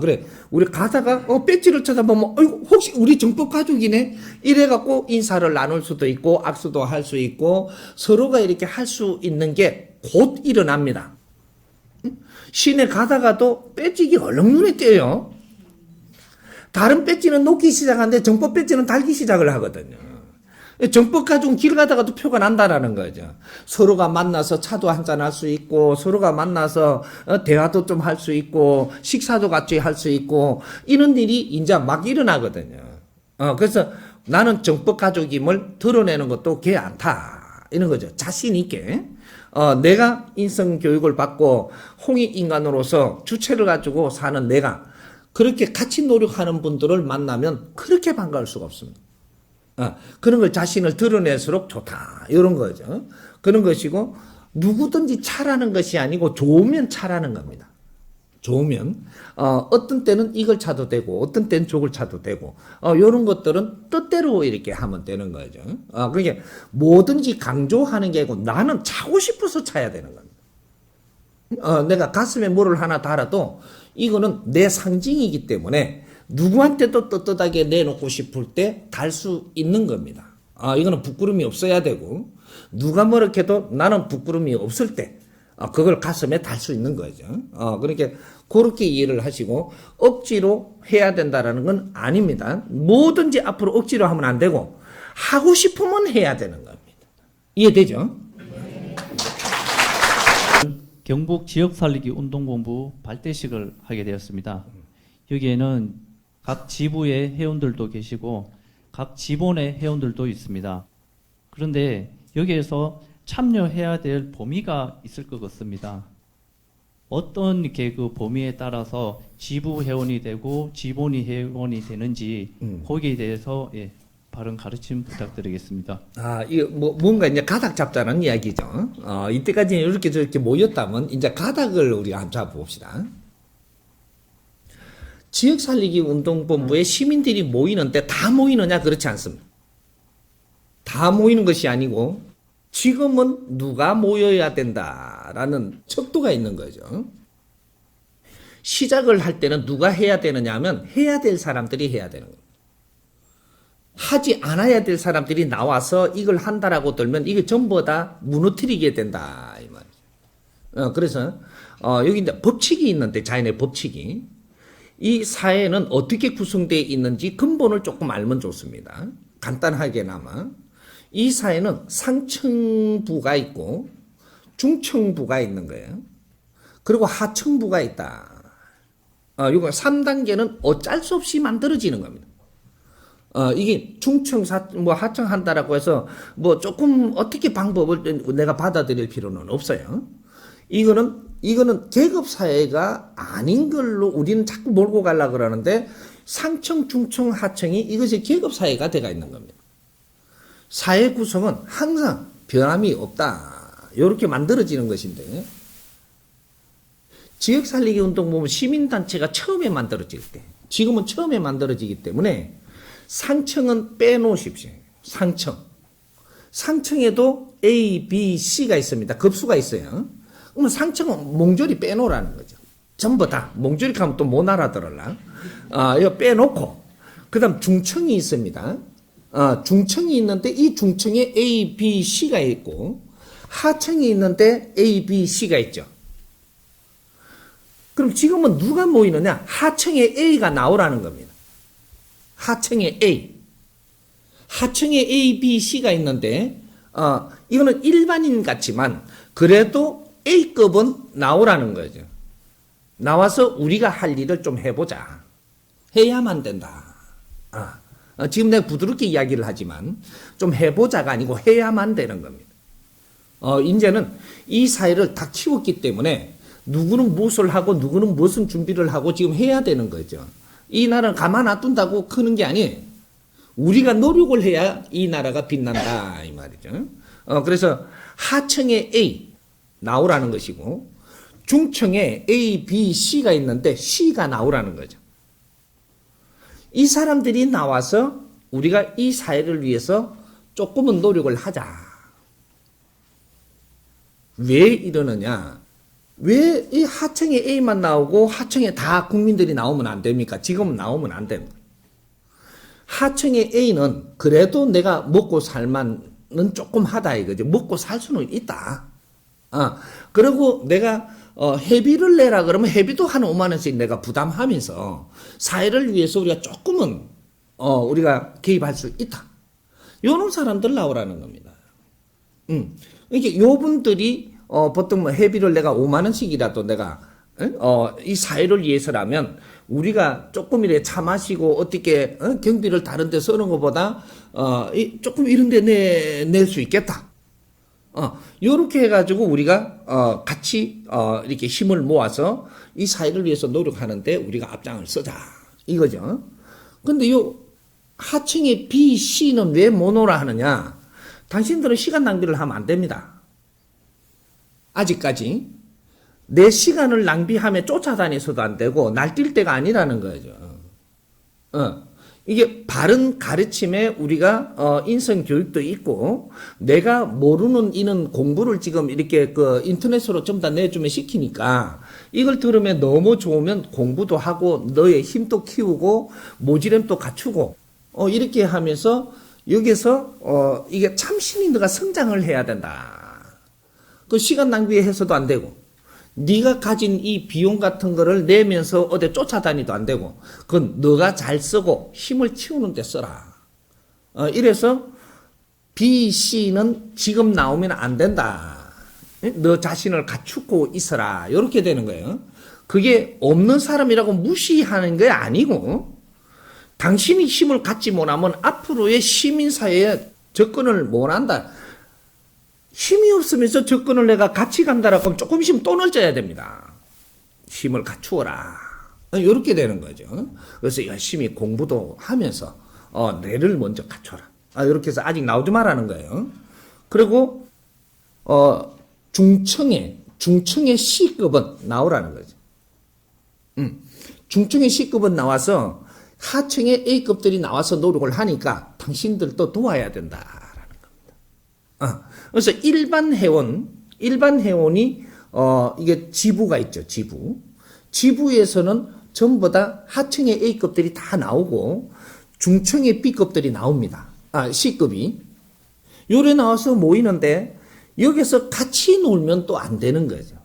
Speaker 2: 그래. 우리 가다가, 배지를 쳐다보면, 혹시 우리 정법 가족이네? 이래갖고 인사를 나눌 수도 있고, 악수도 할 수 있고, 서로가 이렇게 할 수 있는 게 곧 일어납니다. 시내 가다가도 배지기 얼른 눈에 띄어요. 다른 배지는 녹기 시작하는데 정법 배지는 달기 시작을 하거든요. 정법 가족은 길 가다가도 표가 난다라는 거죠. 서로가 만나서 차도 한잔 할 수 있고, 서로가 만나서 대화도 좀 할 수 있고, 식사도 같이 할 수 있고, 이런 일이 이제 막 일어나거든요. 그래서 나는 정법 가족임을 드러내는 것도 괜찮다. 이런 거죠. 자신 있게. 내가 인성 교육을 받고 홍익 인간으로서 주체를 가지고 사는 내가 그렇게 같이 노력하는 분들을 만나면 그렇게 반가울 수가 없습니다. 그런 걸 자신을 드러낼수록 좋다. 이런 거죠. 그런 것이고, 누구든지 차라는 것이 아니고 좋으면 차라는 겁니다. 좋으면. 어떤 때는 이걸 차도 되고, 어떤 때는 저걸 차도 되고, 이런 것들은 뜻대로 이렇게 하면 되는 거죠. 그러니까 뭐든지 강조하는 게 아니고 나는 차고 싶어서 차야 되는 겁니다. 내가 가슴에 뭐를 하나 달아도 이거는 내 상징이기 때문에 누구한테도 떳떳하게 내놓고 싶을 때 달 수 있는 겁니다. 이거는 부끄러움이 없어야 되고, 누가 뭐렇게 해도 나는 부끄러움이 없을 때 그걸 가슴에 달 수 있는 거죠. 그러니까 그렇게 이해를 하시고, 억지로 해야 된다라는 건 아닙니다. 뭐든지 앞으로 억지로 하면 안 되고 하고 싶으면 해야 되는 겁니다. 이해되죠?
Speaker 12: 경북 지역살리기 운동본부 발대식을 하게 되었습니다. 여기에는 각 지부의 회원들도 계시고 각 지본의 회원들도 있습니다. 그런데 여기에서 참여해야 될 범위가 있을 것 같습니다. 어떤 이렇게 그 범위에 따라서 지부 회원이 되고 지본이 회원이 되는지 거기에 대해서 바른 가르침 부탁드리겠습니다.
Speaker 2: 이거 뭔가 이제 가닥 잡자는 이야기죠. 이때까지 이렇게 저렇게 모였다면 이제 가닥을 우리가 한번 잡아봅시다. 지역 살리기 운동본부에 시민들이 모이는데 다 모이느냐? 그렇지 않습니다. 다 모이는 것이 아니고 지금은 누가 모여야 된다라는 척도가 있는 거죠. 시작을 할 때는 누가 해야 되느냐 하면 해야 될 사람들이 해야 되는 겁니다. 하지 않아야 될 사람들이 나와서 이걸 한다라고 들면 이게 전부 다 무너뜨리게 된다 이 말이죠. 그래서 여기 이제 법칙이 있는데, 자연의 법칙이, 이 사회는 어떻게 구성되어 있는지 근본을 조금 알면 좋습니다. 간단하게나마 이 사회는 상층부가 있고 중층부가 있는 거예요. 그리고 하층부가 있다. 이거 3단계는 어쩔 수 없이 만들어지는 겁니다. 이게 중층, 하층 한다라고 해서 조금 어떻게 방법을 내가 받아들일 필요는 없어요. 이거는 계급 사회가 아닌 걸로 우리는 자꾸 몰고 가려고 그러는데 상층, 중층, 하층이 이것이 계급 사회가 돼가 있는 겁니다. 사회 구성은 항상 변함이 없다. 이렇게 만들어지는 것인데 지역 살리기 운동 보면 시민단체가 처음에 만들어질 때 지금은 처음에 만들어지기 때문에 상층은 빼놓으십시오. 상층에도 A, B, C가 있습니다. 급수가 있어요. 그러면 상층은 몽졸이 빼놓으라는 거죠. 전부 다. 몽졸이 가면 또 못 알아들을라. 이거 빼놓고. 그 다음 중층이 있습니다. 중층이 있는데 이 중층에 A, B, C가 있고 하층이 있는데 A, B, C가 있죠. 그럼 지금은 누가 모이느냐? 하층에 A가 나오라는 겁니다. 하층에 A. 하층에 A, B, C가 있는데 이거는 일반인 같지만 그래도 A급은 나오라는 거죠. 나와서 우리가 할 일을 좀 해보자. 해야만 된다. 지금 내가 부드럽게 이야기를 하지만 좀 해보자가 아니고 해야만 되는 겁니다. 이제는 이 사회를 다 키웠기 때문에 누구는 무엇을 하고 누구는 무슨 준비를 하고 지금 해야 되는 거죠. 이 나라를 가만 놔둔다고 크는 게 아니에요. 우리가 노력을 해야 이 나라가 빛난다 이 말이죠. 그래서 하층에 A 나오라는 것이고 중층에 A, B, C가 있는데 C가 나오라는 거죠. 이 사람들이 나와서 우리가 이 사회를 위해서 조금은 노력을 하자. 왜 이러느냐? 왜 이 하층에 A만 나오고 하층에 다 국민들이 나오면 안 됩니까? 지금은 나오면 안 됩니다. 하층에 A는 그래도 내가 먹고 살만은 조금 하다 이거죠. 먹고 살 수는 있다. 그리고 내가 회비를 내라 그러면 회비도 한 5만 원씩 내가 부담하면서 사회를 위해서 우리가 조금은 우리가 개입할 수 있다. 이런 사람들 나오라는 겁니다. 이게 요분들이 보통 뭐 회비를 내가 5만 원씩이라도 내가 이 사회를 위해서라면 우리가 조금 이래 차 마시고 어떻게 경비를 다른 데 쓰는 것보다 조금 이런 데 낼 수 있겠다. 요렇게 해가지고 우리가 같이 이렇게 힘을 모아서 이 사회를 위해서 노력하는데 우리가 앞장을 서자 이거죠. 근데 요 하층의 B, C는 왜 못 오라 하느냐? 당신들은 시간 낭비를 하면 안 됩니다. 아직까지 내 시간을 낭비하며 쫓아다니서도 안 되고 날뛸 때가 아니라는 거죠. 이게 바른 가르침에 우리가 인성 교육도 있고 내가 모르는 이는 공부를 지금 이렇게 그 인터넷으로 전부 다 내주면 시키니까 이걸 들으면 너무 좋으면 공부도 하고 너의 힘도 키우고 모질함도 갖추고 이렇게 하면서 여기서 이게 참신이 너가 성장을 해야 된다. 그 시간 낭비해서도 안 되고 네가 가진 이 비용 같은 거를 내면서 어디 쫓아다니도 안 되고 그건 너가 잘 쓰고 힘을 키우는 데 써라. 이래서 B, C는 지금 나오면 안 된다. 너 자신을 갖추고 있어라. 이렇게 되는 거예요. 그게 없는 사람이라고 무시하는 게 아니고 당신이 힘을 갖지 못하면 앞으로의 시민사회에 접근을 못한다. 힘이 없으면서 접근을 내가 같이 간다라고 하면 조금씩 또 넓어야 됩니다. 힘을 갖추어라. 이렇게 되는 거죠. 그래서 열심히 공부도 하면서 뇌를 먼저 갖춰라. 이렇게 해서 아직 나오지 말라는 거예요. 그리고 중층의 C급은 나오라는 거죠. 중층의 C급은 나와서 하층의 A급들이 나와서 노력을 하니까 당신들도 도와야 된다라는 겁니다. 그래서 일반 회원이 이게 지부가 있죠. 지부에서는 전부 다 하층의 A급들이 다 나오고 중층의 B급들이 나옵니다. C급이 요래 나와서 모이는데 여기서 같이 놀면 또 안 되는 거죠.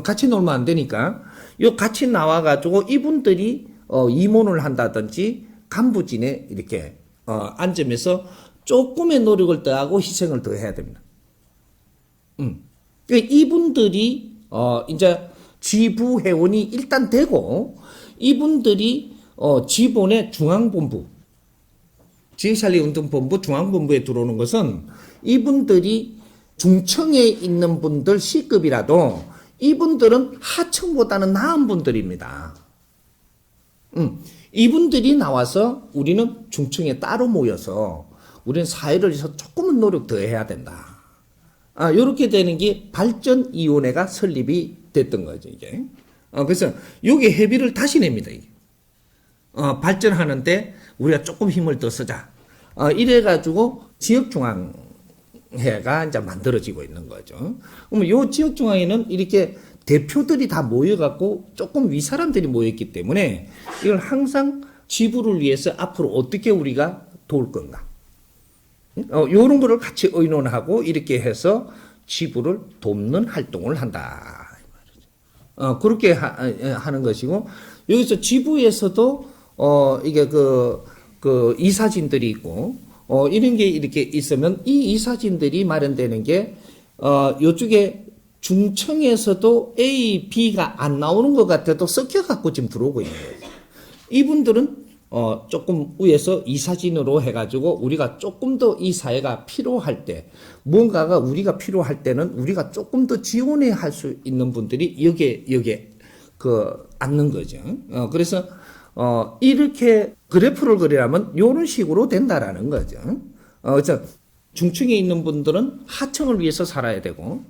Speaker 2: 같이 놀면 안 되니까 요 같이 나와가지고 이분들이 임원을 한다든지 간부진에 이렇게 앉으면서 조금의 노력을 더하고 희생을 더 해야 됩니다. 이분들이 이제 지부 회원이 일단 되고 이분들이 지본의 중앙본부, 지역살리운동본부 중앙본부에 들어오는 것은 이분들이 중청에 있는 분들 C급이라도 이분들은 하청보다는 나은 분들입니다. 이분들이 나와서 우리는 중청에 따로 모여서 우리는 사회를 위해서 조금은 노력 더 해야 된다. 이렇게 되는 게 발전위원회가 설립이 됐던 거죠, 이게. 그래서 여기 회비를 다시 냅니다, 이게. 발전하는데 우리가 조금 힘을 더 쓰자. 이래가지고 지역중앙회가 이제 만들어지고 있는 거죠. 그러면 요 지역중앙회는 이렇게 대표들이 다 모여갖고 조금 윗사람들이 모였기 때문에 이걸 항상 지부를 위해서 앞으로 어떻게 우리가 도울 건가. 요런 거를 같이 의논하고 이렇게 해서 지부를 돕는 활동을 한다. 그렇게 하는 것이고, 여기서 지부에서도, 이게 그 이사진들이 있고, 이런 게 이렇게 있으면 이 이사진들이 마련되는 게, 요쪽에 중청에서도 A, B가 안 나오는 것 같아도 섞여갖고 지금 들어오고 있는 거예요. 이분들은 조금 위에서 이사진으로 해가지고 우리가 조금 더 이 사회가 필요할 때, 뭔가가 우리가 필요할 때는 우리가 조금 더 지원해 할 수 있는 분들이 여기에 앉는 거죠. 그래서 이렇게 그래프를 그리려면 이런 식으로 된다라는 거죠. 그래서 중층에 있는 분들은 하층을 위해서 살아야 되고,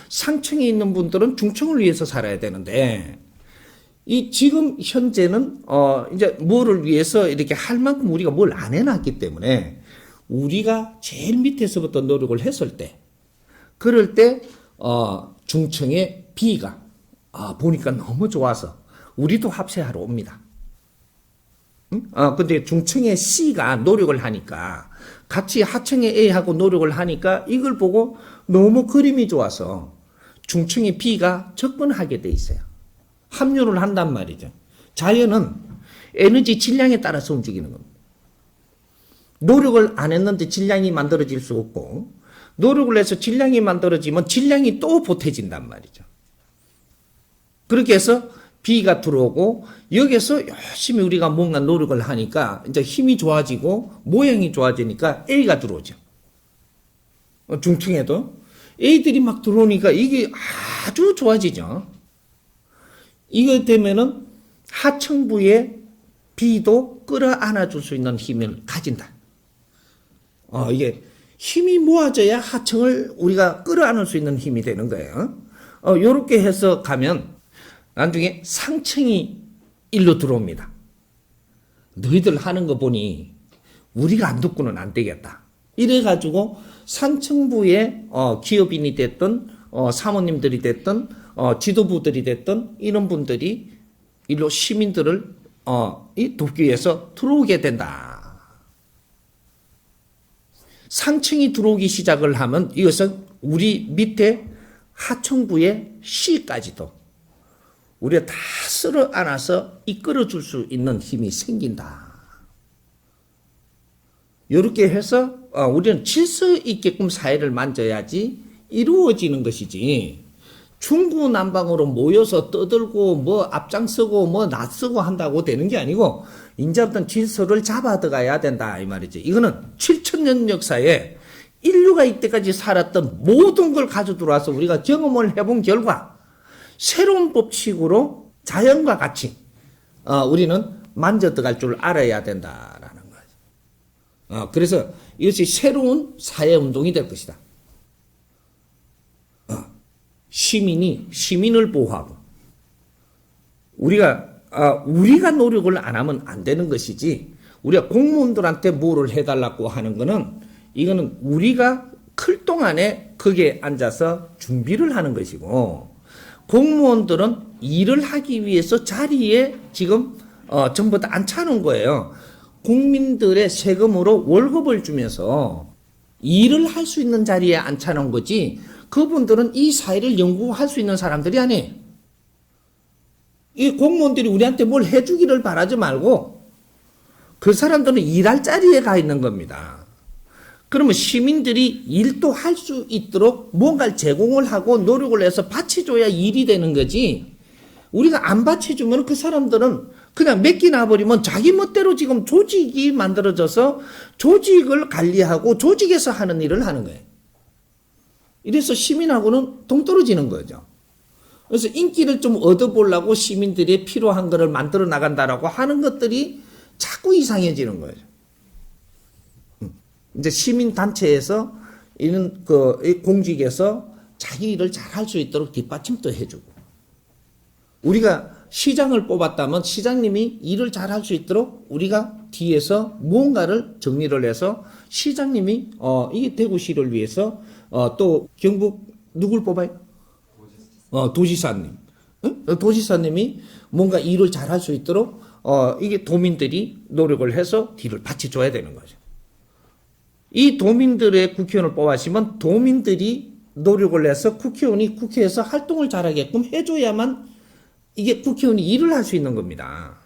Speaker 2: 상층에 있는 분들은 중층을 위해서 살아야 되는데, 이 지금 현재는 이제 뭐를 위해서 이렇게 할 만큼 우리가 뭘 안 해놨기 때문에 우리가 제일 밑에서부터 노력을 했을 때, 그럴 때 중층의 B가 보니까 너무 좋아서 우리도 합세하러 옵니다. 근데 중층의 C가 노력을 하니까 같이 하층의 A하고 노력을 하니까 이걸 보고 너무 그림이 좋아서 중층의 B가 접근하게 돼 있어요. 합류를 한단 말이죠. 자연은 에너지 질량에 따라서 움직이는 겁니다. 노력을 안 했는데 질량이 만들어질 수 없고, 노력을 해서 질량이 만들어지면 질량이 또 보태진단 말이죠. 그렇게 해서 B가 들어오고, 여기서 열심히 우리가 뭔가 노력을 하니까 이제 힘이 좋아지고 모양이 좋아지니까 A가 들어오죠. 중층에도 A들이 막 들어오니까 이게 아주 좋아지죠. 이거 되면은 하층부의 B도 끌어안아 줄 수 있는 힘을 가진다. 이게 힘이 모아져야 하층을 우리가 끌어안을 수 있는 힘이 되는 거예요. 요렇게 해서 가면 나중에 상층이 일로 들어옵니다. 너희들 하는 거 보니 우리가 안 듣고는 안 되겠다. 이래가지고 상층부의 기업인이 됐든 사모님들이 됐든 지도부들이 됐든 이런 분들이 일로 시민들을 돕기 위해서 들어오게 된다. 상층이 들어오기 시작을 하면 이것은 우리 밑에 하층부의 C까지도 우리가 다 쓸어 안아서 이끌어 줄 수 있는 힘이 생긴다. 이렇게 해서 우리는 질서 있게끔 사회를 만져야지 이루어지는 것이지, 중구난방으로 모여서 떠들고 뭐 앞장서고 뭐 낯서고 한다고 되는 게 아니고 이제부터는 질서를 잡아 들어가야 된다 이 말이지. 이거는 7,000년 역사에 인류가 이때까지 살았던 모든 걸 가져 들어와서 우리가 경험을 해본 결과 새로운 법칙으로 자연과 같이 우리는 만져 들어갈 줄 알아야 된다라는 거죠. 그래서 이것이 새로운 사회운동이 될 것이다. 시민이 시민을 보호하고 우리가 노력을 안 하면 안 되는 것이지, 우리가 공무원들한테 뭐를 해달라고 하는 거는 이거는 우리가 클 동안에 거기에 앉아서 준비를 하는 것이고, 공무원들은 일을 하기 위해서 자리에 지금 전부 다 앉혀놓은 거예요. 국민들의 세금으로 월급을 주면서 일을 할 수 있는 자리에 앉혀놓은 거지, 그분들은 이 사회를 연구할 수 있는 사람들이 아니에요. 이 공무원들이 우리한테 뭘 해주기를 바라지 말고 그 사람들은 일할 자리에 가 있는 겁니다. 그러면 시민들이 일도 할 수 있도록 뭔가를 제공을 하고 노력을 해서 바쳐줘야 일이 되는 거지, 우리가 안 바쳐주면 그 사람들은 그냥 맡겨놔버리면 자기 멋대로 지금 조직이 만들어져서 조직을 관리하고 조직에서 하는 일을 하는 거예요. 이래서 시민하고는 동떨어지는 거죠. 그래서 인기를 좀 얻어보려고 시민들이 필요한 거를 만들어 나간다라고 하는 것들이 자꾸 이상해지는 거예요. 이제 시민단체에서 이런 이 공직에서 자기 일을 잘할 수 있도록 뒷받침도 해주고, 우리가 시장을 뽑았다면 시장님이 일을 잘할 수 있도록 우리가 뒤에서 무언가를 정리를 해서 시장님이 이 대구시를 위해서 또 경북 누굴 뽑아요? 도지사님. 응? 도지사님이 뭔가 일을 잘할 수 있도록 이게 도민들이 노력을 해서 뒤를 받쳐줘야 되는 거죠. 이 도민들의 국회의원을 뽑아시면 도민들이 노력을 해서 국회의원이 국회에서 활동을 잘하게끔 해줘야만 이게 국회의원이 일을 할 수 있는 겁니다.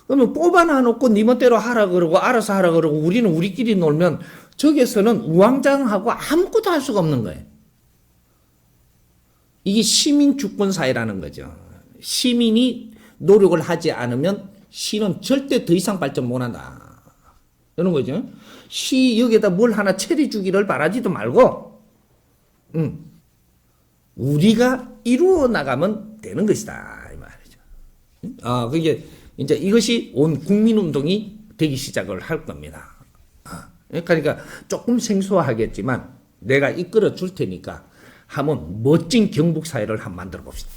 Speaker 2: 그러면 뽑아놔놓고 니 멋대로 하라 그러고 알아서 하라 그러고 우리는 우리끼리 놀면 저기에서는 우왕좌왕하고 아무것도 할 수가 없는 거예요. 이게 시민 주권 사회라는 거죠. 시민이 노력을 하지 않으면 시는 절대 더 이상 발전 못한다. 이런 거죠. 시 여기에다 뭘 하나 처리주기를 바라지도 말고 우리가 이루어 나가면 되는 것이다 이 말이죠. 그게 이제 이것이 온 국민운동이 되기 시작을 할 겁니다. 그러니까 조금 생소하겠지만 내가 이끌어 줄 테니까 한번 멋진 경북 사회를 한번 만들어 봅시다.